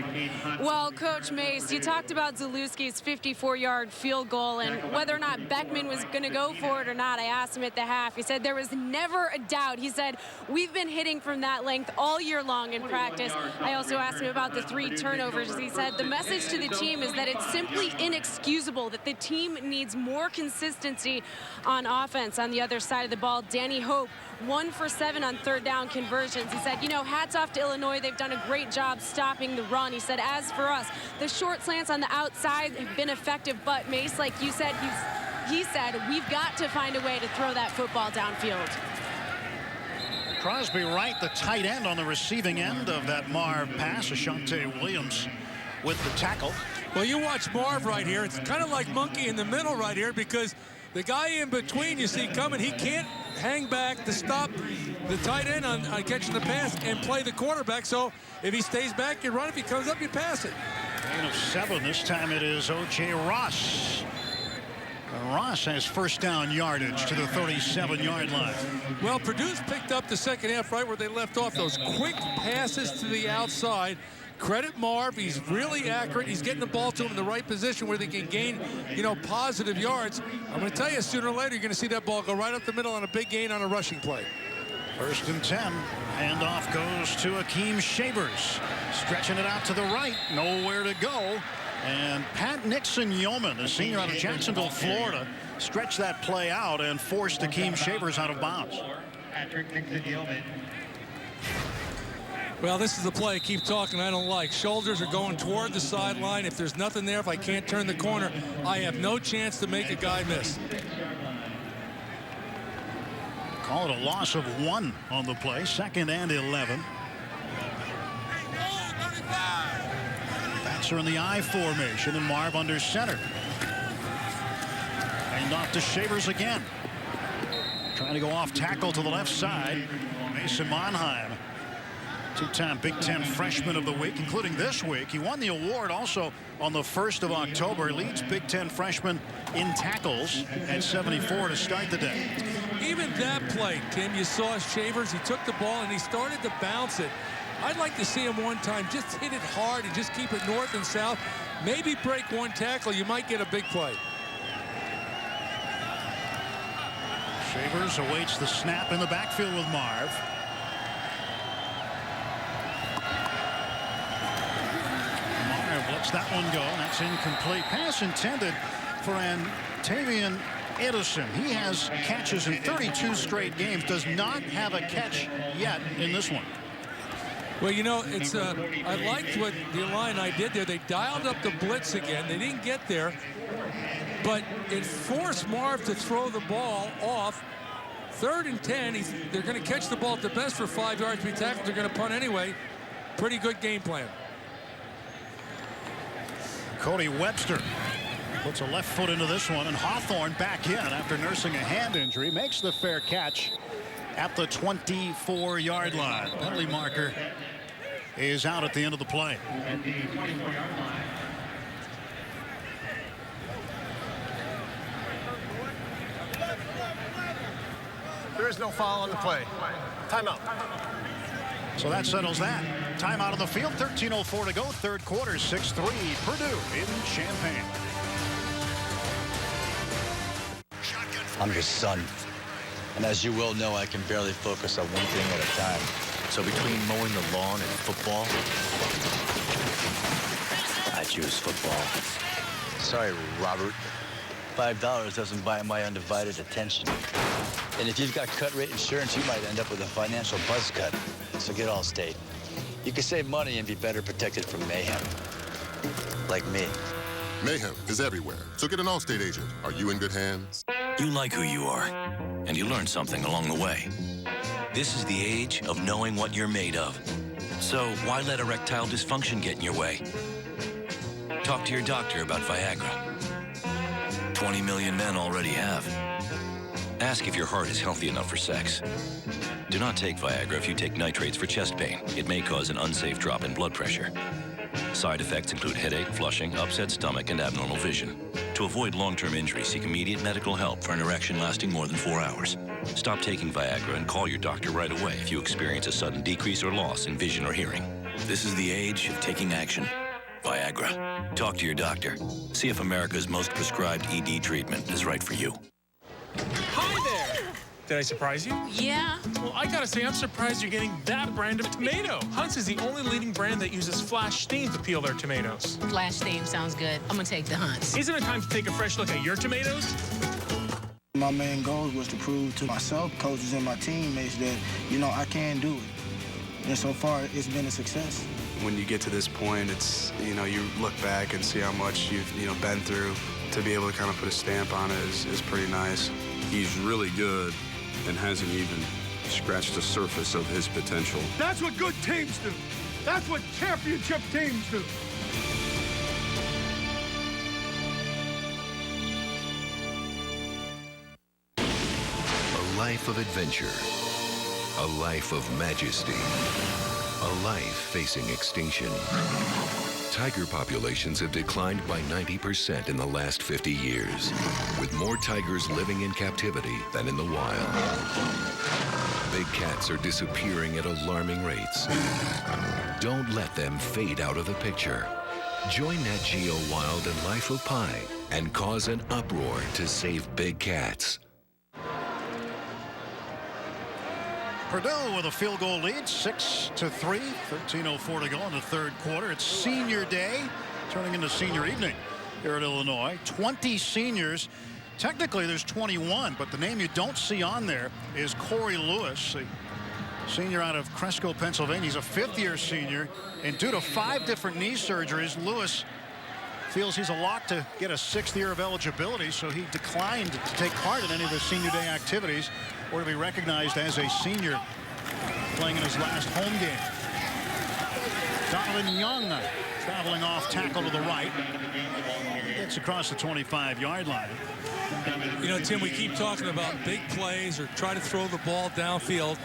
Well, Coach Mace, you talked about Zalewski's 54-yard field goal and whether or not Beckman was going to go for it or not. I asked him at the half. He said there was never a doubt. He said, we've been hitting from that length all year long in practice. I also asked him about the 3 turnovers. He said the message to the team is that it's simply inexcusable, that the team needs more consistency on offense. On the other side of the ball, Danny Hope, 1 for 7 on third down conversions. He said, you know, hats off to Illinois. They've done a great job stopping the run. He said, as for us, the short slants on the outside have been effective, but Mace, like you said, he said, we've got to find a way to throw that football downfield. Crosby Wright, the tight end on the receiving end of that Marve pass. Ashante Williams with the tackle. Well, you watch Marve right here. It's kind of like monkey in the middle right here because the guy in between you see coming, he can't hang back to stop the tight end on catching the pass and play the quarterback. So if he stays back, you run. If he comes up, you pass it. Gain of 7. This time it is O.J. Ross. Ross has first down yardage to the 37-yard line. Well, Purdue's picked up the second half right where they left off. Those quick passes to the outside. Credit Marve. He's really accurate. He's getting the ball to him in the right position where they can gain, you know, positive yards. I'm going to tell you, sooner or later, you're going to see that ball go right up the middle on a big gain on a rushing play. 1st and 10. Handoff goes to Akeem Shavers. Stretching it out to the right. Nowhere to go. And Pat Nixon-Yeoman, a senior out of Jacksonville, Florida, stretched that play out and forced Akeem Shavers out of bounds. Patrick Nixon-Yeoman. Well, this is the play I keep talking I don't like. Shoulders are going toward the sideline. If there's nothing there, if I can't turn the corner, I have no chance to make a guy miss. Call it a loss of 1 on the play. 2nd and 11. Bats are in the I formation, and Marve under center. And off to Shavers again. Trying to go off tackle to the left side. Mason Monheim. Two-time Big Ten Freshman of the Week, including this week. He won the award also on the 1st of October. He leads Big Ten freshmen in tackles at 74 to start the day. Even that play, Tim, you saw Shavers. He took the ball and he started to bounce it. I'd like to see him one time just hit it hard and just keep it north and south. Maybe break one tackle. You might get a big play. Shavers awaits the snap in the backfield with Marve. Marve lets that one go. That's incomplete. Pass intended for Antavian Edison. He has catches in 32 straight games. Does not have a catch yet in this one. Well, you know, it's I liked what the Illini did there. They dialed up the blitz again. They didn't get there, but it forced Marve to throw the ball off. 3rd and 10. They're going to catch the ball at the best for 5 yards. Be tackled. They're going to punt anyway. Pretty good game plan. Cody Webster puts a left foot into this one, and Hawthorne back in after nursing a hand injury. Makes the fair catch at the 24-yard line. Penalty marker is out at the end of the play. There is no foul on the play. Timeout. So that settles that. Timeout on the field. 13:04 to go. Third quarter. 6-3. Purdue in Champaign. I'm his son. And as you well know, I can barely focus on one thing at a time. So between mowing the lawn and football, I choose football. Sorry, Robert. $5 doesn't buy my undivided attention. And if you've got cut rate insurance, you might end up with a financial buzz cut. So get Allstate. You can save money and be better protected from mayhem. Like me. Mayhem is everywhere, so get an Allstate agent. Are you in good hands? You like who you are, and you learn something along the way. This is the age of knowing what you're made of. So why let erectile dysfunction get in your way? Talk to your doctor about Viagra. 20 million men already have. Ask if your heart is healthy enough for sex. Do not take Viagra if you take nitrates for chest pain. It may cause an unsafe drop in blood pressure. Side effects include headache, flushing, upset stomach, and abnormal vision. To avoid long-term injury, seek immediate medical help for an erection lasting more than 4 hours. Stop taking Viagra and call your doctor right away if you experience a sudden decrease or loss in vision or hearing. This is the age of taking action. Viagra. Talk to your doctor. See if America's most prescribed ED treatment is right for you. Hi there! Did I surprise you? Yeah. Well, I gotta say, I'm surprised you're getting that brand of tomato. Hunt's is the only leading brand that uses flash steam to peel their tomatoes. Flash steam sounds good. I'm gonna take the Hunt's. Isn't it time to take a fresh look at your tomatoes? My main goal was to prove to myself, coaches, and my teammates that, I can do it. And so far, it's been a success. When you get to this point, it's, you look back and see how much you've, been through. To be able to kind of put a stamp on it is pretty nice. He's really good and hasn't even scratched the surface of his potential. That's what good teams do. That's what championship teams do. A life of adventure. A life of majesty. A life facing extinction. Tiger populations have declined by 90% in the last 50 years, with more tigers living in captivity than in the wild. Big cats are disappearing at alarming rates. Don't let them fade out of the picture. Join Nat Geo Wild and Life of Pi and cause an uproar to save big cats. Purdue with a field goal lead, 6-3, 13:04 to go in the third quarter. It's senior day, turning into senior evening here at Illinois. 20 seniors. Technically, there's 21, but the name you don't see on there is Corey Lewis, the senior out of Cresco, Pennsylvania. He's a fifth-year senior, and due to 5 different knee surgeries, Lewis feels he's a lock to get a 6th year of eligibility, so he declined to take part in any of the senior day activities or to be recognized as a senior playing in his last home game. Donovan Young traveling off tackle to the right. Gets across the 25-yard line. Tim, we keep talking about big plays or try to throw the ball downfield.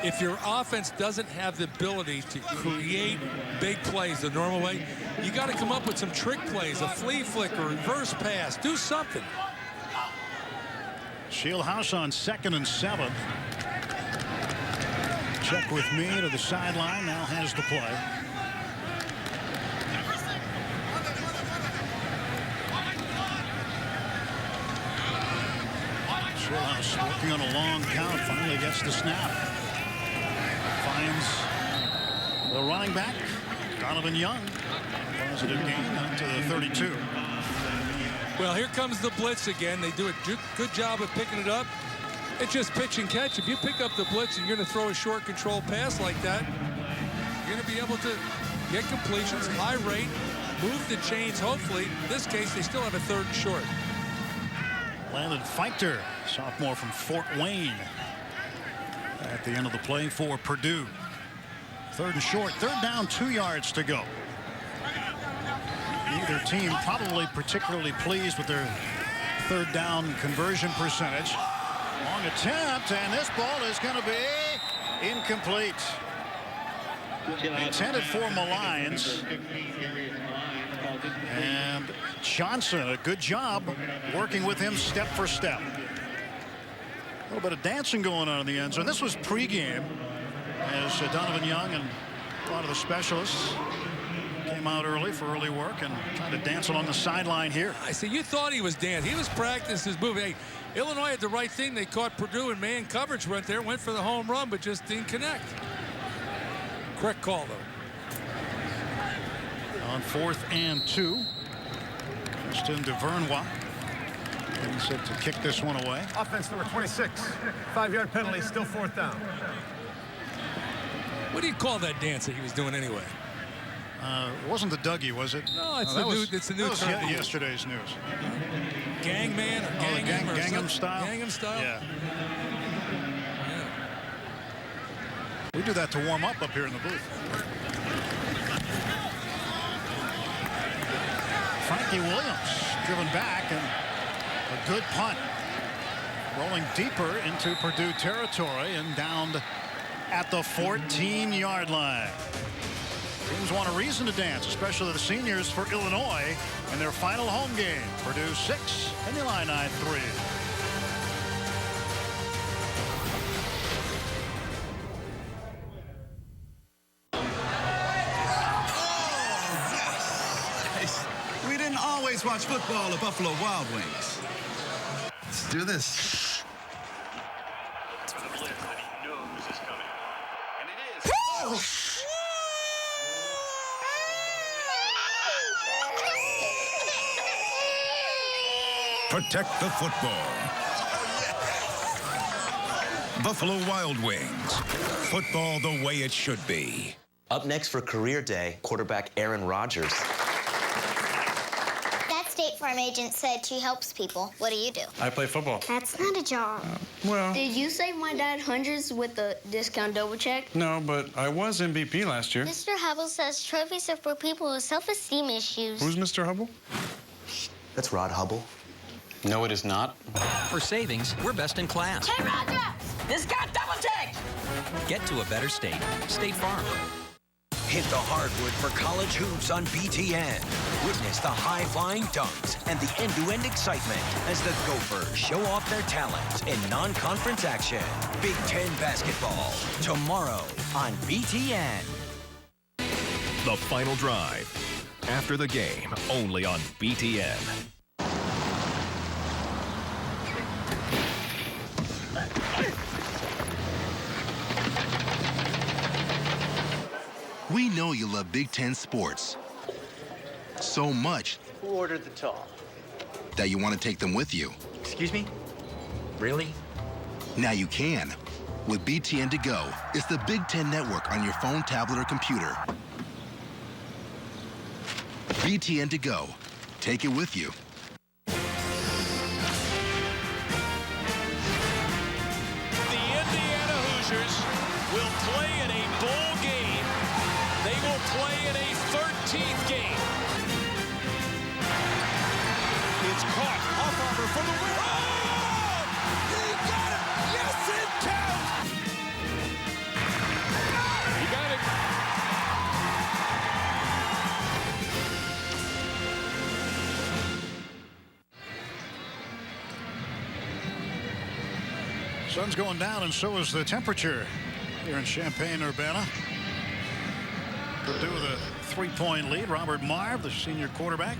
if your offense doesn't have the ability to create big plays the normal way, you got to come up with some trick plays, a flea flicker, reverse pass, do something. Shieldhouse on 2nd and 7. Check with me to the sideline. Now has the play. Shieldhouse working on a long count. Finally gets the snap. Finds the running back, Donovan Young. Positive gain up to the 32. Well, here comes the blitz again. They do a good job of picking it up. It's just pitch and catch. If you pick up the blitz and you're going to throw a short control pass like that, you're going to be able to get completions, high rate, move the chains. Hopefully, in this case, they still have a 3rd and short. Landon Fichter, sophomore from Fort Wayne, at the end of the play for Purdue. 3rd and short, 3rd down, 2 yards to go. Neither team probably particularly pleased with their 3rd down conversion percentage. Long attempt, and this ball is going to be incomplete. Intended for Malines. And Johnson, a good job working with him step for step. A little bit of dancing going on in the end zone. This was pregame as Donovan Young and a lot of the specialists came out early for early work and trying to dance along the sideline here. I see, you thought he was dancing. He was practicing his move. Hey, Illinois had the right thing. They caught Purdue in man coverage right there, went for the home run, but just didn't connect. Correct call, though. On 4th and 2. Justin DeVernois. And set to kick this one away. Offense number 26. 5-yard penalty, still 4th down. What do you call that dance that he was doing anyway? It wasn't the Dougie, was it? No, it's the new term. Yesterday's news. Gangman or Gangnam Style? Gangnam Style? Yeah. We do that to warm up here in the booth. Frankie Williams driven back, and a good punt. Rolling deeper into Purdue territory and down at the 14-yard line. Teams want a reason to dance, especially the seniors for Illinois in their final home game. Purdue 6 and Illini 3. We didn't always watch football at Buffalo Wild Wings. Let's do this. Protect the football. Buffalo Wild Wings. Football the way it should be. Up next for Career Day, quarterback Aaron Rodgers. That State Farm agent said she helps people. What do you do? I play football. That's not a job. Well... Did you save my dad hundreds with the discount double check? No, but I was MVP last year. Mr. Hubble says trophies are for people with self-esteem issues. Who's Mr. Hubble? That's Rod Hubble. No, it is not. For savings, we're best in class. Hey, Roger! This got double checked! Get to a better state. State Farm. Hit the hardwood for college hoops on BTN. Witness the high-flying dunks and the end-to-end excitement as the Gophers show off their talents in non-conference action. Big Ten basketball, tomorrow on BTN. The Final Drive. After the game, only on BTN. We know you love Big Ten sports so much. Who ordered the tall? That you want to take them with you. Excuse me? Really? Now you can. With BTN To Go, it's the Big Ten network on your phone, tablet, or computer. BTN To Go. Take it with you. The Indiana Hoosiers will play in a bowl game. They will play in a 13th game. It's caught. Hoffarber for the win. Oh! He got it! Yes, it counts! Sun's going down, and so is the temperature here in Champaign-Urbana. Purdue with a 3-point lead. Robert Marve, the senior quarterback,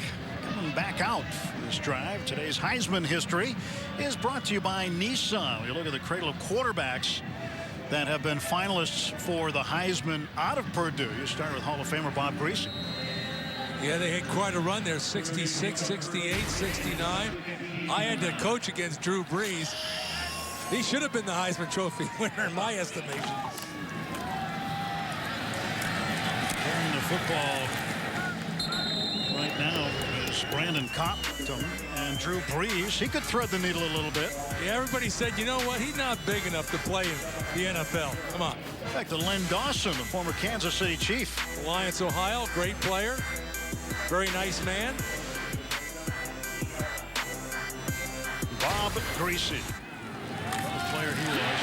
coming back out for this drive. Today's Heisman history is brought to you by Nissan. We look at the cradle of quarterbacks that have been finalists for the Heisman out of Purdue. You start with Hall of Famer Bob Griese. Yeah, they had quite a run there, 66, 68, 69. I had to coach against Drew Brees. He should have been the Heisman Trophy winner in my estimation. Carrying the football right now is Brandon Cowtown and Drew Brees. He could thread the needle a little bit. Yeah, everybody said, you know what, he's not big enough to play in the NFL. Come on. Back to Len Dawson, the former Kansas City Chief. Alliance, Ohio, great player. Very nice man. Bob Griese. The player he was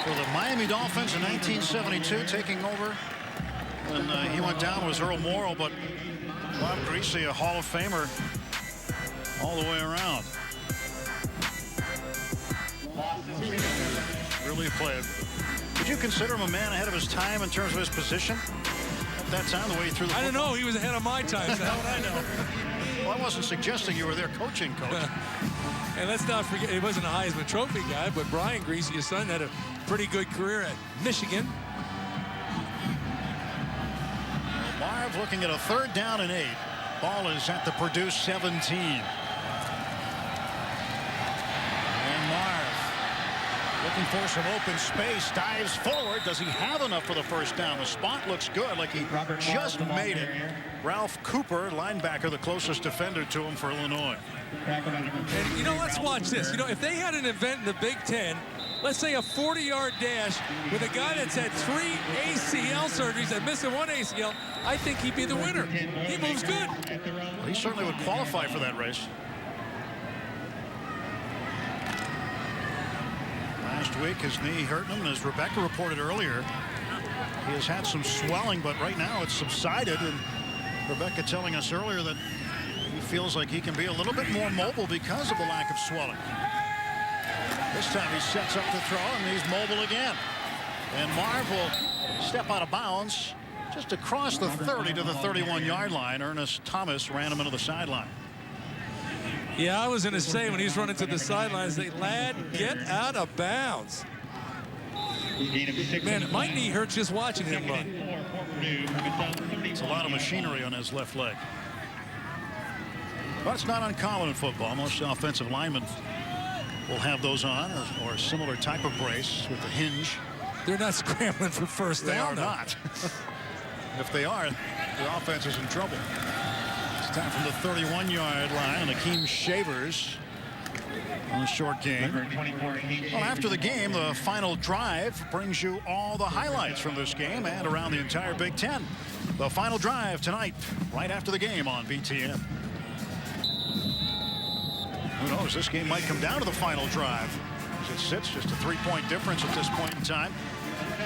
for the Miami Dolphins in 1972, taking over when he went down was Earl Morrall, but Bob Griese, a Hall of Famer all the way around. Really played. Would you consider him a man ahead of his time in terms of his position at that time, the way he threw the football? I don't know. He was ahead of my time, so how would I know? Well, I wasn't suggesting you were there coaching, Coach. And let's not forget, he wasn't a Heisman Trophy guy, but Brian Griese, his son, had a pretty good career at Michigan. Marve looking at a 3rd down and 8. Ball is at the Purdue 17. And Marve looking for some open space, dives forward. Does he have enough for the 1st down? The spot looks good, like he just made it. Ralph Cooper, linebacker, the closest defender to him for Illinois. And, you know, let's watch this. You know, if they had an event in the Big Ten, let's say a 40-yard dash with a guy that's had 3 ACL surgeries and missing 1 ACL, I think he'd be the winner. He moves good. Well, he certainly would qualify for that race. Last week, his knee hurt him, and as Rebecca reported earlier, he has had some swelling, but right now it's subsided. And Rebecca telling us earlier that he feels like he can be a little bit more mobile because of the lack of swelling. This time he sets up the throw, and he's mobile again. And Marve will step out of bounds just across the 30 to the 31-yard line. Ernest Thomas ran him into the sideline. Yeah, I was going to say when he's running to the sidelines, they, lad, get out of bounds. Man, my knee hurts just watching him run. It's a lot of machinery on his left leg. But it's not uncommon in football. Most offensive linemen will have those on, or a similar type of brace with the hinge. They're not scrambling for 1st down. They are not. If they are, the offense is in trouble. It's time from the 31-yard line. Akeem Shavers on the short game. Well, after the game, the final drive brings you all the highlights from this game and around the entire Big Ten. The final drive tonight, right after the game on BTN. Who knows? This game might come down to the final drive. As it sits, just a 3-point difference at this point in time.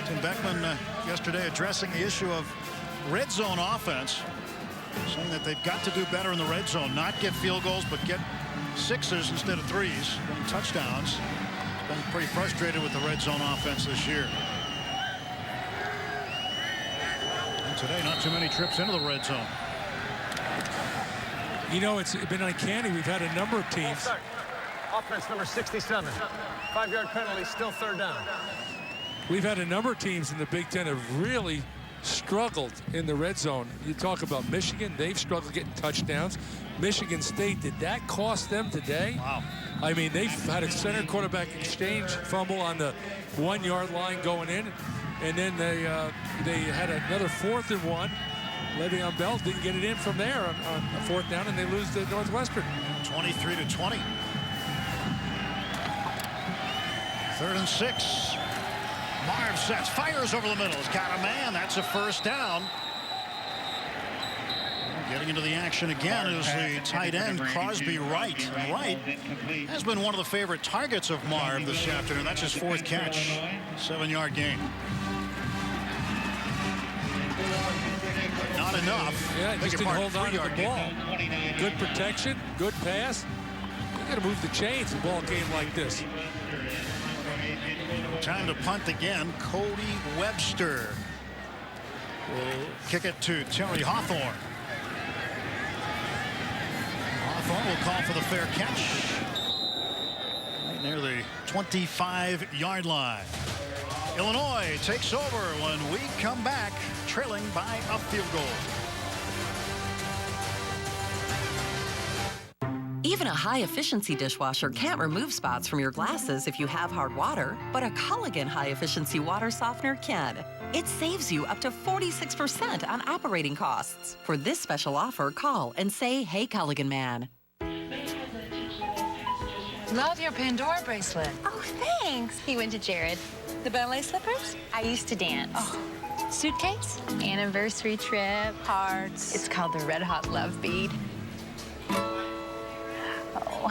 Tim Beckman yesterday addressing the issue of red zone offense, saying that they've got to do better in the red zone, not get field goals, but get 6s instead of 3s, getting touchdowns. Been pretty frustrated with the red zone offense this year. And today, not too many trips into the red zone. You know, it's been uncanny. We've had a number of teams. Offense number 67. 5-yard penalty, still 3rd down. We've had a number of teams in the Big Ten have really struggled in the red zone. You talk about Michigan, they've struggled getting touchdowns. Michigan State, did that cost them today? Wow. I mean, they've had a center quarterback exchange fumble on the 1-yard line going in, and then they had another 4th and 1. Le'Veon Bell didn't get it in from there on a 4th down, and they lose to Northwestern. 23-20. 3rd and 6. Marve sets, fires over the middle. He's got a man. That's a 1st down. Getting into the action again is the tight end, Crosby Wright. And Wright has been one of the favorite targets of Marve this afternoon. That's his 4th catch. 7-yard gain. But not enough. Yeah, just didn't hold on to the ball. Good protection, good pass. You got to move the chains in a ball game like this. Time to punt again. Cody Webster will kick it to Terry Hawthorne. Hawthorne will call for the fair catch. Right near the 25-yard line. Illinois takes over when we come back, trailing by a field goal. Even a high-efficiency dishwasher can't remove spots from your glasses if you have hard water, but a Culligan high-efficiency water softener can. It saves you up to 46% on operating costs. For this special offer, call and say, "Hey, Culligan man." Love your Pandora bracelet. Oh, thanks. You went to Jared. The ballet slippers? I used to dance. Oh. Suitcase? Anniversary trip. Hearts. It's called the Red Hot Love Bead. Oh,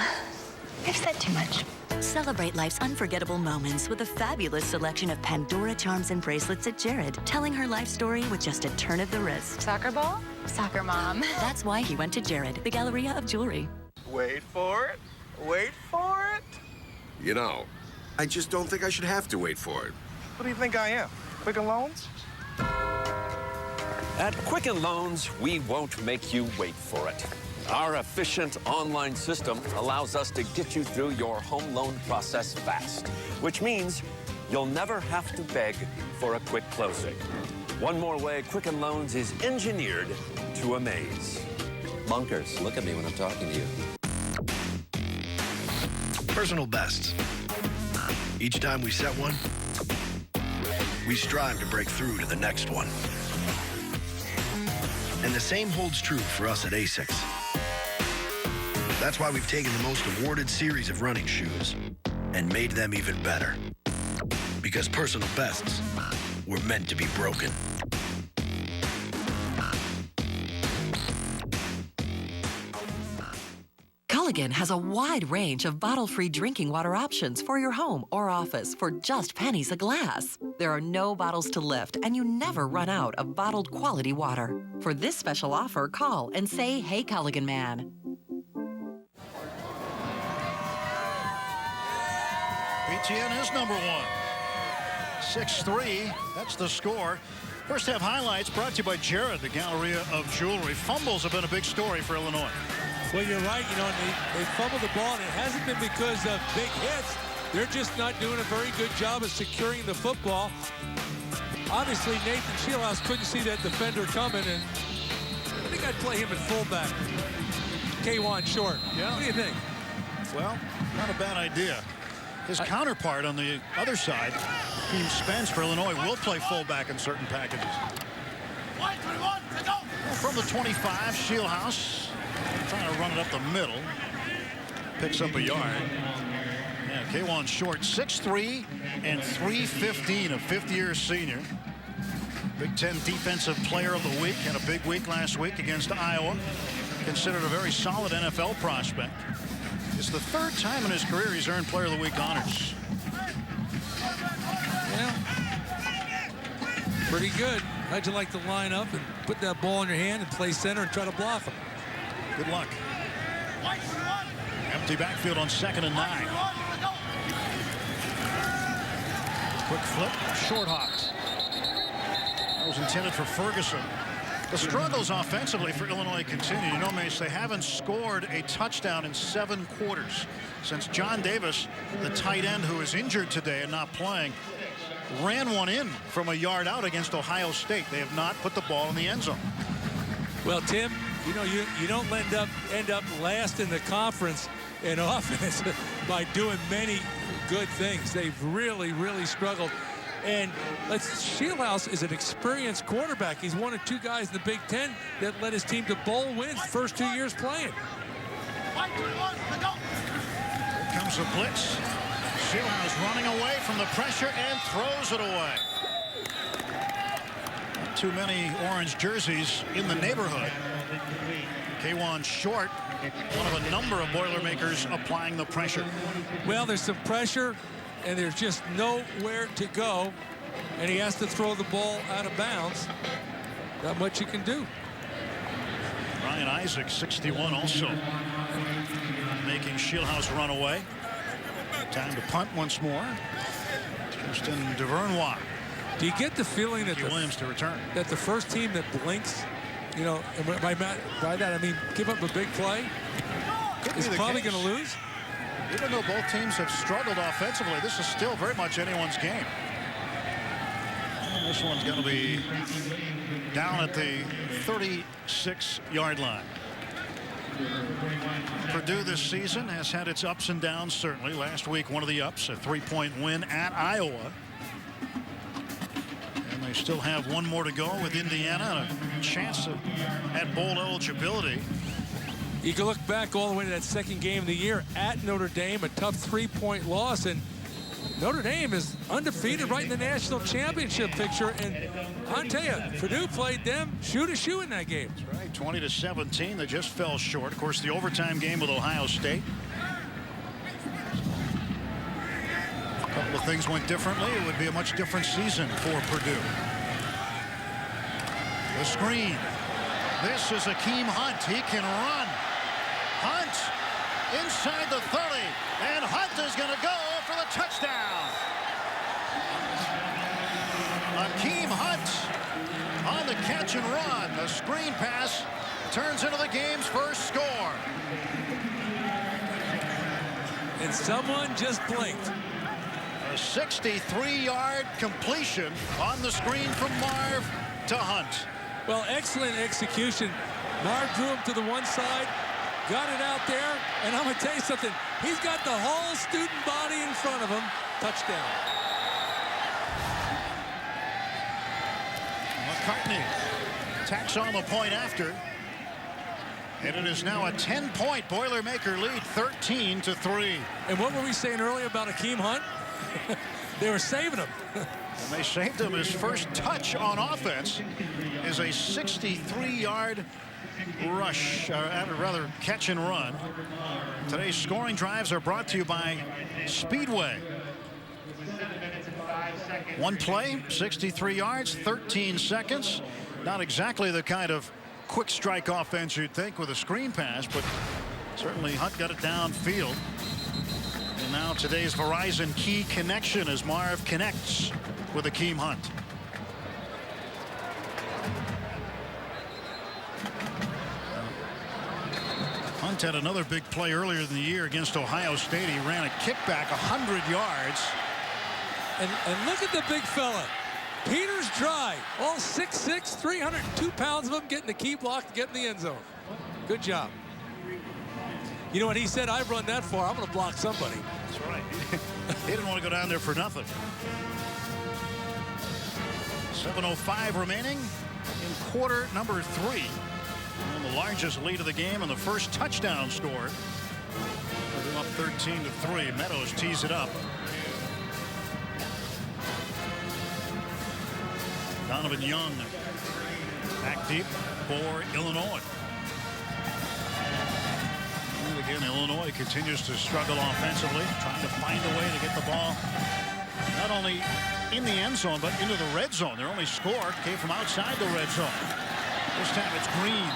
I've said too much. Celebrate life's unforgettable moments with a fabulous selection of Pandora charms and bracelets at Jared, telling her life story with just a turn of the wrist. Soccer ball? Soccer mom. That's why he went to Jared, the Galleria of Jewelry. Wait for it. Wait for it. You know, I just don't think I should have to wait for it. What do you think I am? Quicken Loans? At Quicken Loans, we won't make you wait for it. Our efficient online system allows us to get you through your home loan process fast, which means you'll never have to beg for a quick closing. One more way Quicken Loans is engineered to amaze. Bunkers, look at me when I'm talking to you. Personal bests. Each time we set one, we strive to break through to the next one. And the same holds true for us at ASICS. That's why we've taken the most awarded series of running shoes and made them even better. Because personal bests were meant to be broken. Culligan has a wide range of bottle-free drinking water options for your home or office for just pennies a glass. There are no bottles to lift, and you never run out of bottled quality water. For this special offer, call and say, "Hey, Culligan man." BTN is number one. 6-3, that's the score. First half highlights brought to you by Jared, the Galleria of Jewelry. Fumbles have been a big story for Illinois. Well, you're right. You know, they fumbled the ball, and it hasn't been because of big hits. They're just not doing a very good job of securing the football. Obviously, Nathan Shieldhouse couldn't see that defender coming, and I think I'd play him at fullback. K1 short. Yeah. What do you think? Well, not a bad idea. His counterpart on the other side, Team Spence for Illinois, will play fullback in certain packages. From the 25, Shieldhouse trying to run it up the middle. Picks up a yard. Yeah, K1 short, 6'3" and 315, a fifth-year senior. Big Ten Defensive Player of the Week. Had a big week last week against Iowa. Considered a very solid NFL prospect. It's the third time in his career he's earned Player of the Week honors. Yeah. Pretty good. How'd you like to line up and put that ball in your hand and play center and try to block him? Good luck. Empty backfield on 2nd and 9. Quick flip, short hopped. That was intended for Ferguson. The struggles offensively for Illinois continue. You know, Mace, they haven't scored a touchdown in 7 quarters since John Davis, the tight end who is injured today and not playing, ran one in from a yard out against Ohio State. They have not put the ball in the end zone. Well, Tim, you know, you don't end up last in the conference in offense by doing many good things. They've really, really struggled. And Shieldhouse is an experienced quarterback. He's one of 2 guys in the Big Ten that led his team to bowl wins first 2 years playing. Here comes the blitz. Shieldhouse running away from the pressure and throws it away. Not too many orange jerseys in the neighborhood. K1 short, one of a number of Boilermakers applying the pressure. Well, there's some pressure, and there's just nowhere to go, and he has to throw the ball out of bounds. Not much you can do. Ryan Isaac, 61, also making Shieldhouse run away. Time to punt once more. Justin DeVernois. Do you get the feeling that Williams to return? That the first team that blinks, you know, and by that I mean give up a big play, is probably going to lose? Even though both teams have struggled offensively, this is still very much anyone's game. And this one's going to be down at the 36-yard line. Purdue this season has had its ups and downs, certainly. Last week, one of the ups, a 3-point win at Iowa. And they still have one more to go with Indiana and a chance at bowl eligibility. You can look back all the way to that second game of the year at Notre Dame, a tough 3-point loss, and Notre Dame is undefeated right in the national championship picture. And I'll tell you, Purdue played them shoe to shoe in that game. That's right, 20-17. They just fell short. Of course, the overtime game with Ohio State. A couple of things went differently. It would be a much different season for Purdue. The screen. This is Akeem Hunt. He can run. Hunt inside the 30, and Hunt is going to go for the touchdown. Akeem Hunt on the catch and run. The screen pass turns into the game's first score. And someone just blinked. A 63-yard completion on the screen from Marve to Hunt. Well, excellent execution. Marve drew him to the one side, got it out there, and I'm going to tell you something. He's got the whole student body in front of him. Touchdown. McCartney tacks on the point after. And it is now a 10-point Boilermaker lead, 13-3. And what were we saying earlier about Akeem Hunt? They were saving him. And they saved him. His first touch on offense is a 63-yard rush, or rather catch and run. Today's scoring drives are brought to you by Speedway. One play, 63 yards, 13 seconds. Not exactly the kind of quick strike offense you'd think with a screen pass, but certainly Hunt got it downfield. And now today's Verizon key connection as Marve connects with Akeem Hunt. Hunt had another big play earlier in the year against Ohio State. He ran a kickback 100 yards. And look at the big fella. Peters dry. All 6'6", 302 pounds of him getting the key block to get in the end zone. Good job. You know what he said? I've run that far. I'm going to block somebody. That's right. He didn't want to go down there for nothing. 7:05 remaining in quarter number 3. And the largest lead of the game and the first touchdown scored. We're up 13-3. Meadows tees it up. Donovan Young back deep for Illinois. And again, Illinois continues to struggle offensively, trying to find a way to get the ball not only in the end zone, but into the red zone. Their only score came from outside the red zone. This time it's Green.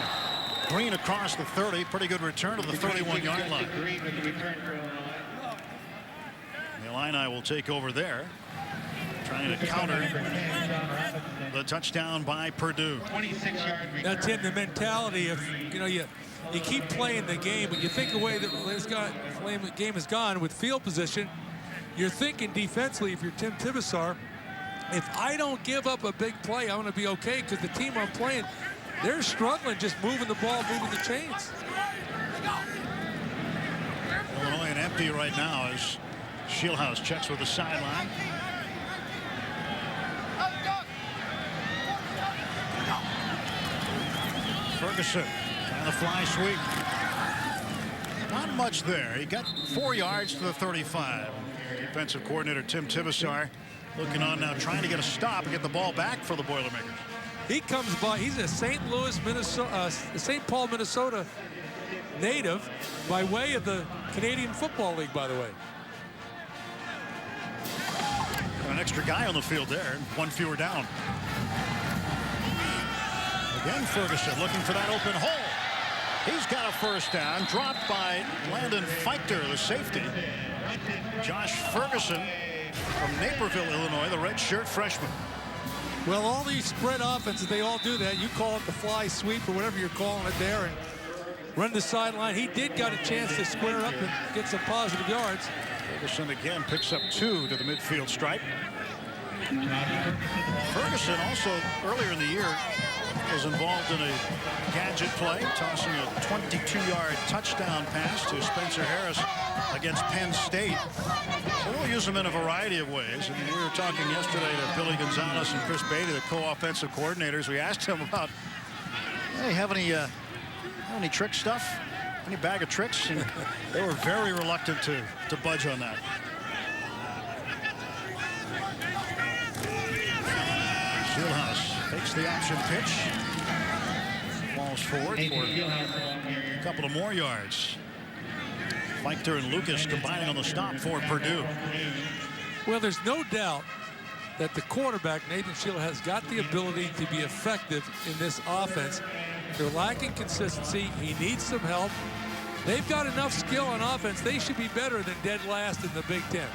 Green across the 30. Pretty good return to the 31-yard line. The Illini will take over there, trying to counter the touchdown by Purdue. Now, Tim, the mentality of, you know, you keep playing the game, but you think the way that the game has gone with field position, you're thinking defensively, if you're Tim Tibesar, if I don't give up a big play, I'm going to be okay, because the team I'm playing, they're struggling just moving the ball, moving the chains. Illinois and empty right now as Shieldhouse checks with the sideline. Ferguson trying to fly sweep. Not much there. He got 4 yards to the 35. Defensive coordinator Tim Tibesar looking on now, trying to get a stop and get the ball back for the Boilermakers. He comes by. He's a St. Paul, Minnesota native by way of the Canadian Football League, by the way. An extra guy on the field there, one fewer down. Again, Ferguson looking for that open hole. He's got a first down, dropped by Landon Feichter, the safety. Josh Ferguson from Naperville, Illinois, the redshirt freshman. Well, all these spread offenses, they all do that. You call it the fly sweep or whatever you're calling it there, and run the sideline. He did got a chance to square up and get some positive yards. Ferguson again picks up 2 to the midfield stripe. Ferguson also earlier in the year was involved in a gadget play, tossing a 22-yard touchdown pass to Spencer Harris against Penn State. So we'll use him in a variety of ways. And we were talking yesterday to Billy Gonzalez and Chris Beatty, the co-offensive coordinators. We asked him about, hey, have any trick stuff? Any bag of tricks? And they were very reluctant to budge on that. Shieldhouse takes the option pitch. Falls forward for a couple of more yards. Feichter and Lucas combining on the stop for Purdue. Well, there's no doubt that the quarterback, Nathan Shield, has got the ability to be effective in this offense. They're lacking consistency. He needs some help. They've got enough skill on offense. They should be better than dead last in the Big Ten.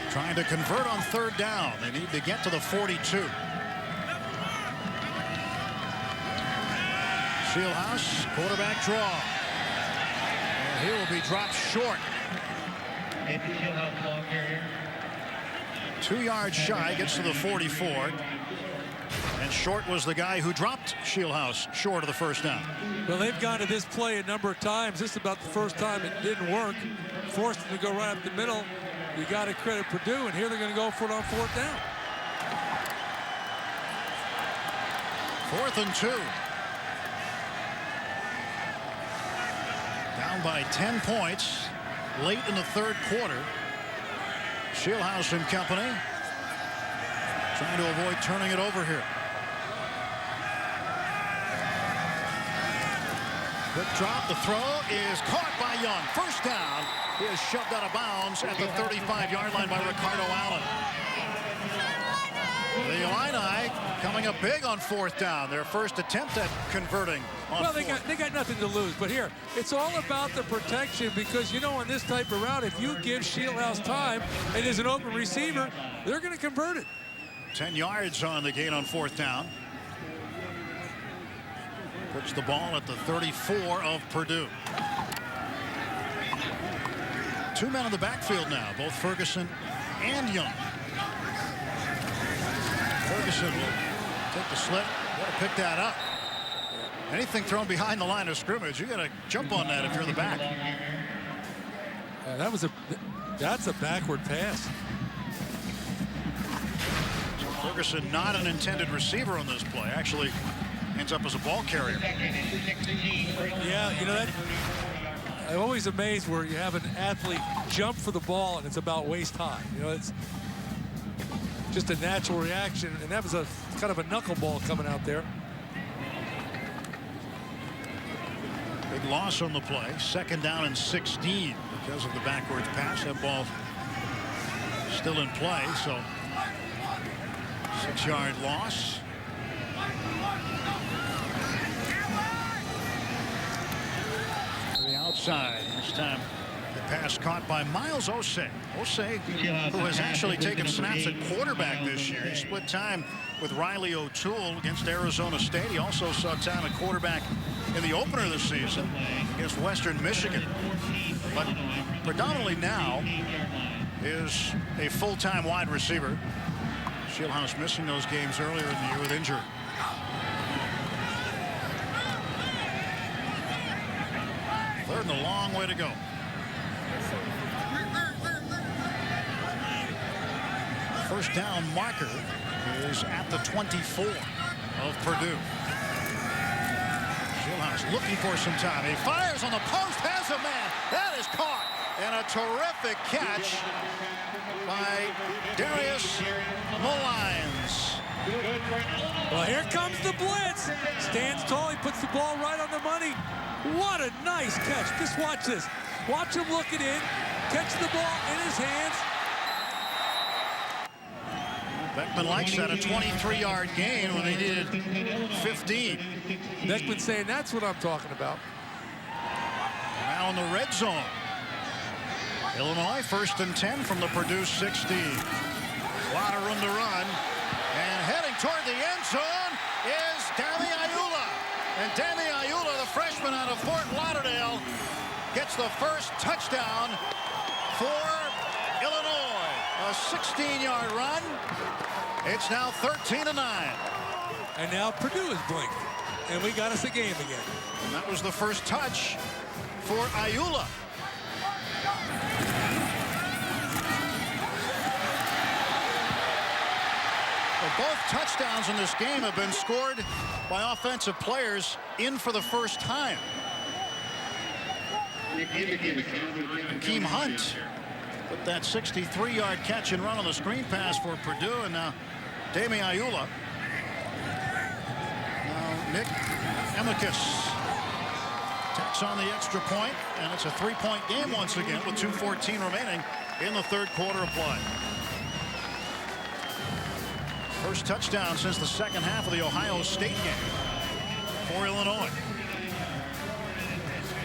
Trying to convert on third down. They need to get to the 42. Shieldhouse, quarterback draw. And he will be dropped short. 2 yards shy, gets to the 44. And Short was the guy who dropped Shieldhouse short of the first down. Well, they've gone to this play a number of times. This is about the first time it didn't work. Forced him to go right up the middle. You got to credit Purdue, and here they're going to go for it on fourth down. 4th and 2. Down by 10 points late in the third quarter. Shieldhouse and company trying to avoid turning it over here. Quick drop. The throw is caught by Young. First down. He is shoved out of bounds at the 35-yard line by Ricardo Allen. The Illini coming up big on fourth down. Their first attempt at converting on well, they got nothing to lose. But here, it's all about the protection because, you know, on this type of route, if you give Shieldhouse time and is an open receiver, they're going to convert it. 10 yards on the gain on fourth down. Puts the ball at the 34 of Purdue. 2 men in the backfield now, both Ferguson and Young. Ferguson will take the slip. Got to pick that up. Anything thrown behind the line of scrimmage, you got to jump on that if you're the back. That's a backward pass. Ferguson not an intended receiver on this play. Actually ends up as a ball carrier. Yeah, you know that. I'm always amazed where you have an athlete jump for the ball and it's about waist high. You know, it's just a natural reaction, and that was a kind of a knuckleball coming out there. Big loss on the play. 2nd down and 16 because of the backwards pass. That ball still in play, so 6-yard loss. To the outside. This time the pass caught by Miles Osei. Osei, who has actually taken snaps at quarterback this year. He split time with Riley O'Toole against Arizona State. He also saw time at quarterback in the opener this season against Western Michigan. But predominantly now is a full-time wide receiver. Shieldhouse missing those games earlier in the year with injury. Third and a long way to go. First down marker is at the 24 of Purdue. Shieldhouse looking for some time. He fires on the post, has a man. That is caught. And a terrific catch by Darius Mullines. Well, here comes the blitz. Stands tall. He puts the ball right on the money. What a nice catch. Just watch this. Watch him look it in. Catch the ball in his hands. Beckman likes that, a 23-yard gain when they needed 15. Beckman saying that's what I'm talking about. Now in the red zone. Illinois 1st and 10 from the Purdue 16. A lot of room to run. And heading toward the end zone is Danny Ayula. And Danny Ayula, the freshman out of Fort Lauderdale, gets the first touchdown for Illinois. A 16-yard run. It's now 13-9. And now Purdue is blinked. And we got us a game again. And that was the first touch for Ayula. Well, both touchdowns in this game have been scored by offensive players in for the first time. Akeem Hunt with that 63-yard catch and run on the screen pass for Purdue, and now Damian Ayula. Now Nick Amicus tacks on the extra point, and it's a 3-point game once again with 2:14 remaining in the third quarter of play. First touchdown since the second half of the Ohio State game for Illinois.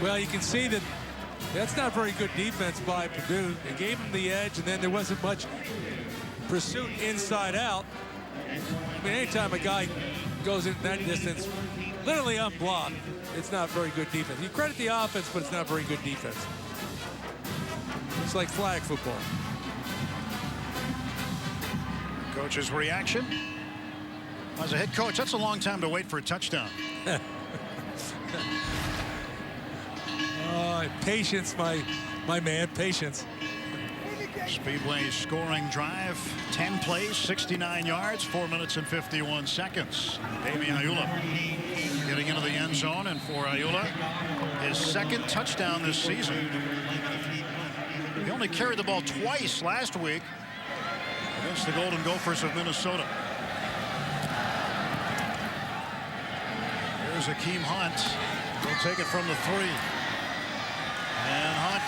Well, you can see that that's not very good defense by Purdue. They gave him the edge, and then there wasn't much pursuit inside out. I mean, anytime a guy goes in that distance, literally unblocked, it's not very good defense. You credit the offense, but it's not very good defense. It's like flag football. Coach's reaction. As a head coach, that's a long time to wait for a touchdown. Patience, my man, patience. Speedway's scoring drive, 10 plays, 69 yards, 4 minutes and 51 seconds. Damian Ayula getting into the end zone, and for Ayula, his second touchdown this season. He only carried the ball twice last week against the Golden Gophers of Minnesota. Here's Akeem Hunt. He'll take it from the 3. And Hunt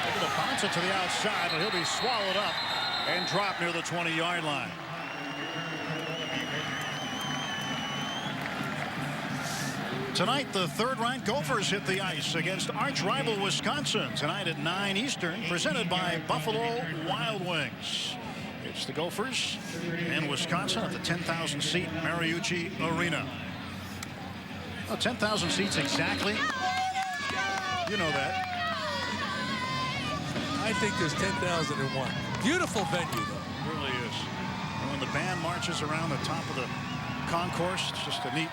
able to bounce it to the outside, but he'll be swallowed up and dropped near the 20-yard line. Tonight, the third-ranked Gophers hit the ice against arch-rival Wisconsin. Tonight at 9 Eastern, presented by Buffalo Wild Wings. It's the Gophers and Wisconsin at the 10,000-seat Mariucci Arena. Oh, 10,000 seats exactly. You know that. I think there's 10,001. Beautiful venue, though. It really is. And when the band marches around the top of the concourse, it's just a neat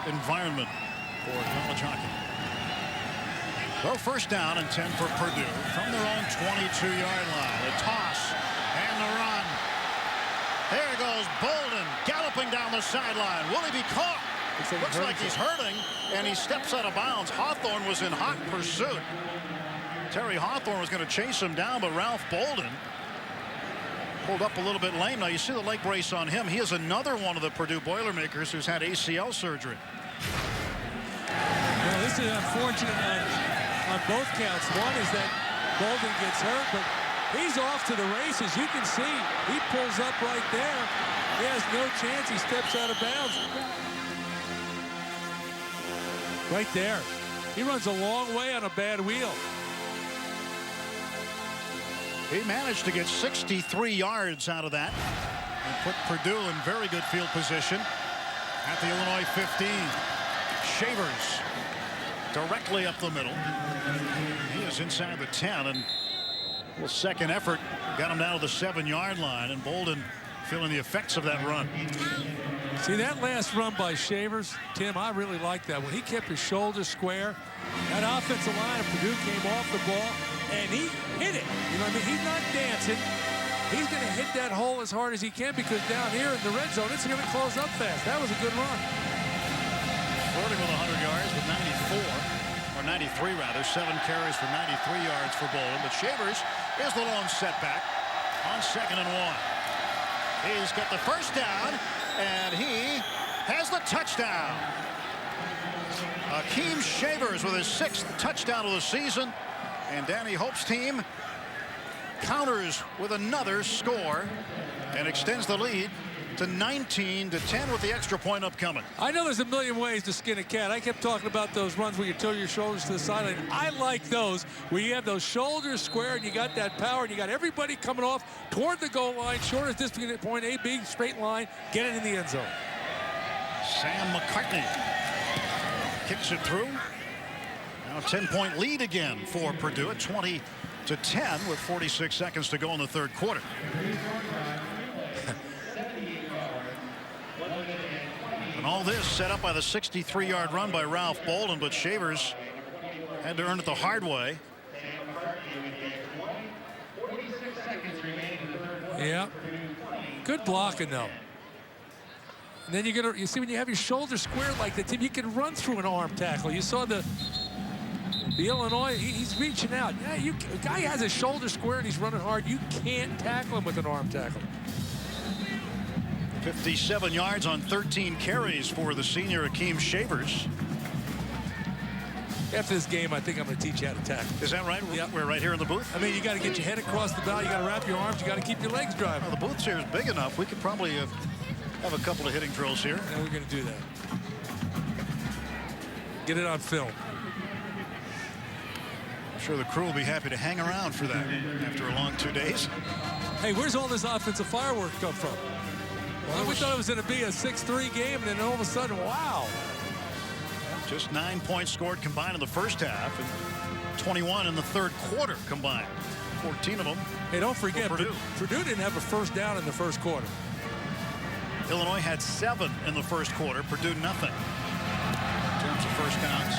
environment for college hockey. So first down and 10 for Purdue from their own 22-yard line. The toss and the run. There goes Bolden galloping down the sideline. Will he be caught? Looks like he's hurting, and he steps out of bounds. Hawthorne was in hot pursuit. Terry Hawthorne was going to chase him down, but Ralph Bolden pulled up a little bit lame. Now you see the leg brace on him. He is another one of the Purdue Boilermakers who's had ACL surgery. Well, this is unfortunate on both counts. One is that Bolden gets hurt, but he's off to the races. You can see he pulls up right there. He has no chance. He steps out of bounds. Right there. He runs a long way on a bad wheel. He managed to get 63 yards out of that and put Purdue in very good field position at the Illinois 15. Shavers directly up the middle. He is inside the 10, and a little second effort got him down to the 7-yard line, and Bolden feeling the effects of that run. See that last run by Shavers, Tim, I really like that. When he kept his shoulders square, that offensive line of Purdue came off the ball, and he hit it. You know what I mean? He's not dancing. He's going to hit that hole as hard as he can, because down here in the red zone, it's going to close up fast. That was a good run. Flirting with 100 yards with 94, or 93 rather, 7 carries for 93 yards for Bolden. But Shavers is the lone setback on 2nd and 1. He's got the first down, and he has the touchdown. Akeem Shavers with his 6th touchdown of the season, and Danny Hope's team counters with another score and extends the lead to 19-10 with the extra point upcoming. I know there's a million ways to skin a cat. I kept talking about those runs where you tilt your shoulders to the sideline. I like those where you have those shoulders square and you got that power and you got everybody coming off toward the goal line, shortest distance at point A, B, straight line, get it in the end zone. Sam McCartney kicks it through. Now a 10-point lead again for Purdue at 20-10 with 46 seconds to go in the third quarter. And all this set up by the 63-yard run by Ralph Bolden, but Shavers had to earn it the hard way. Yeah, good blocking though. And then you see when you have your shoulders squared like that, Tim, you can run through an arm tackle. You saw the Illinois, he's reaching out. Yeah, a guy has his shoulder square and he's running hard. You can't tackle him with an arm tackle. 57 yards on 13 carries for the senior Akeem Shavers. After this game, I think I'm going to teach you how to tackle. Is that right? Yep. We're right here in the booth? I mean, you got to get your head across the bow. You got to wrap your arms. You got to keep your legs driving. Well, the booth here is big enough. We could probably have a couple of hitting drills here. And we're going to do that. Get it on film. I'm sure the crew will be happy to hang around for that after a long 2 days. Hey, where's all this offensive firework come from? Well, we thought it was going to be a 6-3 game, and then all of a sudden, wow. Just 9 points scored combined in the first half, and 21 in the third quarter combined. 14 of them. Hey, don't forget, Purdue. Purdue didn't have a first down in the first quarter. Illinois had 7 in the first quarter. Purdue nothing. In terms of first downs.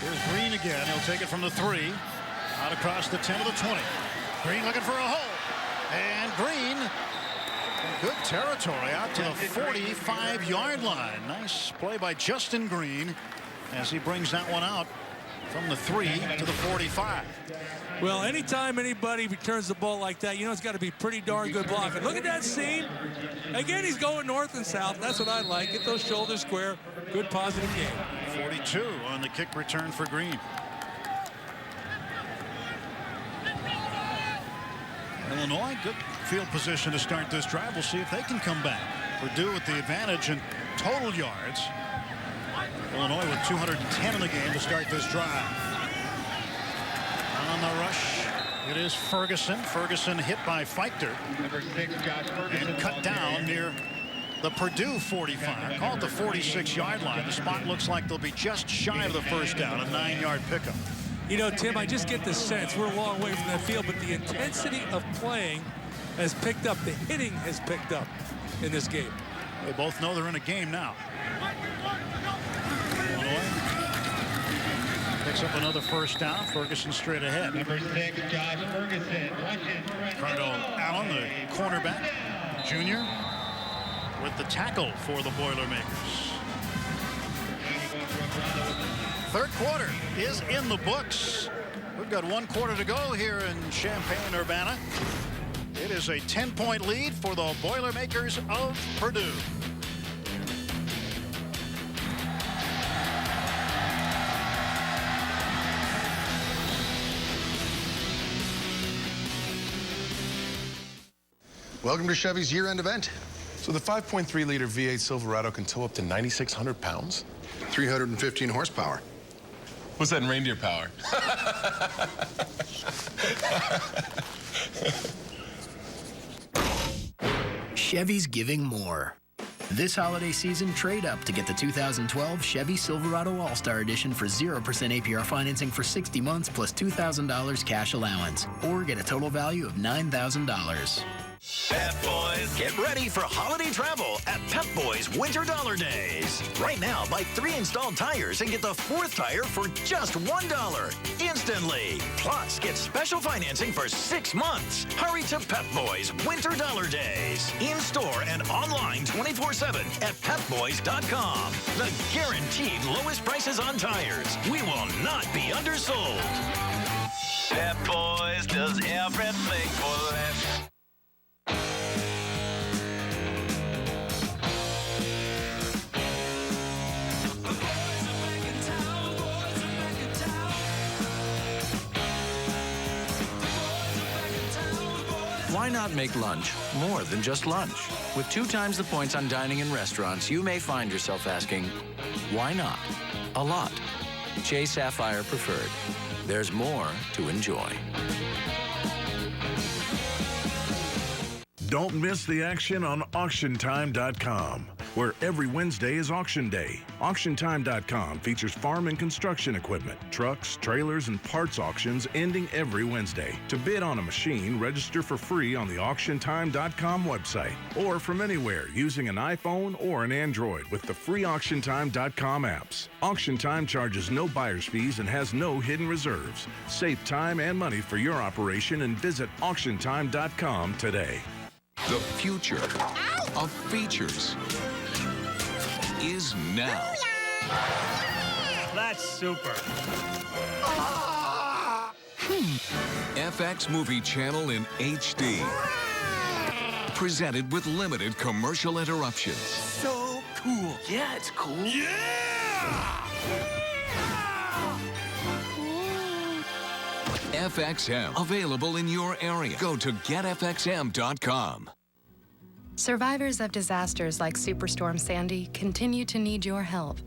Here's Green again. He'll take it from the 3. Out across the 10 to the 20. Green looking for a hole. And Green, good territory out to the 45-yard line. Nice play by Justin Green as he brings that one out from the 3 to the 45. Well, anytime anybody returns the ball like that, you know it's got to be pretty darn good blocking. Look at that seam. Again, he's going north and south. That's what I like. Get those shoulders square. Good positive game. 42 on the kick return for Green. Illinois, good field position to start this drive. We'll see if they can come back. Purdue with the advantage in total yards. Illinois with 210 in the game to start this drive. On the rush, it is Ferguson. Ferguson hit by Feichter. And cut down near the Purdue 45. Call it the 46-yard line. The spot looks like they'll be just shy of the first down. A 9-yard pickup. You know, Tim, I just get the sense we're a long way from that field, but the intensity of playing has picked up. The hitting has picked up in this game. They both know they're in a game now. Illinois picks up another first down. Ferguson straight ahead. Number 6, Josh Ferguson. Ricardo Allen, the cornerback, junior, with the tackle for the Boilermakers. Third quarter is in the books. We've got 1 quarter to go here in Champaign-Urbana. It is a 10-point lead for the Boilermakers of Purdue. Welcome to Chevy's year-end event. So the 5.3-liter V8 Silverado can tow up to 9,600 pounds? 315 horsepower. What's that in reindeer power? Chevy's giving more. This holiday season, trade up to get the 2012 Chevy Silverado All-Star Edition for 0% APR financing for 60 months plus $2,000 cash allowance, or get a total value of $9,000. Pep Boys, get ready for holiday travel at Pep Boys Winter Dollar Days. Right now, buy 3 installed tires and get the 4th tire for just $1 instantly. Plus, get special financing for 6 months. Hurry to Pep Boys Winter Dollar Days. In-store and online 24/7 at pepboys.com. The guaranteed lowest prices on tires. We will not be undersold. Pep Boys does everything for less. Why not make lunch more than just lunch? With 2 times the points on dining in restaurants, you may find yourself asking, why not? A lot. Chase Sapphire Preferred. There's more to enjoy. Don't miss the action on AuctionTime.com, where every Wednesday is auction day. AuctionTime.com features farm and construction equipment, trucks, trailers, and parts auctions ending every Wednesday. To bid on a machine, register for free on the AuctionTime.com website or from anywhere using an iPhone or an Android with the free AuctionTime.com apps. Auction Time charges no buyer's fees and has no hidden reserves. Save time and money for your operation and visit AuctionTime.com today. The future of features is now. That's super. FX Movie Channel in HD. Presented with limited commercial interruptions. So cool. Yeah, it's cool. Yeah! FXM, available in your area. Go to getfxm.com. Survivors of disasters like Superstorm Sandy continue to need your help.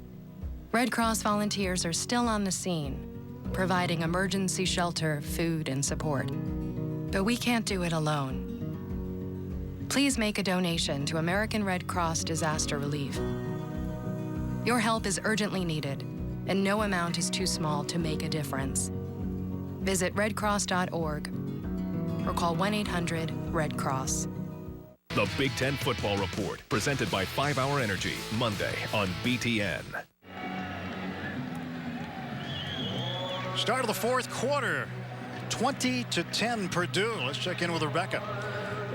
Red Cross volunteers are still on the scene, providing emergency shelter, food, and support. But we can't do it alone. Please make a donation to American Red Cross Disaster Relief. Your help is urgently needed, and no amount is too small to make a difference. Visit redcross.org or call 1-800-RED-CROSS. The Big Ten Football Report, presented by 5 Hour Energy, Monday on BTN. Start of the fourth quarter, 20-10 Purdue. Let's check in with Rebecca.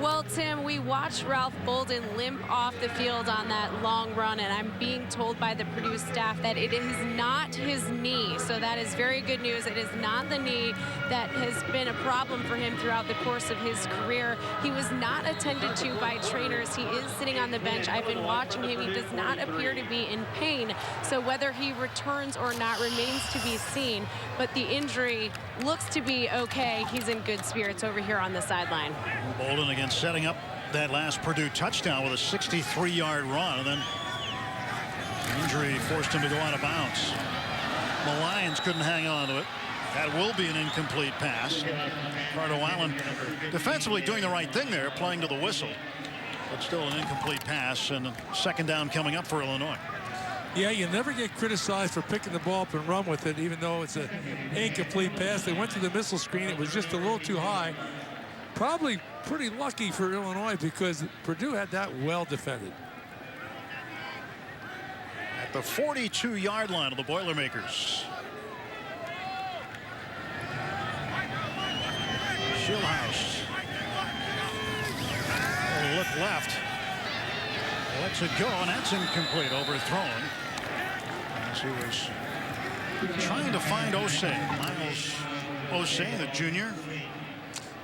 Well, Tim, we watched Ralph Bolden limp off the field on that long run, and I'm being told by the Purdue staff that it is not his knee. So that is very good news. It is not the knee that has been a problem for him throughout the course of his career. He was not attended to by trainers. He is sitting on the bench. I've been watching him. He does not appear to be in pain. So whether he returns or not remains to be seen. But the injury looks to be okay. He's in good spirits over here on the sideline. Bolden again setting up that last Purdue touchdown with a 63-yard run, and then injury forced him to go out of bounds. The Lions couldn't hang on to it. That will be an incomplete pass. Ricardo Allen defensively doing the right thing there, playing to the whistle, but still an incomplete pass, and second down coming up for Illinois. Yeah, you never get criticized for picking the ball up and run with it, even though it's an incomplete pass. They went to the missile screen. It was just a little too high. Probably pretty lucky for Illinois because Purdue had that well defended. At the 42-yard line of the Boilermakers. Schillhouse. A look left. Lets it go, and that's incomplete. Overthrown. As he was trying to find Osei. Miles Osei, the junior.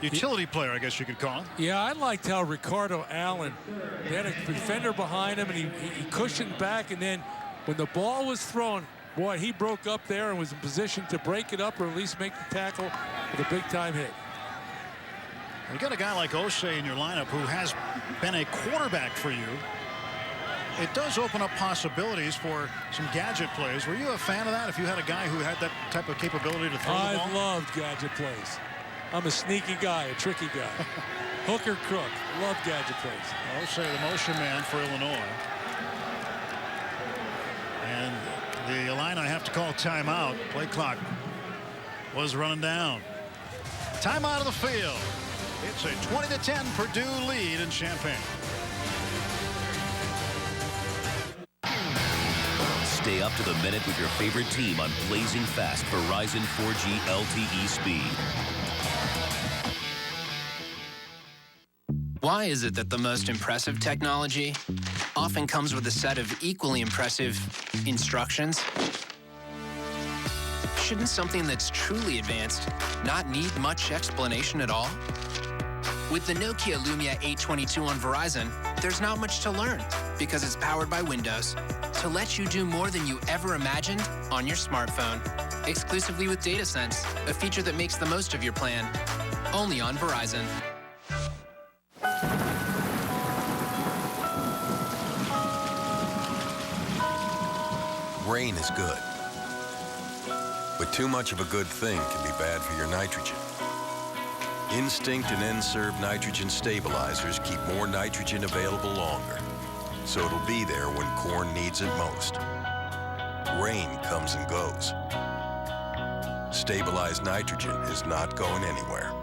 Utility player, I guess you could call him. Yeah, I liked how Ricardo Allen, they had a defender behind him, and he cushioned back, and then when the ball was thrown, boy, he broke up there and was in position to break it up or at least make the tackle with a big-time hit. You got a guy like Osei in your lineup who has been a quarterback for you. It does open up possibilities for some gadget plays. Were you a fan of that if you had a guy who had that type of capability to throw the ball? I loved gadget plays. I'm a sneaky guy, a tricky guy. Hooker crook. Love gadget plays. Osei, the motion man for Illinois. And the Illini have to call timeout. Play clock was running down. Timeout of the field. It's a 20-10 Purdue lead in Champaign. Stay up to the minute with your favorite team on blazing fast Verizon 4G LTE speed. Why is it that the most impressive technology often comes with a set of equally impressive instructions? Shouldn't something that's truly advanced not need much explanation at all? With the Nokia Lumia 822 on Verizon, there's not much to learn because it's powered by Windows to let you do more than you ever imagined on your smartphone. Exclusively with DataSense, a feature that makes the most of your plan. Only on Verizon. Rain is good. But too much of a good thing can be bad for your nitrogen. Instinct and N-Serve nitrogen stabilizers keep more nitrogen available longer, so it'll be there when corn needs it most. Rain comes and goes. Stabilized nitrogen is not going anywhere.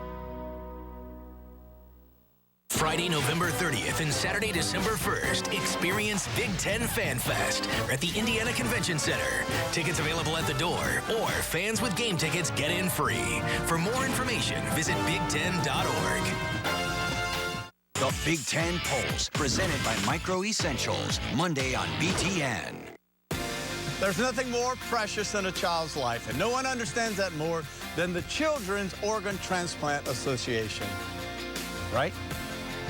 Friday, November 30th and Saturday, December 1st, experience Big Ten Fan Fest at the Indiana Convention Center. Tickets available at the door, or fans with game tickets get in free. For more information, visit big10.org. The Big Ten Pulse, presented by Micro Essentials, Monday on BTN. There's nothing more precious than a child's life, and no one understands that more than the Children's Organ Transplant Association. Right?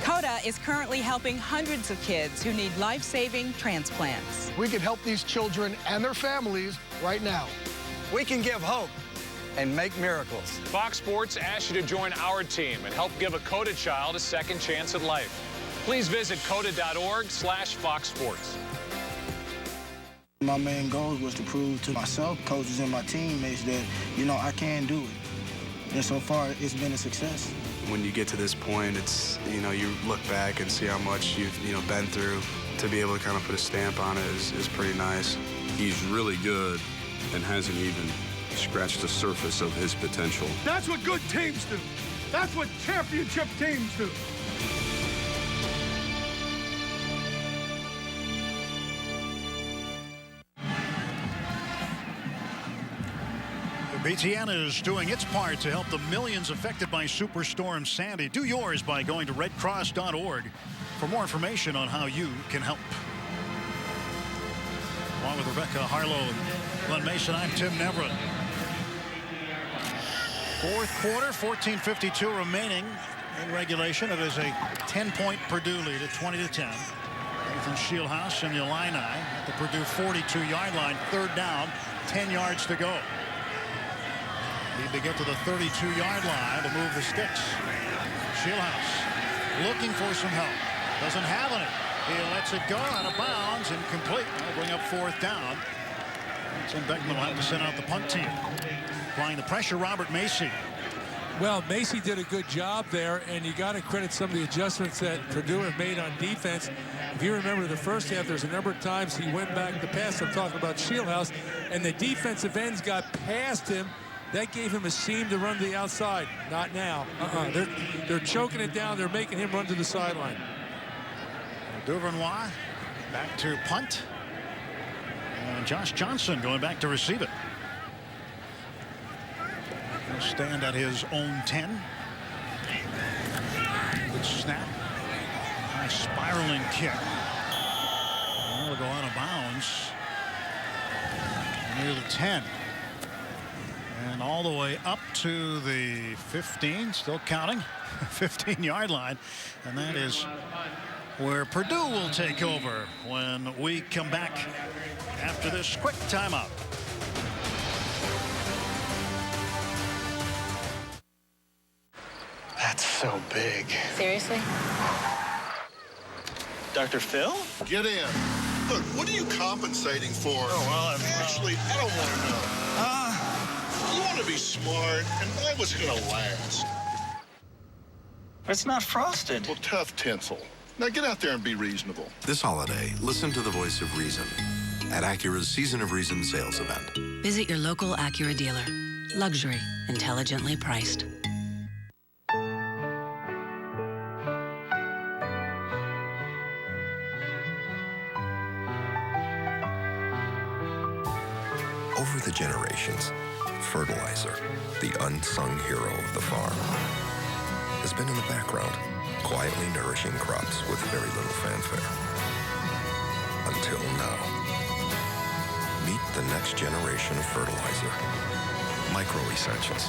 CODA is currently helping hundreds of kids who need life-saving transplants. We can help these children and their families right now. We can give hope and make miracles. Fox Sports asks you to join our team and help give a CODA child a second chance at life. Please visit coda.org/Fox Sports. My main goal was to prove to myself, coaches, and my teammates that, I can do it. And so far, it's been a success. When you get to this point, it's, you look back and see how much you've, been through. To be able to kind of put a stamp on it is pretty nice. He's really good and hasn't even scratched the surface of his potential. That's what good teams do. That's what championship teams do. BTN is doing its part to help the millions affected by Superstorm Sandy. Do yours by going to redcross.org for more information on how you can help. Along with Rebecca Harlow and Glenn Mason, I'm Tim Nevrin. Fourth quarter, 14:52 remaining in regulation. It is a 10-point Purdue lead at 20-10. Nathan Shieldhouse and Illini at the Purdue 42-yard line. Third down, 10 yards to go. Need to get to the 32-yard line to move the sticks. Shieldhouse looking for some help. Doesn't have any. He lets it go out of bounds, incomplete. That'll bring up fourth down. Tim Beckman will have to send out the punt team. Applying the pressure, Robert Macy. Well, Macy did a good job there, and you got to credit some of the adjustments that Purdue have made on defense. If you remember the first half, there's a number of times he went back to pass. I'm talking about Shieldhouse, and the defensive ends got past him. That gave him a seam to run to the outside. Not now. They're choking it down. They're making him run to the sideline. Duvernois back to punt. And Josh Johnson going back to receive it. He'll stand at his own 10. Good snap. Nice spiraling kick. And it'll go out of bounds near the 10. And all the way up to the 15, still counting, 15-yard line. And that is where Purdue will take over when we come back after this quick timeout. That's so big. Seriously? Dr. Phil? Get in. Look, what are you compensating for? Oh, well, Actually, I don't want to know. You want to be smart and buy what's going to last. It's not frosted. Well, tough tinsel. Now get out there and be reasonable. This holiday, listen to the voice of reason at Acura's Season of Reason sales event. Visit your local Acura dealer. Luxury, intelligently priced. Over the generations, fertilizer, the unsung hero of the farm, has been in the background, quietly nourishing crops with very little fanfare. Until now. Meet the next generation of fertilizer. Micro Essentials.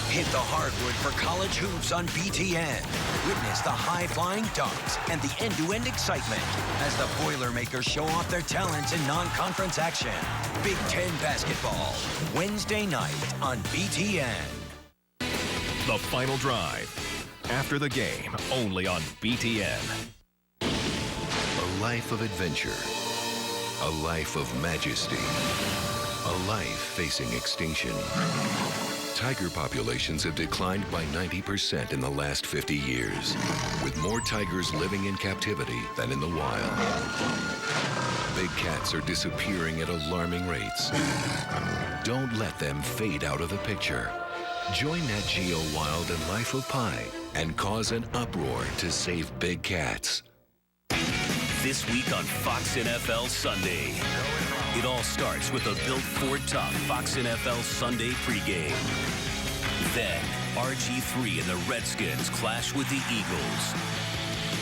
Hit the hardwood for college hoops on BTN. Witness the high-flying dunks and the end-to-end excitement as the Boilermakers show off their talents in non-conference action. Big Ten basketball, Wednesday night on BTN. The Final Drive. After the game, only on BTN. A life of adventure. A life of majesty. A life facing extinction. Tiger populations have declined by 90% in the last 50 years, with more tigers living in captivity than in the wild. Big cats are disappearing at alarming rates. Don't let them fade out of the picture. Join Nat Geo Wild and Life of Pi and cause an uproar to save big cats. This week on Fox NFL Sunday. It all starts with a Built Ford Tough Fox NFL Sunday pregame. Then, RG3 and the Redskins clash with the Eagles.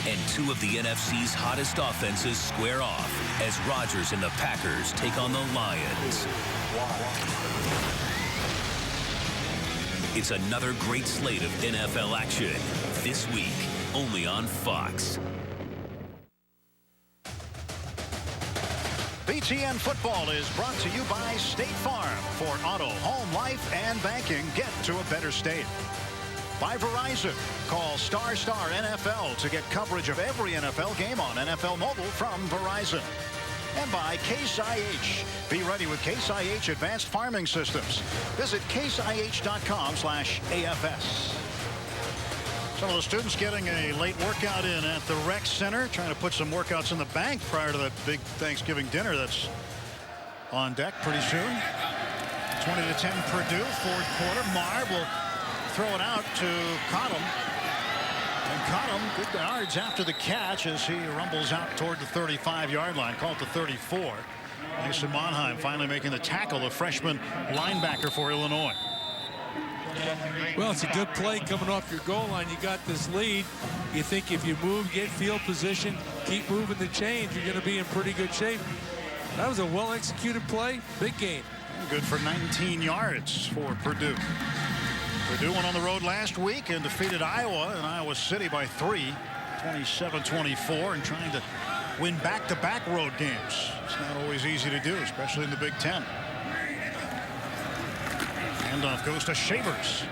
And two of the NFC's hottest offenses square off as Rodgers and the Packers take on the Lions. It's another great slate of NFL action this week, only on Fox. BTN Football is brought to you by State Farm. For auto, home, life, and banking, get to a better state. By Verizon. Call ** NFL to get coverage of every NFL game on NFL Mobile from Verizon. And by Case IH. Be ready with Case IH Advanced Farming Systems. Visit caseih.com/AFS. Some of the students getting a late workout in at the rec center, trying to put some workouts in the bank prior to that big Thanksgiving dinner that's on deck pretty soon. 20-10 Purdue, fourth quarter. Marve will throw it out to Cowtown. And Cowtown, good yards after the catch as he rumbles out toward the 35-yard line, called to 34. Mason Monheim finally making the tackle, the freshman linebacker for Illinois. Well, it's a good play coming off your goal line. You got this lead. You think if you move, get field position, keep moving the chains, you're going to be in pretty good shape. That was a well-executed play. Big game. Good for 19 yards for Purdue. Purdue went on the road last week and defeated Iowa and Iowa City by 3, 27-24, and trying to win back-to-back road games. It's not always easy to do, especially in the Big Ten. Handoff goes to Shavers.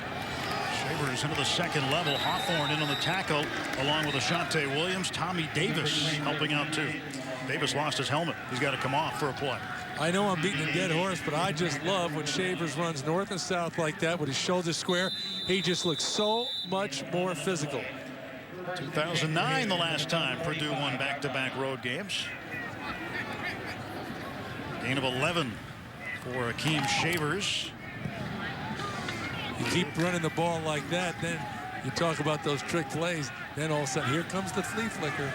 Shavers into the second level. Hawthorne in on the tackle along with Ashante Williams. Tommy Davis helping out too. Davis lost his helmet. He's got to come off for a play. I know I'm beating a dead horse, but I just love when Shavers runs north and south like that with his shoulders square. He just looks so much more physical. 2009 the last time Purdue won back-to-back road games. Gain of 11 for Akeem Shavers. You keep running the ball like that, then you talk about those trick plays. Then all of a sudden, here comes the flea flicker.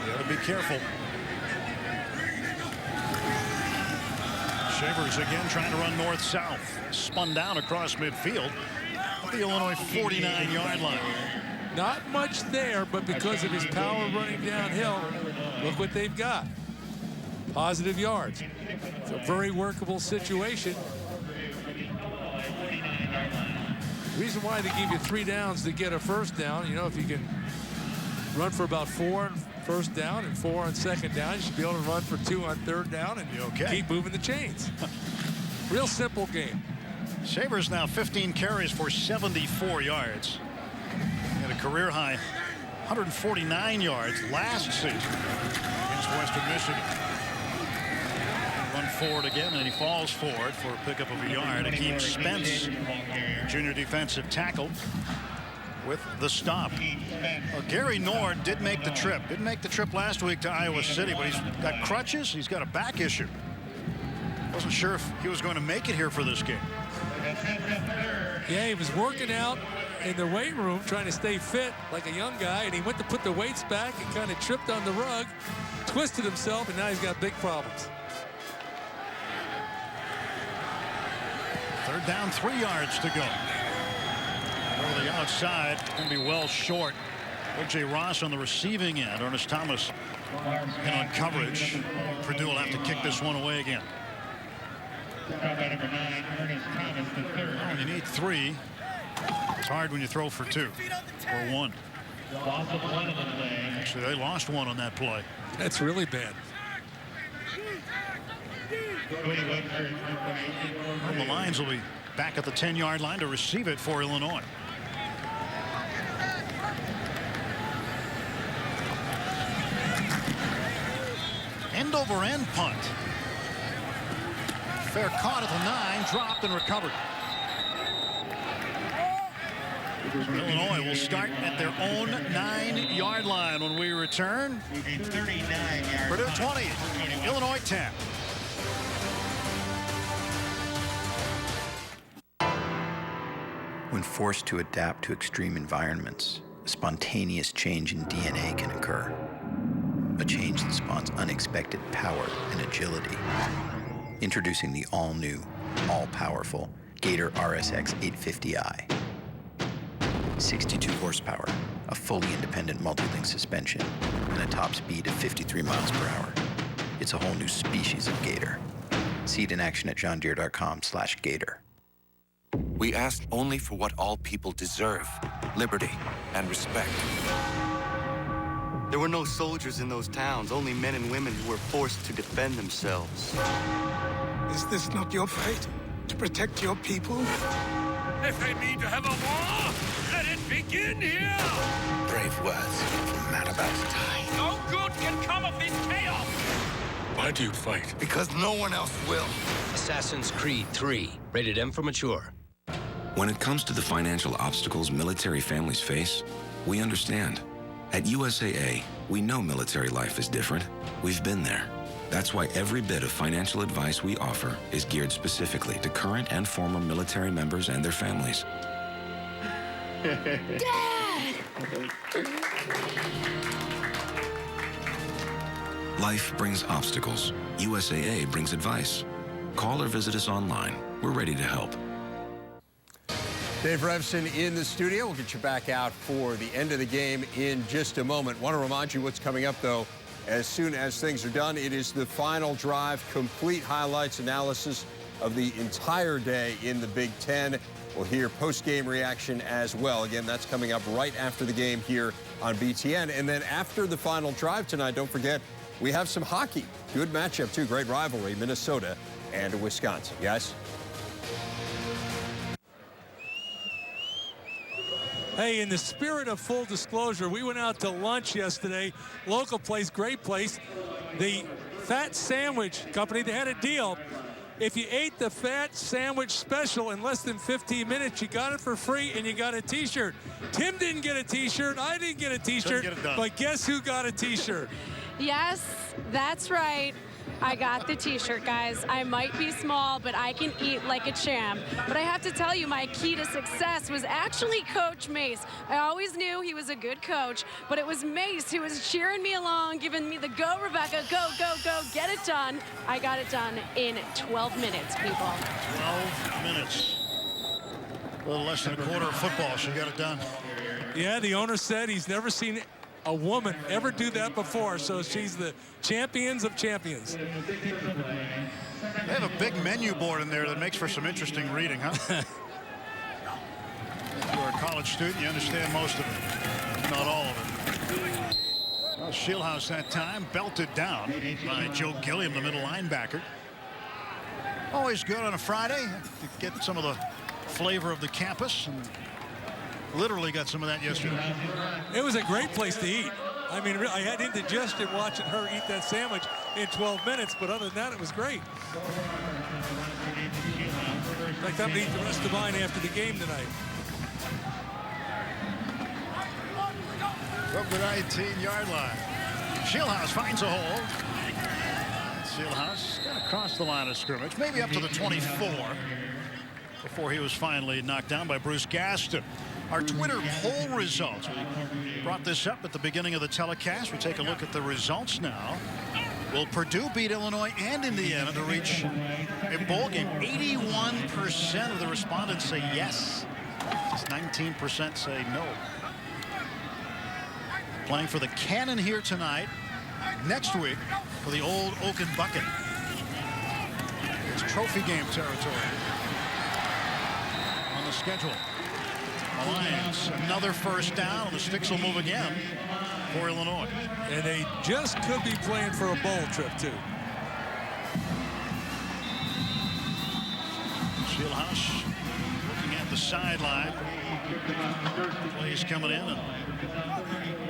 You got to be careful. Shavers again trying to run north-south. Spun down across midfield at the Illinois 49-yard line. Not much there, but because of his power running downhill, look what they've got. Positive yards. It's a very workable situation. Reason why they give you 3 downs to get a first down. You know, if you can run for about 4 on first down and 4 on second down, you should be able to run for 2 on third down and keep moving the chains. Real simple game. Shavers now 15 carries for 74 yards. At a career high 149 yards last season against Western Michigan. Run forward again, and he falls forward for a pickup of a yard. Akeem Spence, junior defensive tackle, with the stop. Well, Gary Nord did make the trip. Didn't make the trip last week to Iowa City, but he's got crutches. He's got a back issue. Wasn't sure if he was going to make it here for this game. Yeah, he was working out in the weight room trying to stay fit like a young guy, and he went to put the weights back and kind of tripped on the rug, twisted himself, and now he's got big problems. Third down, 3 yards to go. Over the outside, going to be well short. O.J. Ross on the receiving end. Ernest Thomas in on coverage. Purdue will have to kick this one away again. You need 3. It's hard when you throw for 2 or 1. Actually, they lost 1 on that play. That's really bad. Well, the Lions will be back at the 10-yard line to receive it for Illinois. End over end punt. Fair caught at the 9, dropped and recovered. Illinois will start at their own 9-yard line when we return. Purdue 20, Illinois 10. When forced to adapt to extreme environments, a spontaneous change in DNA can occur. A change that spawns unexpected power and agility. Introducing the all-new, all-powerful Gator RSX 850i. 62 horsepower, a fully independent multi-link suspension, and a top speed of 53 miles per hour. It's a whole new species of Gator. See it in action at johndeere.com/Gator. We asked only for what all people deserve, liberty and respect. There were no soldiers in those towns, only men and women who were forced to defend themselves. Is this not your fight? To protect your people? If they mean to have a war, let it begin here! Brave words from man about to die. No good can come of this chaos! Why do you fight? Because no one else will. Assassin's Creed 3, rated M for mature. When it comes to the financial obstacles military families face, we understand. At USAA, we know military life is different. We've been there. That's why every bit of financial advice we offer is geared specifically to current and former military members and their families. Dad! Life brings obstacles. USAA brings advice. Call or visit us online. We're ready to help. Dave Revson in the studio. We'll get you back out for the end of the game in just a moment. Want to remind you what's coming up, though. As soon as things are done, it is the final drive, complete highlights, analysis of the entire day in the Big Ten. We'll hear post-game reaction as well. Again, that's coming up right after the game here on BTN. And then after the final drive tonight, don't forget, we have some hockey. Good matchup, too. Great rivalry, Minnesota and Wisconsin. Guys? Hey, in the spirit of full disclosure, we went out to lunch yesterday. Local place, great place. The Fat Sandwich Company, they had a deal. If you ate the Fat Sandwich Special in less than 15 minutes, you got it for free and you got a T-shirt. Tim didn't get a T-shirt. I didn't get a T-shirt. But guess who got a T-shirt? Yes, that's right. I got the T-shirt, guys. I might be small, but I can eat like a champ. But I have to tell you, my key to success was actually Coach Mace. I always knew he was a good coach, but it was Mace who was cheering me along, giving me the go, Rebecca, go, go, go, get it done. I got it done in 12 minutes, people. 12 minutes. A little less than a quarter of football. She got it done. Yeah, the owner said he's never seen a woman ever do that before, so she's the champions of champions. They have a big menu board in there that makes for some interesting reading, huh? If you're a college student, you understand most of it, not all of it. Well, Shieldhouse that time, belted down by Joe Gilliam, the middle linebacker. Always good on a Friday to get some of the flavor of the campus, and literally got some of that yesterday. It was a great place to eat. I mean, I had indigestion watching her eat that sandwich in 12 minutes, but other than that, it was great. In fact, I'm going to eat the rest of mine after the game tonight. From the 19-yard line. Shieldhouse finds a hole. Shieldhouse got across the line of scrimmage, maybe up to the 24, before he was finally knocked down by Bruce Gaston. Our Twitter poll results. We brought this up at the beginning of the telecast. We take a look at the results now. Will Purdue beat Illinois and Indiana to reach a bowl game? 81% of the respondents say yes. Just 19% say no. Playing for the Cannon here tonight. Next week for the old Oaken Bucket. It's trophy game territory on the schedule. The Lions, another first down. The sticks will move again for Illinois. And they just could be playing for a bowl trip, too. Shieldhouse looking at the the sideline. Plays coming in, and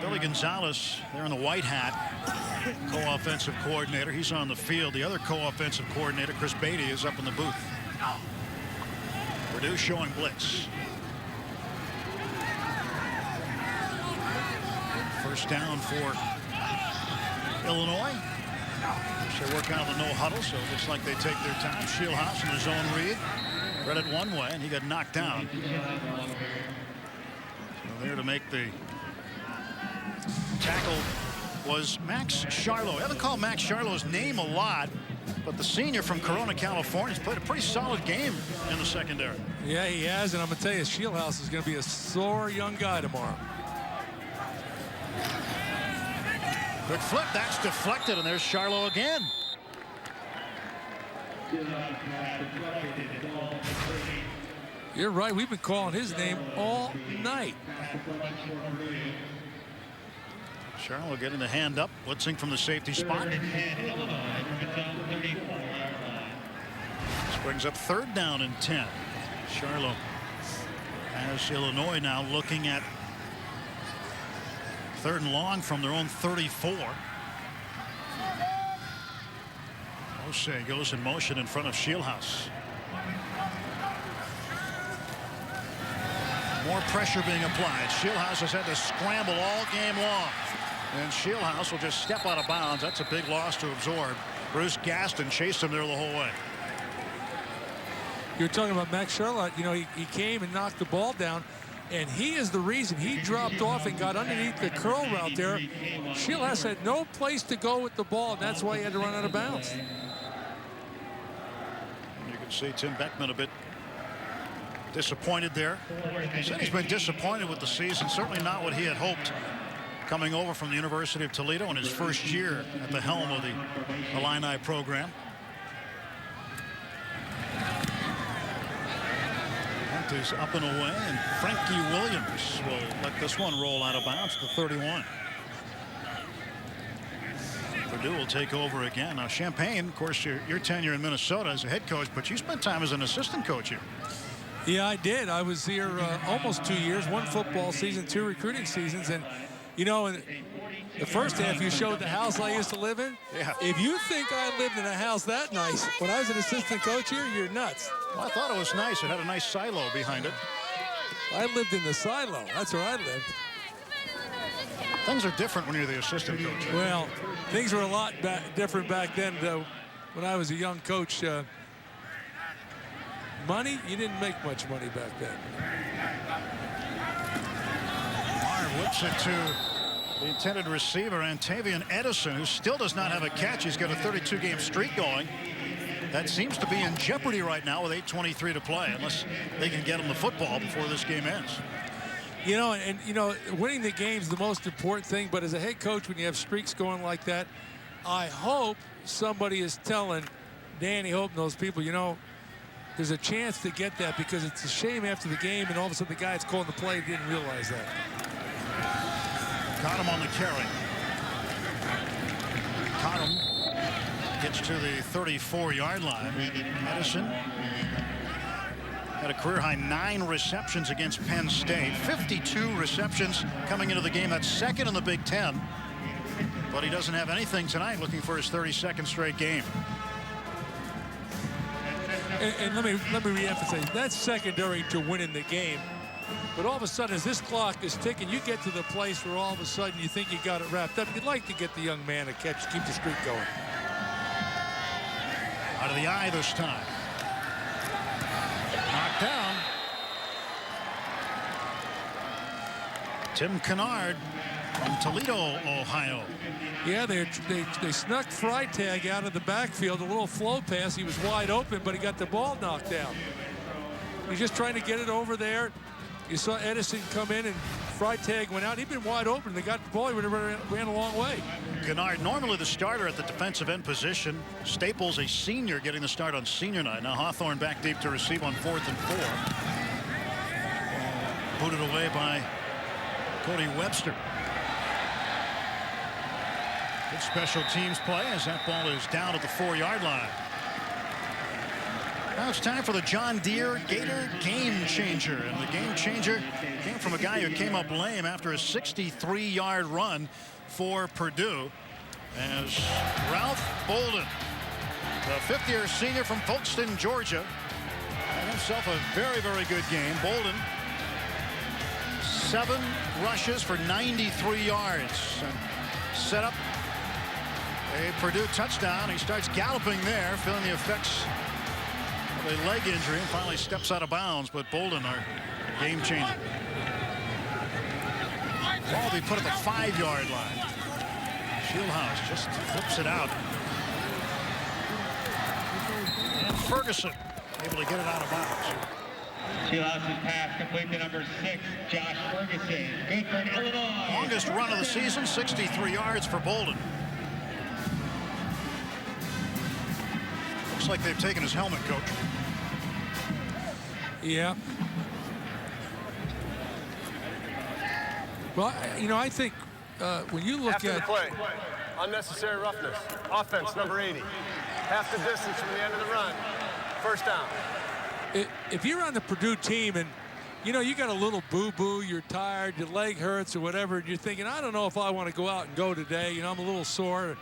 Billy Gonzalez there in the white hat, co-offensive coordinator. He's on the field. The other co-offensive coordinator, Chris Beatty, is up in the booth. Purdue showing blitz. First down for Illinois. They work out of the no huddle, so it looks like they take their time. Shieldhouse in the zone read. Read it one way, and he got knocked down. So there to make the tackle was Max Charlo. I haven't called Max Charlo's name a lot, but the senior from Corona, California, has played a pretty solid game in the secondary. Yeah, he has, and I'm going to tell you, Shieldhouse is going to be a sore young guy tomorrow. Quick flip, that's deflected, and there's Charlo again. You're right, we've been calling his name all night. Charlo getting the hand up, blitzing from the safety spot. This brings up 3rd down and 10. Charlo has Illinois now looking at 3rd and long from their own 34. O'Shea goes in motion in front of Shieldhouse. More pressure being applied. Shieldhouse has had to scramble all game long. And Shieldhouse will just step out of bounds. That's a big loss to absorb. Bruce Gaston chased him there the whole way. You're talking about Max Charlotte. You know, he came and knocked the ball down, and he is the reason he dropped off and got underneath the curl route there. Shieldhouse had no place to go with the ball, and that's why he had to run out of bounds. You can see Tim Beckman a bit disappointed there. He said he's been disappointed with the season, certainly not what he had hoped coming over from the University of Toledo in his first year at the helm of the Illini program. That is up and away, and Frankie Williams will let this one roll out of bounds to 31. Purdue will take over again. Now, Champagne, of course, your tenure in Minnesota as a head coach, but you spent time as an assistant coach here. Yeah, I did. I was here almost 2 years, 1 football season, 2 recruiting seasons. And, you know, in the first half, you showed the house I used to live in. Yeah. If you think I lived in a house that nice when I was an assistant coach here, you're nuts. Well, I thought it was nice. It had a nice silo behind it. I lived in the silo. That's where I lived. Things are different when you're the assistant coach. Well, things were a lot different back then, though, when I was a young coach. Money, you didn't make much money back then. Marve whips it to the intended receiver, Antavian Edison, who still does not have a catch. He's got a 32-game streak going. That seems to be in jeopardy right now with 8:23 to play, unless they can get him the football before this game ends. You know, and you know, winning the game is the most important thing, but as a head coach, when you have streaks going like that, I hope somebody is telling Danny Hope and those people, you know, there's a chance to get that, because it's a shame after the game and all of a sudden the guy that's calling the play didn't realize that. Caught him on the carry. Caught him. Gets to the 34-yard line. Edison had a career-high 9 receptions against Penn State. 52 receptions coming into the game. That's second in the Big Ten. But he doesn't have anything tonight, looking for his 32nd straight game. And let me reemphasize, that's secondary to winning the game. But all of a sudden, as this clock is ticking, you get to the place where all of a sudden you think you got it wrapped up. You'd like to get the young man a catch, keep the streak going. Out of the eye this time. Knocked down. Tim Kennard from Toledo, Ohio. Yeah, they snuck Freitag out of the backfield, a little flow pass. He was wide open, but he got the ball knocked down. He's just trying to get it over there. You saw Edison come in, and Freitag went out. He'd been wide open. They got the ball. He would have ran a long way. Kennard, normally the starter at the defensive end position. Staples, a senior, getting the start on senior night. Now Hawthorne back deep to receive on 4th and 4. Booted away by Cody Webster. Good special teams play as that ball is down at the 4-yard line. Now it's time for the John Deere Gator Game Changer. And the Game Changer came from a guy who came up lame after a 63-yard run for Purdue. As Ralph Bolden, the fifth-year senior from Folkestone, Georgia, had himself a very, very good game. Bolden, 7 rushes for 93 yards. And set up a Purdue touchdown. He starts galloping there, feeling the effects of a leg injury, and finally steps out of bounds. But Bolden, our game changer. Ball will be put at the 5-yard line. Shieldhouse just flips it out. And Ferguson able to get it out of bounds. Shieldhouse's pass complete to number 6, Josh Ferguson. Good for Illinois. Longest run of the season, 63 yards for Bolden. Looks like they've taken his helmet, Coach. Yeah. Well, you know, I think when you look After at the play, unnecessary roughness. Offense, number 80. Half the distance from the end of the run. First down. If you're on the Purdue team and, you know, you got a little boo-boo, you're tired, your leg hurts or whatever, and you're thinking, I don't know if I want to go out and go today. You know, I'm a little sore.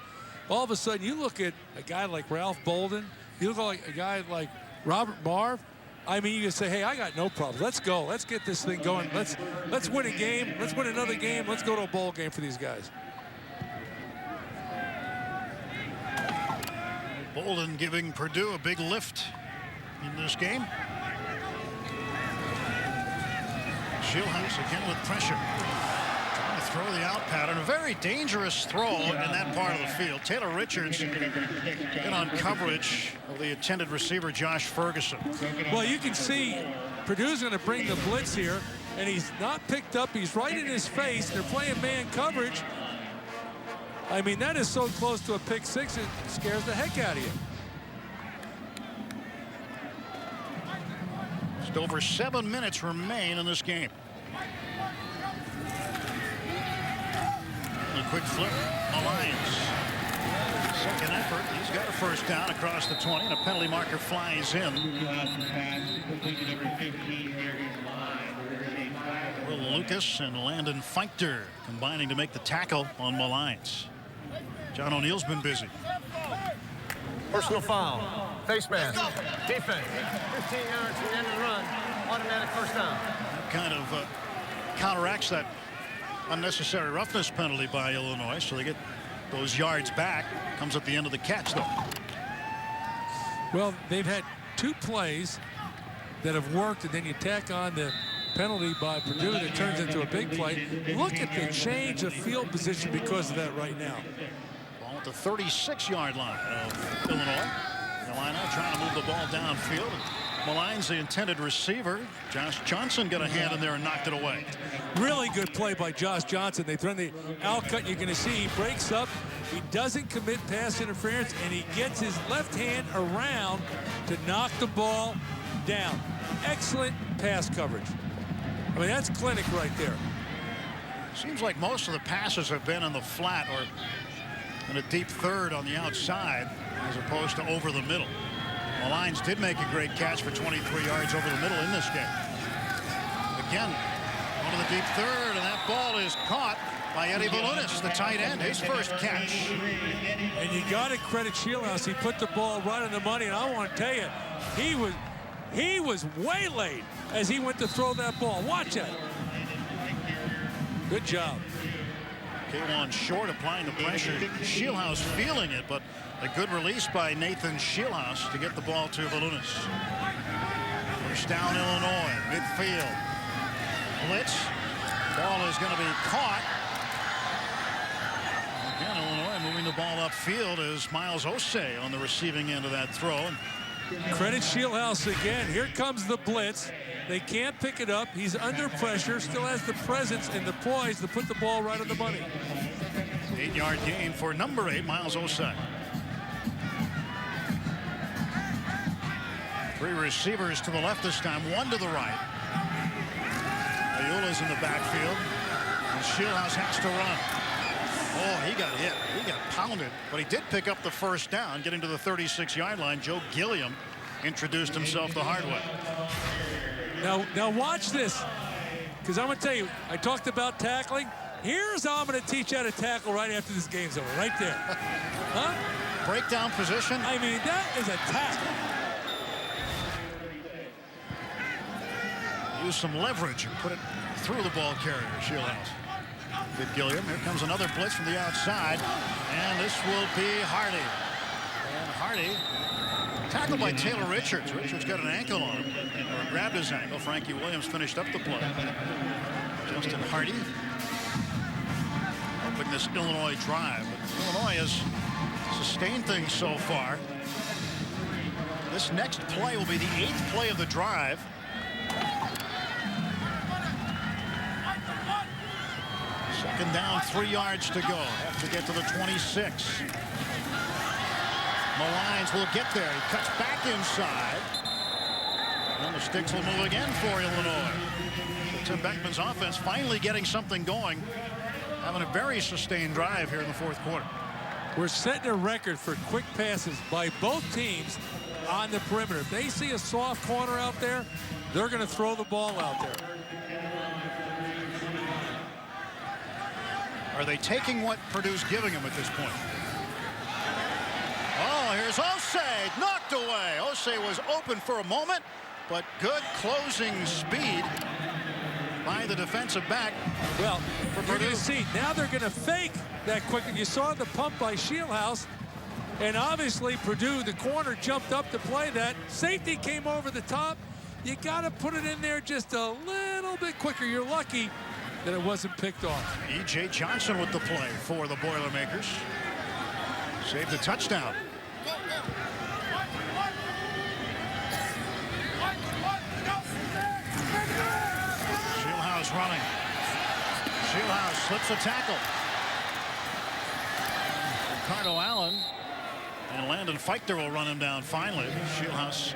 All of a sudden, you look at a guy like Ralph Bolden. You look like a guy like Robert Marve. I mean, you can say, hey, I got no problem. Let's go. Let's get this thing going. Let's win a game. Let's win another game. Let's go to a bowl game for these guys. Bolden giving Purdue a big lift in this game. Shieldhouse again with pressure. Trying to throw the out pattern. A very dangerous throw in that part of the field. Taylor Richards in on coverage of the intended receiver, Josh Ferguson. Well, you can see Purdue's going to bring the blitz here, and he's not picked up. He's right in his face. They're playing man coverage. I mean, that is so close to a pick six, it scares the heck out of you. Just over 7 minutes remain in this game. A quick flip. Alliance. Second effort. He's got a first down across the 20, and a penalty marker flies in. Will Lucas and Landon Fichter combining to make the tackle on Malines. John O'Neill's been busy. Personal foul. Face mask. Defense. 15 yards from the end of the run. Automatic first down. That kind of counteracts that unnecessary roughness penalty by Illinois, so they get those yards back. Comes at the end of the catch, though. Well, they've had 2 plays that have worked, and then you tack on the penalty by Purdue that turns into a big play. Look at the change of field position because of that right now. Ball at the 36-yard line of Illinois. Carolina trying to move the ball downfield. Malines, the intended receiver. Josh Johnson got a hand in there and knocked it away. Really good play by Josh Johnson. They throw the out cut. You're going to see he breaks up. He doesn't commit pass interference, and he gets his left hand around to knock the ball down. Excellent pass coverage. I mean, that's clinic right there. Seems like most of the passes have been in the flat or in a deep third on the outside as opposed to over the middle. Malines did make a great catch for 23 yards over the middle in this game. Again, on to the deep third, and that ball is caught by Eddie Valunas, the tight end, his first catch. And you got to credit Shieldhouse. He put the ball right on the money, and I want to tell you, he was waylaid as he went to throw that ball. Watch it. Good job. K1 short, applying the pressure. Shieldhouse feeling it, but a good release by Nathan Shieldhouse to get the ball to Valunas. First down, Illinois, midfield. Blitz. Ball is going to be caught. Again, Illinois moving the ball upfield is Miles Osei on the receiving end of that throw. Credit Shieldhouse again. Here comes the blitz. They can't pick it up. He's under pressure, still has the presence and the poise to put the ball right on the money. 8-yard gain for number 8, Miles Osei. 3 receivers to the left this time, 1 to the right. Ayula's in the backfield, and Shieldhouse has to run. Oh, he got hit. He got pounded, but he did pick up the first down, getting to the 36-yard line. Joe Gilliam introduced himself the hard way. Now watch this, because I'm going to tell you, I talked about tackling. Here's how I'm going to teach you how to tackle right after this game's over, right there. Huh? Breakdown position. I mean, that is a tackle. Use some leverage and put it through the ball carrier, Shieldhouse. Good Gilliam. Here comes another blitz from the outside, and this will be Hardy. And Hardy, tackled by Taylor Richards. Richards got an ankle on him, or grabbed his ankle. Frankie Williams finished up the play. Justin Hardy helping this Illinois drive. But Illinois has sustained things so far. This next play will be the 8th play of the drive. Second down, 3 yards to go. Have to get to the 26. Malines will get there. He cuts back inside. And the sticks will move again for Illinois. So Tim Beckman's offense finally getting something going. Having a very sustained drive here in the 4th quarter. We're setting a record for quick passes by both teams on the perimeter. If they see a soft corner out there, they're going to throw the ball out there. Are they taking what Purdue's giving them at this point? Oh, here's Osei, knocked away. Osei was open for a moment, but good closing speed by the defensive back. Well, we're going to see. Now they're going to fake that quick. And you saw the pump by Shieldhouse. And obviously, Purdue, the corner, jumped up to play that. Safety came over the top. You got to put it in there just a little bit quicker. You're lucky that it wasn't picked off. E.J. Johnson with the play for the Boilermakers. Saved the touchdown. Shieldhouse running. Shieldhouse slips a tackle. Ricardo Allen and Landon Feichter will run him down finally. Shieldhouse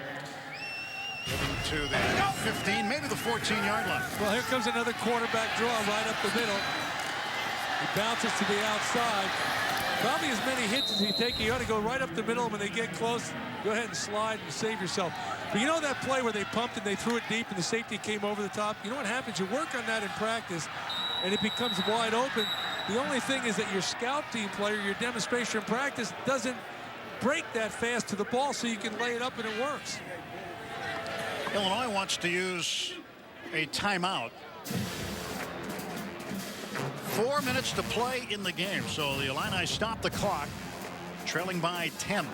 getting to the 15, maybe the 14-yard line. Well, here comes another quarterback draw right up the middle. He bounces to the outside. Probably as many hits as he takes. You ought to go right up the middle. When they get close, go ahead and slide and save yourself. But you know that play where they pumped and they threw it deep and the safety came over the top? You know what happens? You work on that in practice, and it becomes wide open. The only thing is that your scout team player, your demonstration in practice, doesn't break that fast to the ball so you can lay it up and it works. Illinois wants to use a timeout. 4 minutes to play in the game, so the Illini stop the clock, trailing by 10.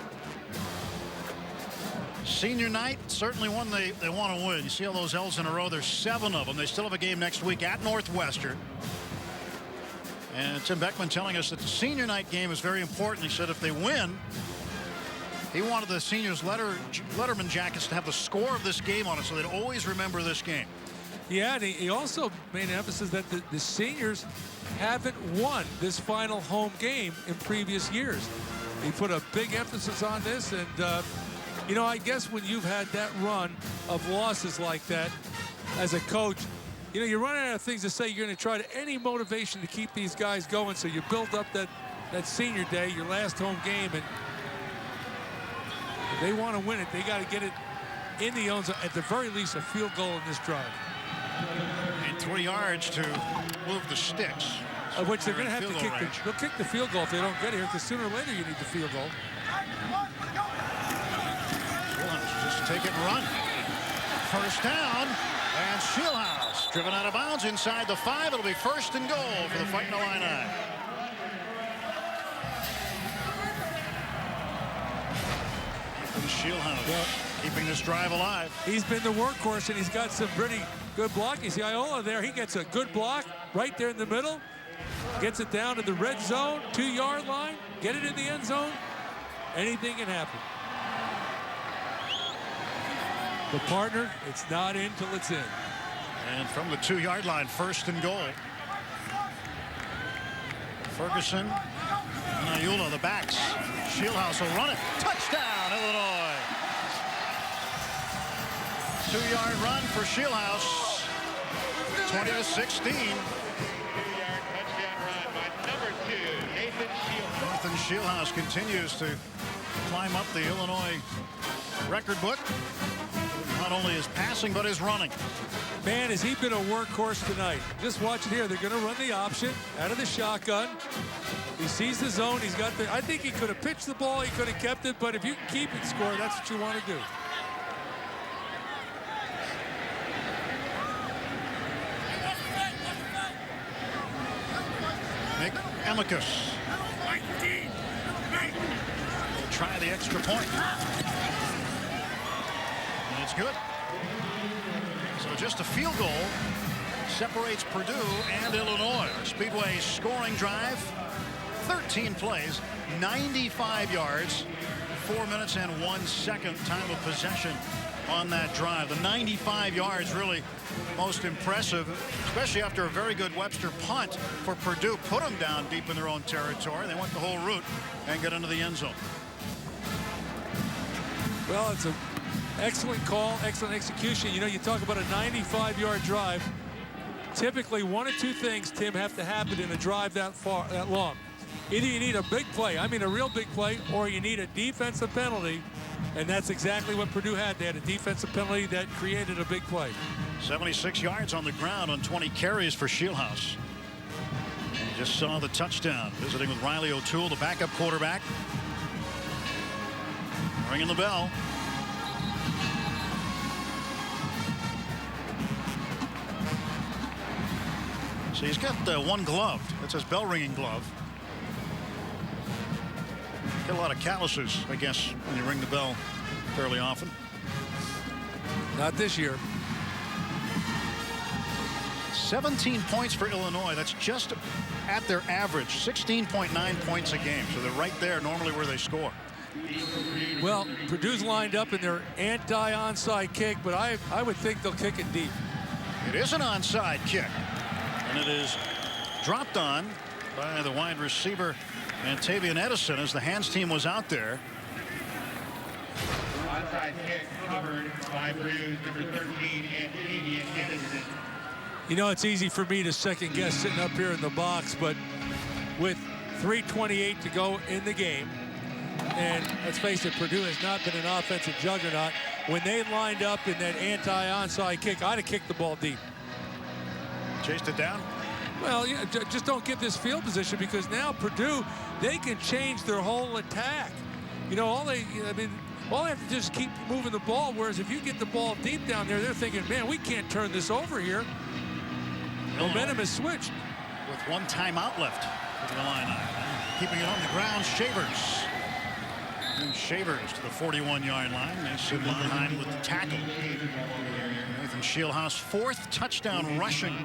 Senior night, certainly one they want to win. You see all those L's in a row. There's 7 of them. They still have a game next week at Northwestern. And Tim Beckman telling us that the senior night game is very important. He said if they win, he wanted the seniors' Letterman jackets to have the score of this game on it so they'd always remember this game. Yeah, and he also made an emphasis that the seniors haven't won this final home game in previous years. He put a big emphasis on this, and you know, I guess when you've had that run of losses like that as a coach, you know, you're running out of things to say. You're going to try to any motivation to keep these guys going, so you build up that senior day, your last home game, and if they want to win it, they got to get it in the own zone, at the very least a field goal in this drive. And 3 yards to move the sticks. Of which they're going to have to kick they'll kick the field goal if they don't get here, because sooner or later you need the field goal. Just take it and run. First down, and Shieldhouse driven out of bounds inside the 5. It'll be 1st and goal for the Fighting Illini. Shieldhouse keeping this drive alive. He's been the workhorse, and he's got some pretty good block. You see Iola there. He gets a good block right there in the middle. Gets it down to the red zone, 2-yard line. Get it in the end zone. Anything can happen. The partner, it's not in till it's in. And from the 2-yard line, 1st and goal. Ferguson and Iola, the backs. Shieldhouse will run it. Touchdown, Illinois. 2-yard run for Shieldhouse. 20-16. 2-yard touchdown run by number 2, Nathan Shieldhouse. Nathan Shieldhouse continues to climb up the Illinois record book. Not only his passing, but his running. Man, has he been a workhorse tonight. Just watch it here. They're going to run the option out of the shotgun. He sees the zone. He's got the, I think he could have pitched the ball. He could have kept it. But if you can keep it score, that's what you want to do. Nick Amicus will try the extra point. And it's good. So just a field goal separates Purdue and Illinois. Speedway's scoring drive, 13 plays, 95 yards, 4 minutes and 1 second time of possession on that drive. The 95 yards really most impressive, especially after a very good Webster punt for Purdue. Put them down deep in their own territory. They went the whole route and got into the end zone. Well, it's an excellent call, excellent execution. You know, you talk about a 95-yard drive. Typically, one of two things, Tim, have to happen in a drive that long. Either you need a big play, I mean a real big play, or you need a defensive penalty, and that's exactly what Purdue had. They had a defensive penalty that created a big play. 76 yards on the ground on 20 carries for Shieldhouse. You just saw the touchdown, visiting with Riley O'Toole, the backup quarterback. Ringing the bell. So he's got one glove. That's his bell ringing glove. Get a lot of calluses, I guess, when you ring the bell fairly often. Not this year. 17 points for Illinois. That's just at their average, 16.9 points a game. So they're right there normally where they score. Well, Purdue's lined up in their anti-onside kick, but I would think they'll kick it deep. It is an onside kick. And it is dropped on by the wide receiver Antavian Edison as the hands team was out there. Onside kick covered by Purdue's number 13, Antavian Edison. You know, it's easy for me to second guess sitting up here in the box, but with 3:28 to go in the game, and let's face it, Purdue has not been an offensive juggernaut. When they lined up in that anti-onside kick, I'd have kicked the ball deep. Chased it down? Well, yeah, just don't get this field position, because now Purdue, they can change their whole attack. You know, all they have to do is keep moving the ball, whereas if you get the ball deep down there, they're thinking, man, we can't turn this over here. Momentum has switched. With one timeout left for the Illini. Keeping it on the ground, Shavers. And Shavers to the 41-yard line. Mason Monheim with the tackle. Nathan Shieldhouse, 4th touchdown rushing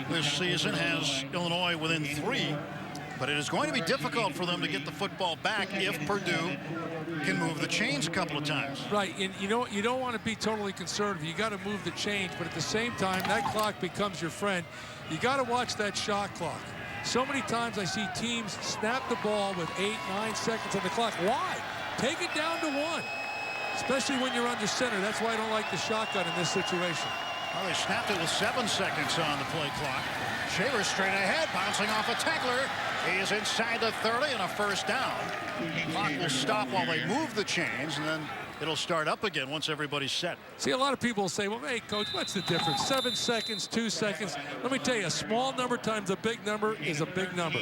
this season, has Illinois within 3. But it is going to be difficult for them to get the football back if Purdue can move the chains a couple of times. Right, and you know, you don't want to be totally conservative. You got to move the chains, but at the same time, that clock becomes your friend. You got to watch that shot clock. So many times I see teams snap the ball with 8, 9 seconds on the clock. Why? Take it down to 1, especially when you're under center. That's why I don't like the shotgun in this situation. Well, they snapped it with 7 seconds on the play clock. Shavers straight ahead, bouncing off a tackler. He is inside the 30 and a first down. The clock will stop while they move the chains, and then it'll start up again once everybody's set. See, a lot of people say, well, hey, Coach, what's the difference? 7 seconds, 2 seconds. Let me tell you, a small number times a big number is a big number.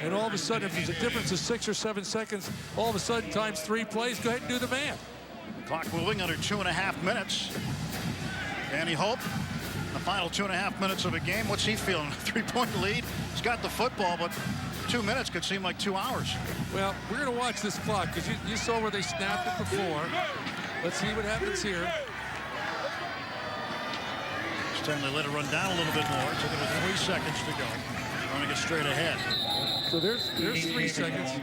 And all of a sudden, if there's a difference of 6 or 7 seconds, all of a sudden times 3 plays, go ahead and do the math. The clock moving under 2.5 minutes. Danny Hope, the final 2.5 minutes of a game. What's he feeling? A 3-point lead. He's got the football, but 2 minutes could seem like 2 hours. Well, we're going to watch this clock, because you saw where they snapped it before. Let's see what happens here. This time they let it run down a little bit more. Took it with 3 seconds to go. Running it straight ahead. So there's 3 seconds.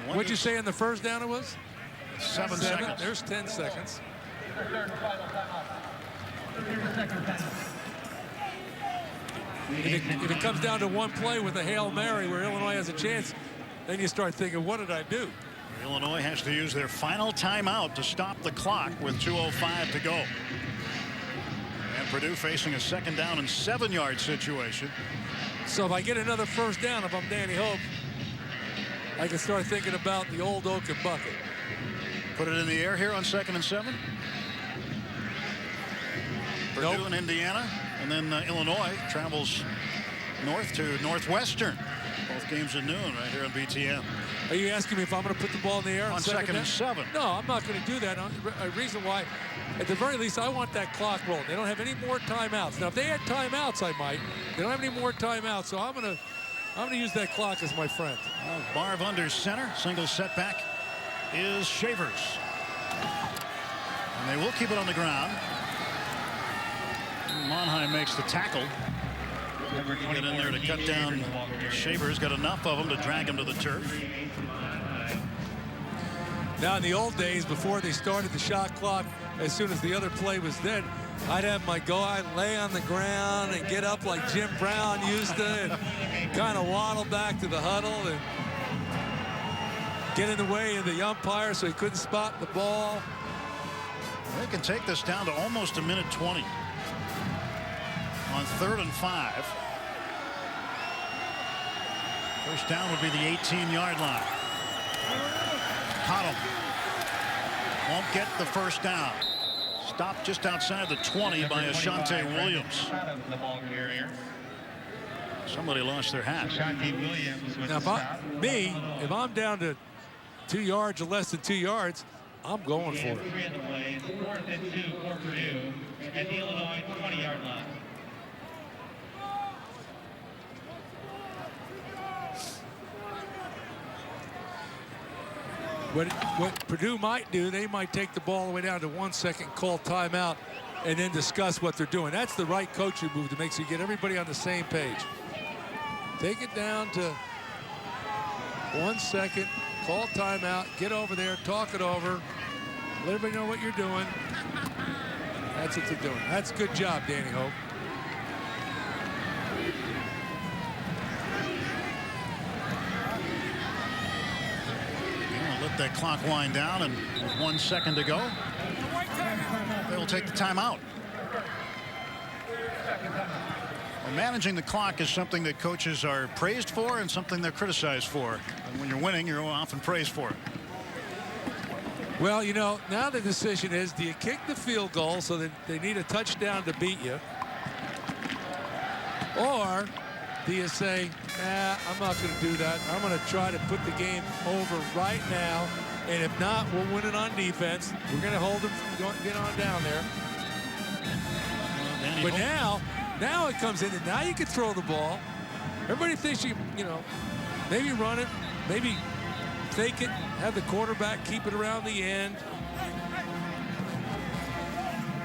What'd you say in the first down it was? 7 seconds. There's 10 seconds. If it comes down to one play with a Hail Mary where Illinois has a chance, then you start thinking, what did I do? Illinois has to use their final timeout to stop the clock with 2:05 to go. And Purdue facing a 2nd down and 7-yard situation. So if I get another first down, if I'm Danny Hope, I can start thinking about the old Oaken bucket. Put it in the air here on 2nd and 7. Purdue and Indiana, and then Illinois travels north to Northwestern. Both games at noon right here on BTN. Are you asking me if I'm going to put the ball in the air on 2nd and 7? No, I'm not going to do that. A reason why, at the very least, I want that clock rolling. They don't have any more timeouts. Now, if they had timeouts, I might. They don't have any more timeouts, so I'm going to use that clock as my friend. Marve under center. Single setback is Shavers. And they will keep it on the ground. Monheim makes the tackle. Get in there to cut down Shavers. Got enough of them to drag him to the turf. Now, in the old days, before they started the shot clock, as soon as the other play was dead, I'd have my guy lay on the ground and get up like Jim Brown used to and kind of waddle back to the huddle and get in the way of the umpire so he couldn't spot the ball. They can take this down to almost 1:20 on 3rd and 5. First down would be the 18-yard line. Caught him. Won't get the first down. Stopped just outside the 20 by Ashante Williams. Somebody lost their hat. Now, if I'm down to 2 yards or less than 2 yards, I'm going for it. 4th and 2 for Purdue at the Illinois 20-yard line. What Purdue might do, they might take the ball all the way down to 1 second, call timeout, and then discuss what they're doing. That's the right coaching move that makes you get everybody on the same page. Take it down to 1 second, call timeout, get over there, talk it over, let everybody know what you're doing. That's what they're doing. That's a good job, Danny Hope. Let that clock wind down, and with 1 second to go, they'll take the timeout. Well, managing the clock is something that coaches are praised for and something they're criticized for. And when you're winning, you're often praised for it. Well, you know, now the decision is, do you kick the field goal so that they need a touchdown to beat you? Or do you say, nah, I'm not going to do that. I'm going to try to put the game over right now. And if not, we'll win it on defense. We're going to hold them from getting on down there. But now it comes in, and now you can throw the ball. Everybody thinks you know, maybe run it, maybe fake it, have the quarterback keep it around the end.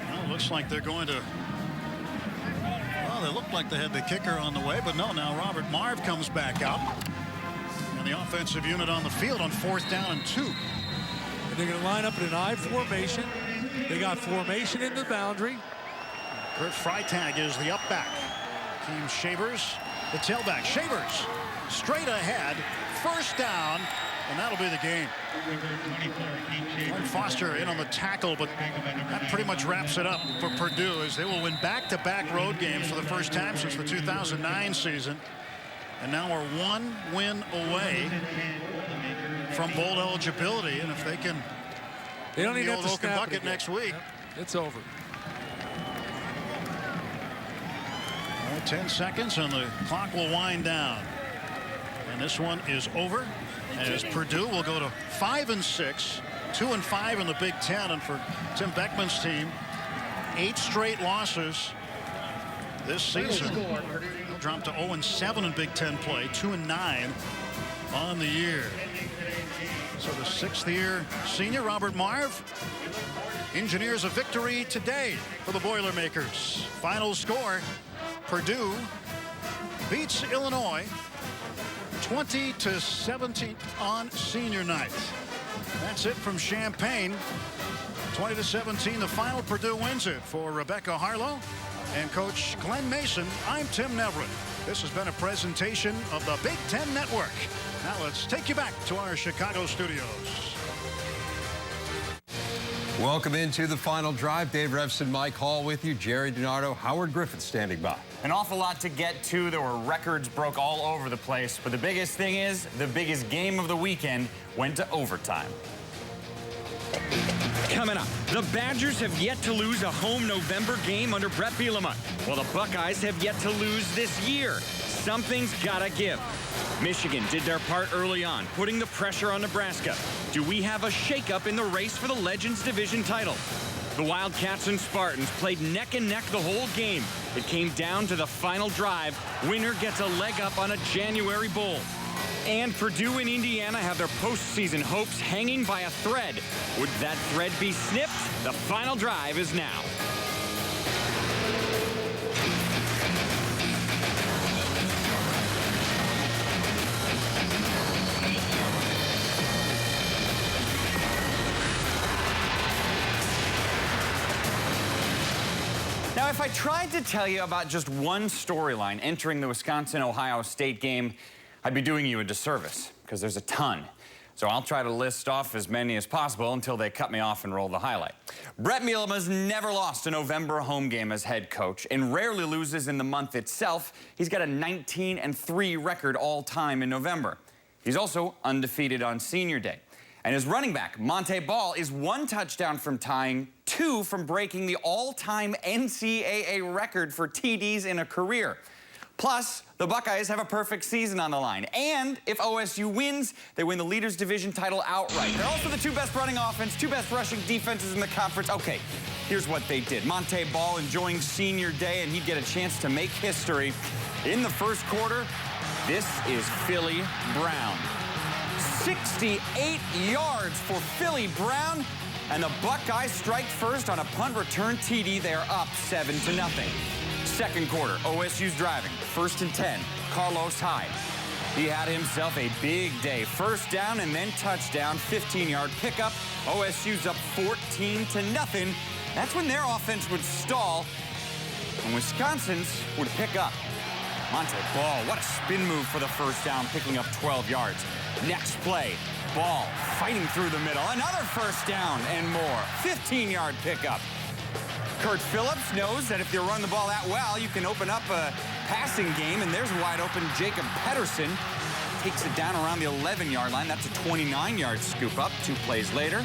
Well, it looks like they're going to. Well, they looked like they had the kicker on the way, but no, now Robert Marve comes back out. And the offensive unit on the field on 4th down and 2. And they're going to line up in an I formation. They got formation in the boundary. Kurt Freitag is the up back. Team Shavers, the tailback. Shavers straight ahead, first down, and that'll be the game. Foster in on the tackle, but that pretty much wraps it up for Purdue, as they will win back-to-back road games for the first time since the 2009 season. And now we're 1 win away from bowl eligibility, and if they can they don't even have to Oaken snap bucket next week. Yep, it's over. 10 seconds and the clock will wind down. And this one is over, as Purdue will go to 5-6, 2-5 in the Big Ten. And for Tim Beckman's team, 8 straight losses this season. They'll drop to 0-7 in Big Ten play, 2-9 on the year. So the 6th-year senior Robert Marve engineers a victory today for the Boilermakers. Final score: Purdue beats Illinois 20-17 on senior night. That's it from Champaign. 20-17, the final. Purdue wins it. For Rebecca Harlow and Coach Glenn Mason, I'm Tim Neverett. This has been a presentation of the Big Ten Network. Now let's take you back to our Chicago studios. Welcome into the final drive. Dave Revson, Mike Hall with you. Jerry DiNardo, Howard Griffith standing by. An awful lot to get to. There were records broke all over the place. But the biggest thing is, the biggest game of the weekend went to overtime. Coming up, the Badgers have yet to lose a home November game under Brett Bielema, while the Buckeyes have yet to lose this year. Something's gotta give. Michigan did their part early on, putting the pressure on Nebraska. Do we have a shakeup in the race for the Legends Division title? The Wildcats and Spartans played neck and neck the whole game. It came down to the final drive. Winner gets a leg up on a January bowl. And Purdue and Indiana have their postseason hopes hanging by a thread. Would that thread be snipped? The final drive is now. Now, if I tried to tell you about just one storyline entering the Wisconsin-Ohio State game, I'd be doing you a disservice, because there's a ton. So I'll try to list off as many as possible until they cut me off and roll the highlight. Brett Bielema's never lost a November home game as head coach and rarely loses in the month itself. He's got a 19-3 record all-time in November. He's also undefeated on Senior Day. And his running back, Monte Ball, is 1 touchdown from tying, 2 from breaking the all-time NCAA record for TDs in a career. Plus, the Buckeyes have a perfect season on the line. And if OSU wins, they win the Leaders Division title outright. They're also the 2 best running offense, 2 best rushing defenses in the conference. Okay, here's what they did. Monte Ball enjoying Senior Day, and he'd get a chance to make history. In the first quarter, this is Philly Brown. 68 yards for Philly Brown, and the Buckeyes strike first on a punt return TD. They are up 7-0. Second quarter, OSU's driving. 1st and 10, Carlos Hyde. He had himself a big day. First down and then touchdown, 15-yard pickup. OSU's up 14-0. That's when their offense would stall, and Wisconsin's would pick up. Monte Ball, what a spin move for the first down, picking up 12 yards. Next play, Ball fighting through the middle. Another first down and more. 15-yard pickup. Kurt Phillips knows that if you run the ball that well, you can open up a passing game, and there's wide open Jacob Pedersen. Takes it down around the 11-yard line. That's a 29-yard scoop up. 2 plays later.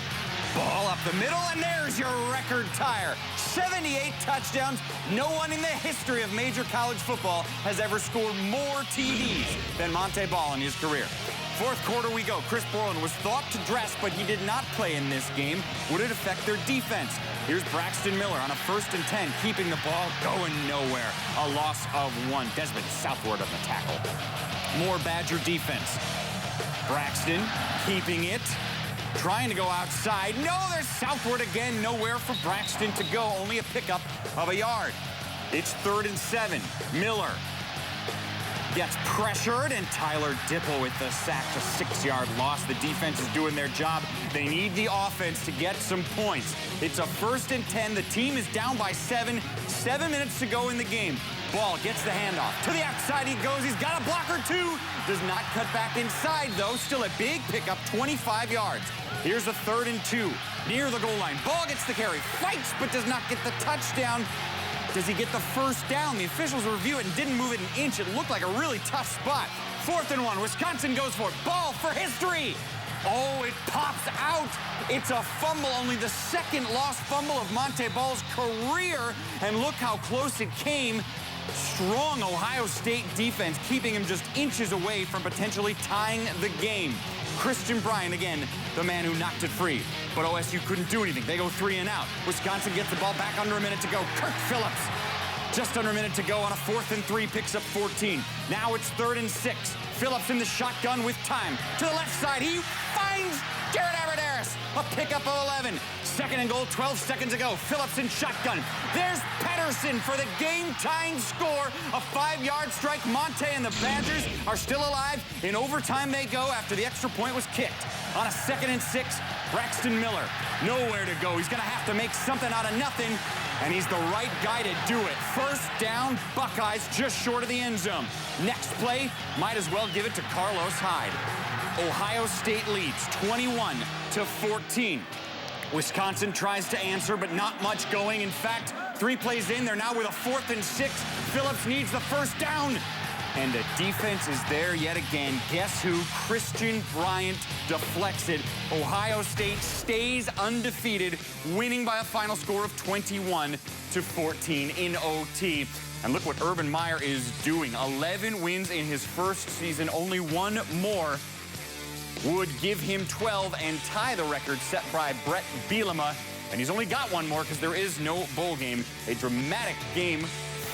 Ball up the middle, and there's your record tire. 78 touchdowns. No one in the history of major college football has ever scored more TDs than Monte Ball in his career. Fourth quarter we go. Chris Borland was thought to dress, but he did not play in this game. Would it affect their defense? Here's Braxton Miller on a 1st and 10, keeping the ball going nowhere. A loss of 1. Desmond southward of the tackle. More Badger defense. Braxton keeping it. Trying to go outside. No, they're southward again. Nowhere for Braxton to go. Only a pickup of a yard. It's 3rd and 7. Miller gets pressured, and Tyler Dipple with the sack, a 6-yard loss. The defense is doing their job. They need the offense to get some points. It's a 1st and 10. The team is down by 7. 7 minutes to go in the game. Ball gets the handoff. To the outside he goes. He's got a blocker too. Does not cut back inside though. Still a big pickup, 25 yards. Here's a 3rd and 2. Near the goal line. Ball gets the carry. Fights but does not get the touchdown. Does he get the first down? The officials review it and didn't move it an inch. It looked like a really tough spot. 4th and 1. Wisconsin goes for it. Ball for history. Oh, it pops out. It's a fumble, only the 2nd lost fumble of Monte Ball's career. And look how close it came. Strong Ohio State defense, keeping him just inches away from potentially tying the game. Christian Bryant, again, the man who knocked it free. But OSU couldn't do anything. They go 3 and out. Wisconsin gets the ball back under a minute to go. Kirk Phillips, just under a minute to go on a 4th and 3, picks up 14. Now it's 3rd and 6. Phillips in the shotgun with time. To the left side, he finds Jared Aberdarius. A pickup of 11. 2nd and goal, 12 seconds ago. Phillips in shotgun. There's Pedersen for the game-tying score. A 5-yard strike. Monte and the Badgers are still alive. In overtime they go after the extra point was kicked. On a 2nd and 6, Braxton Miller. Nowhere to go. He's going to have to make something out of nothing. And he's the right guy to do it. First down, Buckeyes just short of the end zone. Next play, might as well give it to Carlos Hyde. Ohio State leads 21-14. Wisconsin tries to answer, but not much going. In fact, 3 plays in, they're now with a 4th and 6. Phillips needs the first down. And the defense is there yet again. Guess who? Christian Bryant deflects it. Ohio State stays undefeated, winning by a final score of 21-14 in OT. And look what Urban Meyer is doing. 11 wins in his first season. Only one more would give him 12 and tie the record set by Brett Bielema. And he's only got one more because there is no bowl game. A dramatic game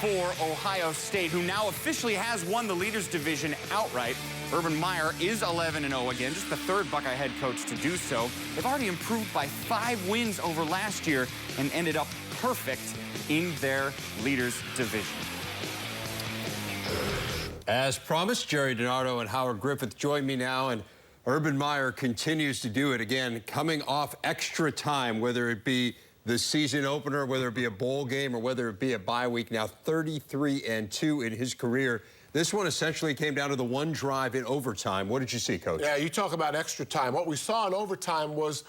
for Ohio State, who now officially has won the Leaders Division outright. Urban Meyer is 11-0 again, just the third Buckeye head coach to do so. They've already improved by 5 wins over last year and ended up perfect in their Leaders Division. As promised, Jerry DiNardo and Howard Griffith join me now, and Urban Meyer continues to do it again, coming off extra time, whether it be the season opener, whether it be a bowl game or whether it be a bye week. Now 33-2 in his career. This one essentially came down to the one drive in overtime. What did you see, Coach? Yeah, you talk about extra time. What we saw in overtime was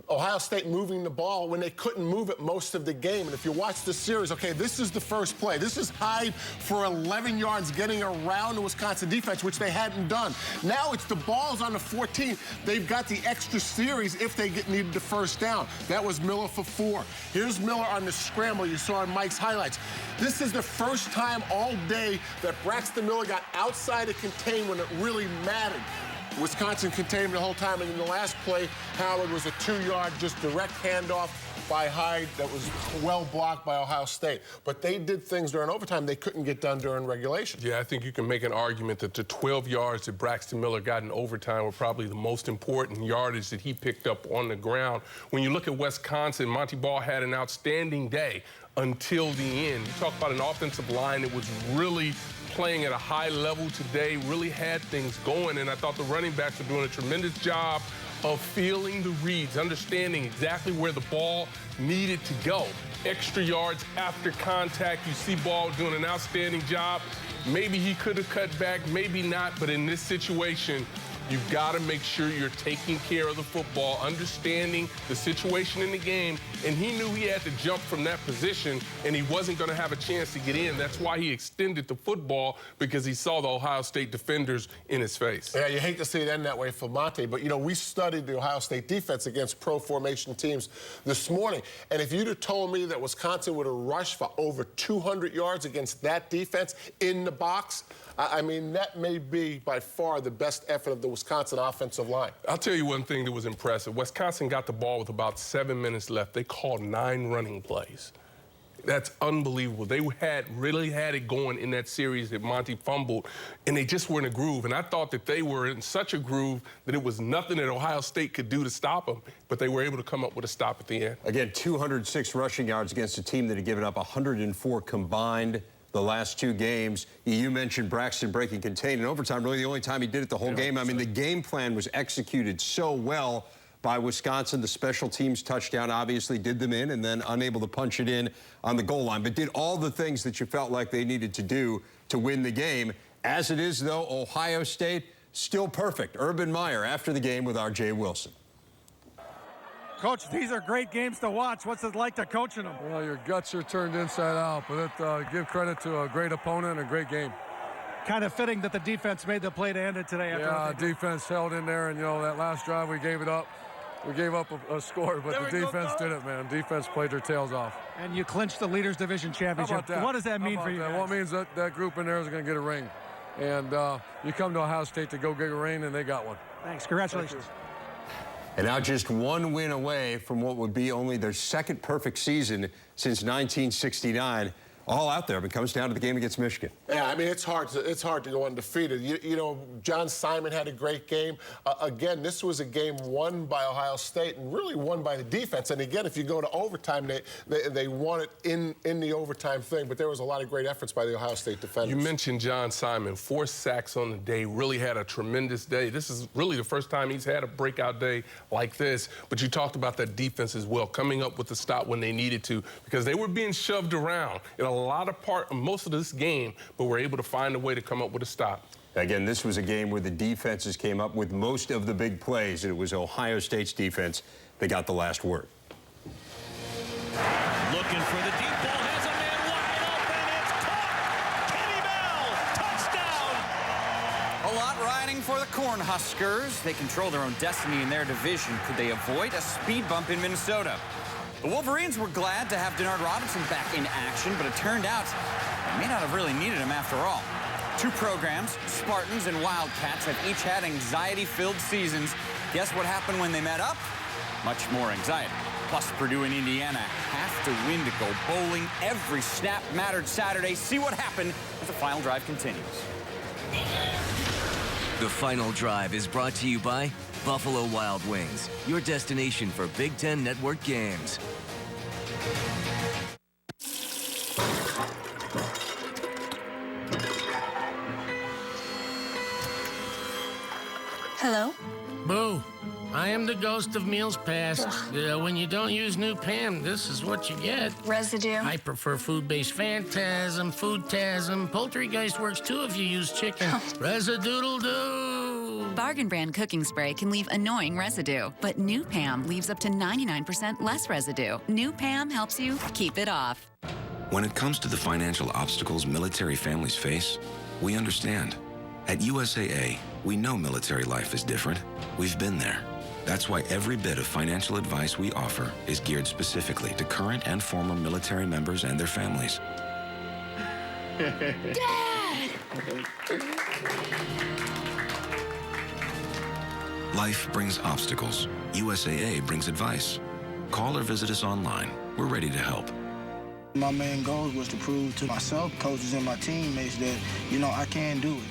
Ohio State moving the ball when they couldn't move it most of the game. And if you watch the series, okay, this is the first play. This is Hyde for 11 yards getting around the Wisconsin defense, which they hadn't done. Now it's the ball's on the 14. They've got the extra series if they needed the first down. That was Miller for 4. Here's Miller on the scramble you saw in Mike's highlights. This is the first time all day that Braxton Miller got outside of contain when it really mattered. Wisconsin contained the whole time, and in the last play, Howard was a 2-yard, just direct handoff by Hyde that was well blocked by Ohio State. But they did things during overtime they couldn't get done during regulation. Yeah, I think you can make an argument that the 12 yards that Braxton Miller got in overtime were probably the most important yardage that he picked up on the ground. When you look at Wisconsin, Monty Ball had an outstanding day until the end. You talk about an offensive line that was really playing at a high level today, really had things going, and I thought the running backs were doing a tremendous job of feeling the reads, understanding exactly where the ball needed to go. Extra yards after contact. You see Ball doing an outstanding job. Maybe he could have cut back, maybe not, but in this situation, you've got to make sure you're taking care of the football, understanding the situation in the game, and he knew he had to jump from that position, and he wasn't going to have a chance to get in. That's why he extended the football, because he saw the Ohio State defenders in his face. Yeah, you hate to see it end that way for Monte, but, you know, we studied the Ohio State defense against pro formation teams this morning, and if you'd have told me that Wisconsin would have rushed for over 200 yards against that defense in the box, I mean, that may be by far the best effort of the Wisconsin offensive line. I'll tell you one thing that was impressive. Wisconsin got the ball with about 7 minutes left. They called 9 running plays. That's unbelievable. They really had it going in that series that Monty fumbled, and they just were in a groove. And I thought that they were in such a groove that it was nothing that Ohio State could do to stop them, but they were able to come up with a stop at the end. Again, 206 rushing yards against a team that had given up 104 combined the last 2 games. You mentioned Braxton breaking contain in overtime, really the only time he did it the whole game. I mean, the game plan was executed so well by Wisconsin. The special teams touchdown obviously did them in, and then unable to punch it in on the goal line, but did all the things that you felt like they needed to do to win the game. As it is, though, Ohio State still perfect. Urban Meyer after the game with R.J. Wilson. Coach, these are great games to watch. What's it like to coach in them? Well, your guts are turned inside out, but give credit to a great opponent and a great game. Kind of fitting that the defense made the play to end it today. Yeah, defense held in there, and, you know, that last drive we gave it up. We gave up a score, but the defense did it, man. Defense played their tails off. And you clinched the Leaders Division championship. How about that? What does that mean for you guys? Well, it means that group in there is going to get a ring. And you come to Ohio State to go get a ring, and they got one. Thanks. Congratulations. And now just one win away from what would be only their second perfect season since 1969. All out there, but it comes down to the game against Michigan. Yeah, I mean, it's hard to go undefeated. You know, John Simon had a great game. Again, this was a game won by Ohio State and really won by the defense. And again, if you go to overtime, they won it in the overtime thing. But there was a lot of great efforts by the Ohio State defenders. You mentioned John Simon, 4 sacks on the day, really had a tremendous day. This is really the first time he's had a breakout day like this. But you talked about that defense as well, coming up with the stop when they needed to, because they were being shoved around in most of this game, but were able to find a way to come up with a stop. Again, this was a game where the defenses came up with most of the big plays, and it was Ohio State's defense that got the last word. Looking for the deep ball, has a man wide open, it's caught! Kenny Bell, touchdown, A lot riding for the Cornhuskers. They control their own destiny in their division. Could they avoid a speed bump in Minnesota? The Wolverines were glad to have Denard Robinson back in action, but it turned out they may not have really needed him after all. Two programs, Spartans and Wildcats, have each had anxiety-filled seasons. Guess what happened when they met up? Much more anxiety. Plus, Purdue and Indiana have to win to go bowling. Every snap mattered Saturday. See what happened as the final drive continues. The Final Drive is brought to you by Buffalo Wild Wings, your destination for Big Ten Network games. Hello? Boo. I am the ghost of meals past. When you don't use new Pam, this is what you get. Residue. I prefer food-based phantasm, foodtasm. Poultrygeist works too if you use chicken. Residoodle-doo. Bargain brand cooking spray can leave annoying residue, but new Pam leaves up to 99% less residue. New Pam helps you keep it off. When it comes to the financial obstacles military families face, we understand. At USAA, we know military life is different. We've been there. That's why every bit of financial advice we offer is geared specifically to current and former military members and their families. Dad! Life brings obstacles. USAA brings advice. Call or visit us online. We're ready to help. My main goal was to prove to myself, coaches, and my teammates that, I can do it.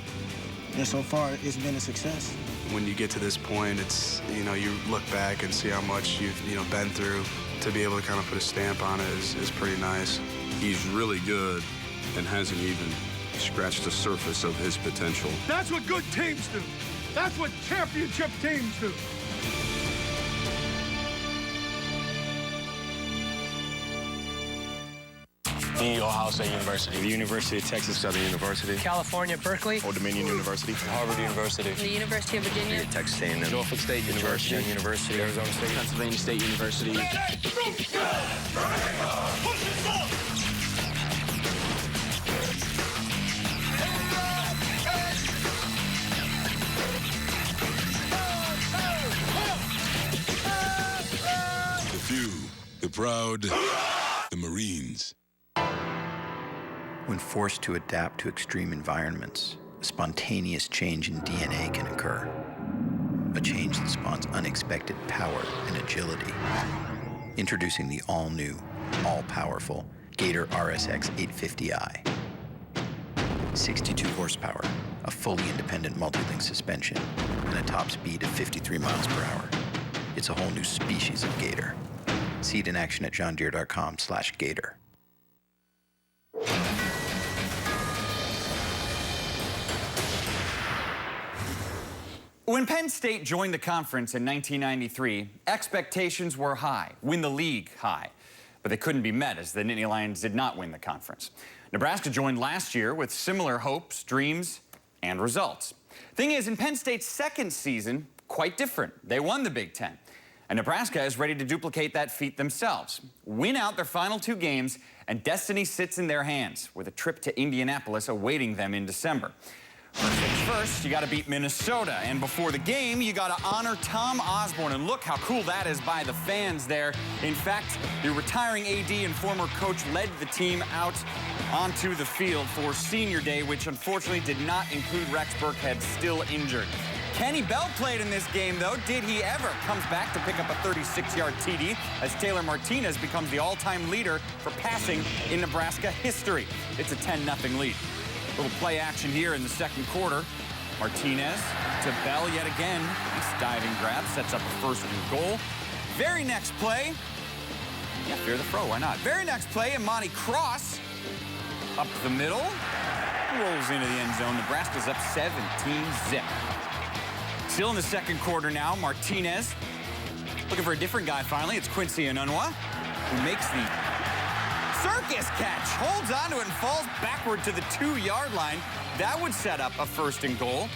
And so far, it's been a success. When you get to this point, it's, you look back and see how much you've, been through. To be able to kind of put a stamp on it is pretty nice. He's really good and hasn't even scratched the surface of his potential. That's what good teams do. That's what championship teams do. The Ohio State University. The University of Texas Southern University. California, Berkeley. Old Dominion University. Harvard University. The University of Virginia. Texas A&M. Norfolk State University. University. Arizona State. Pennsylvania State University. The few, the proud, the Marines. When forced to adapt to extreme environments, a spontaneous change in DNA can occur. A change that spawns unexpected power and agility. Introducing the all-new, all-powerful Gator RSX 850i. 62 horsepower, a fully independent multi-link suspension, and a top speed of 53 miles per hour. It's a whole new species of Gator. See it in action at johndeere.com/Gator. When Penn State joined the conference in 1993, expectations were high, win the league high. But they couldn't be met as the Nittany Lions did not win the conference. Nebraska joined last year with similar hopes, dreams, and results. Thing is, in Penn State's second season, quite different. They won the Big Ten. And Nebraska is ready to duplicate that feat themselves. Win out their final two games, and destiny sits in their hands with a trip to Indianapolis awaiting them in December. First things first, you got to beat Minnesota. And before the game, you got to honor Tom Osborne. And look how cool that is by the fans there. In fact, the retiring AD and former coach led the team out onto the field for senior day, which unfortunately did not include Rex Burkhead, still injured. Kenny Bell played in this game, though. Did he ever? Comes back to pick up a 36-yard TD as Taylor Martinez becomes the all-time leader for passing in Nebraska history. It's a 10-0 lead. Little play action here in the second quarter. Martinez to Bell yet again. Nice diving grab, sets up a first and goal. Very next play. Yeah, fear the throw, why not? Very next play, Imani Cross up the middle. Rolls into the end zone. Nebraska's up 17-0. Still in the second quarter now, Martinez looking for a different guy finally. It's Quincy Enunwa who makes the circus catch, holds onto it and falls backward to the 2-yard line. That would set up a first and goal.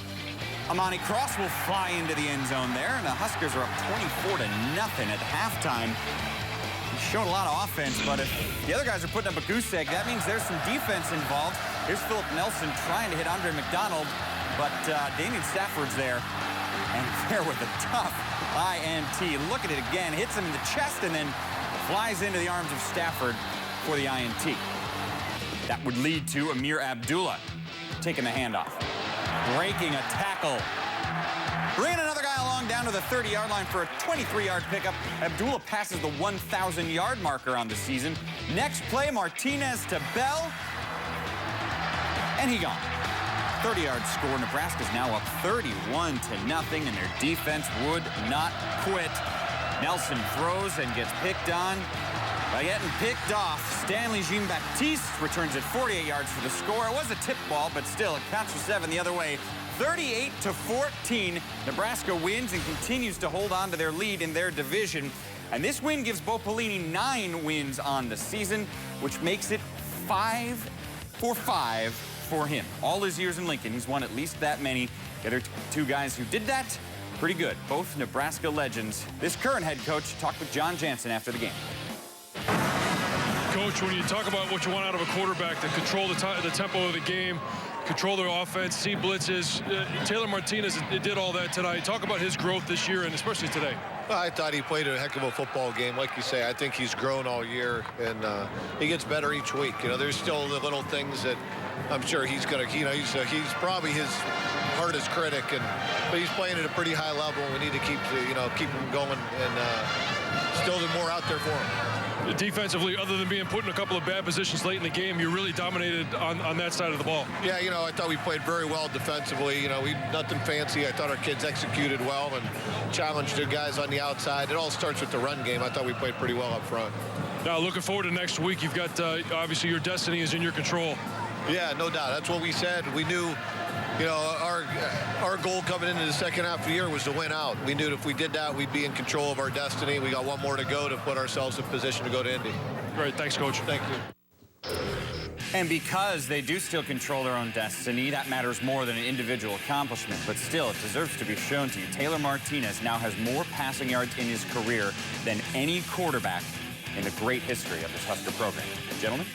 Imani Cross will fly into the end zone there, and the Huskers are up 24-0 at halftime. He showed a lot of offense, but if the other guys are putting up a goose egg, that means there's some defense involved. Here's Philip Nelson trying to hit Andre McDonald. but Damian Stafford's there, and there with a tough INT. Look at it again, hits him in the chest and then flies into the arms of Stafford for the INT. That would lead to Amir Abdullah taking the handoff, breaking a tackle, bringing another guy along down to the 30-yard line for a 23-yard pickup. Abdullah passes the 1,000-yard marker on the season. Next play, Martinez to Bell, and he gone. 30-yard score. Nebraska's now up 31-0, and their defense would not quit. Nelson throws and gets picked on. By getting picked off, Stanley Jean-Baptiste returns it 48 yards for the score. It was a tip ball, but still, it counts for 7 the other way. 38-14, Nebraska wins and continues to hold on to their lead in their division. And this win gives Bo Pelini 9 wins on the season, which makes it 5 for 5 for him. All his years in Lincoln, he's won at least that many. The other two guys who did that, pretty good. Both Nebraska legends. This current head coach talked with John Jansen after the game. Coach, when you talk about what you want out of a quarterback, to control the tempo of the game, control their offense, see blitzes, Taylor Martinez did all that tonight. Talk about his growth this year and especially today. Well, I thought he played a heck of a football game. Like you say, I think he's grown all year, and he gets better each week. You know, there's still the little things that I'm sure he's going to, you know, he's probably his hardest critic, but he's playing at a pretty high level. We need to keep him going, and still there's more out there for him. Defensively, other than being put in a couple of bad positions late in the game, you really dominated on that side of the ball. Yeah, you know, I thought we played very well defensively. You know, nothing fancy. I thought our kids executed well and challenged the guys on the outside. It all starts with the run game. I thought we played pretty well up front. Now, looking forward to next week, you've got, obviously, your destiny is in your control. Yeah, no doubt. That's what we said. We knew, you know, our goal coming into the second half of the year was to win out. We knew if we did that, we'd be in control of our destiny. We got one more to go to put ourselves in position to go to Indy. Great. Thanks, Coach. Thank you. And because they do still control their own destiny, that matters more than an individual accomplishment. But still, it deserves to be shown to you. Taylor Martinez now has more passing yards in his career than any quarterback in the great history of this Husker program. Gentlemen?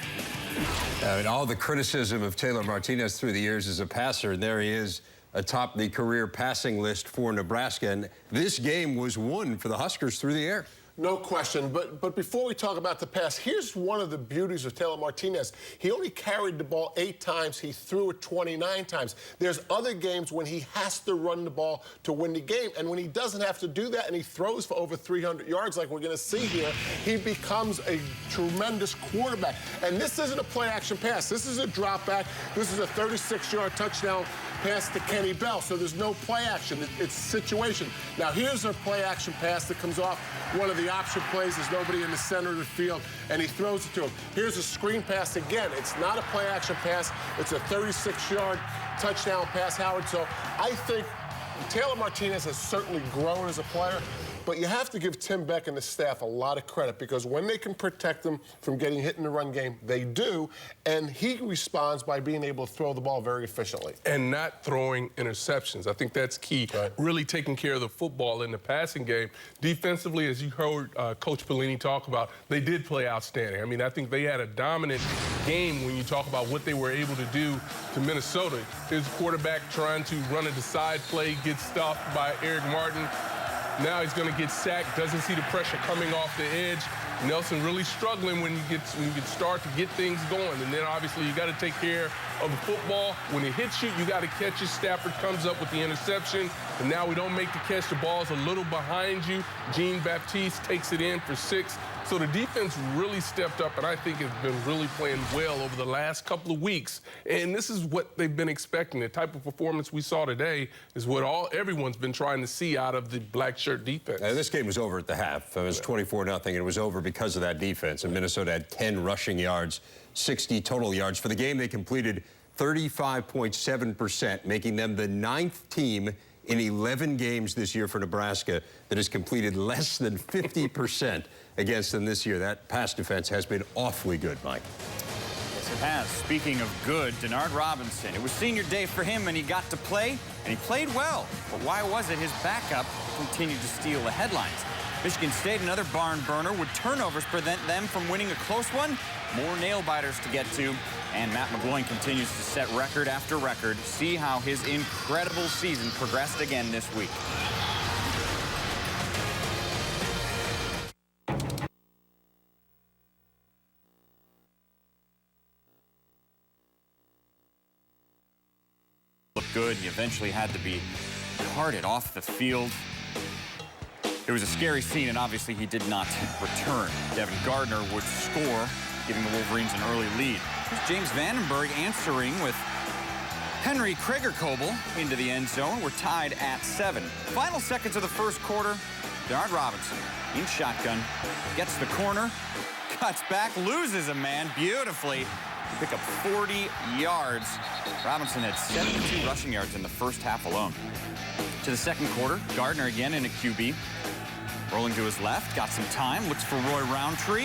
And all the criticism of Taylor Martinez through the years as a passer, and there he is atop the career passing list for Nebraska. And this game was won for the Huskers through the air. No question, but before we talk about the pass, here's one of the beauties of Taylor Martinez. He only carried the ball 8 times. He threw it 29 times. There's other games when he has to run the ball to win the game, and when he doesn't have to do that and he throws for over 300 yards like we're going to see here, he becomes a tremendous quarterback. And this isn't a play-action pass. This is a drop back. This is a 36-yard touchdown pass to Kenny Bell, so there's no play action. It's situation. Now, here's a play-action pass that comes off one of the option plays. There's nobody in the center of the field, and he throws it to him. Here's a screen pass again. It's not a play-action pass. It's a 36-yard touchdown pass, Howard. So I think Taylor Martinez has certainly grown as a player, but you have to give Tim Beck and the staff a lot of credit because when they can protect him from getting hit in the run game, they do, and he responds by being able to throw the ball very efficiently. And not throwing interceptions. I think that's key. Right. Really taking care of the football in the passing game. Defensively, as you heard Coach Pelini talk about, they did play outstanding. I mean, I think they had a dominant game when you talk about what they were able to do to Minnesota. His quarterback trying to run a decide play, gets stuffed by Eric Martin. Now he's going to get sacked, doesn't see the pressure coming off the edge. Nelson really struggling when you start to get things going. And then obviously you got to take care of the football. When it hits you, you got to catch it. Stafford comes up with the interception. And now we don't make the catch. The ball's a little behind you. Jean-Baptiste takes it in for 6. So the defense really stepped up, and I think has been really playing well over the last couple of weeks. And this is what they've been expecting. The type of performance we saw today is what everyone's been trying to see out of the black shirt defense. And this game was over at the half. It was 24-0, and it was over because of that defense. And Minnesota had 10 rushing yards, 60 total yards. For the game, they completed 35.7%, making them the 9th team in 11 games this year for Nebraska that has completed less than 50% against them this year. That pass defense has been awfully good, Mike. Yes, it has. Speaking of good, Denard Robinson. It was senior day for him, and he got to play, and he played well. But why was it his backup continued to steal the headlines? Michigan State, another barn burner. Would turnovers prevent them from winning a close one? More nail-biters to get to. And Matt McGloin continues to set record after record. See how his incredible season progressed again this week. Looked good. He eventually had to be carted off the field. It was a scary scene, and obviously he did not return. Devin Gardner would score, giving the Wolverines an early lead. Here's James Vandenberg answering with Henry Krager-Kobel into the end zone. We're tied at 7. Final seconds of the first quarter. Denard Robinson in shotgun, gets the corner, cuts back, loses a man beautifully. To pick up 40 yards. Robinson had 72 rushing yards in the first half alone. To the second quarter, Gardner again in a QB. Rolling to his left, got some time, looks for Roy Roundtree.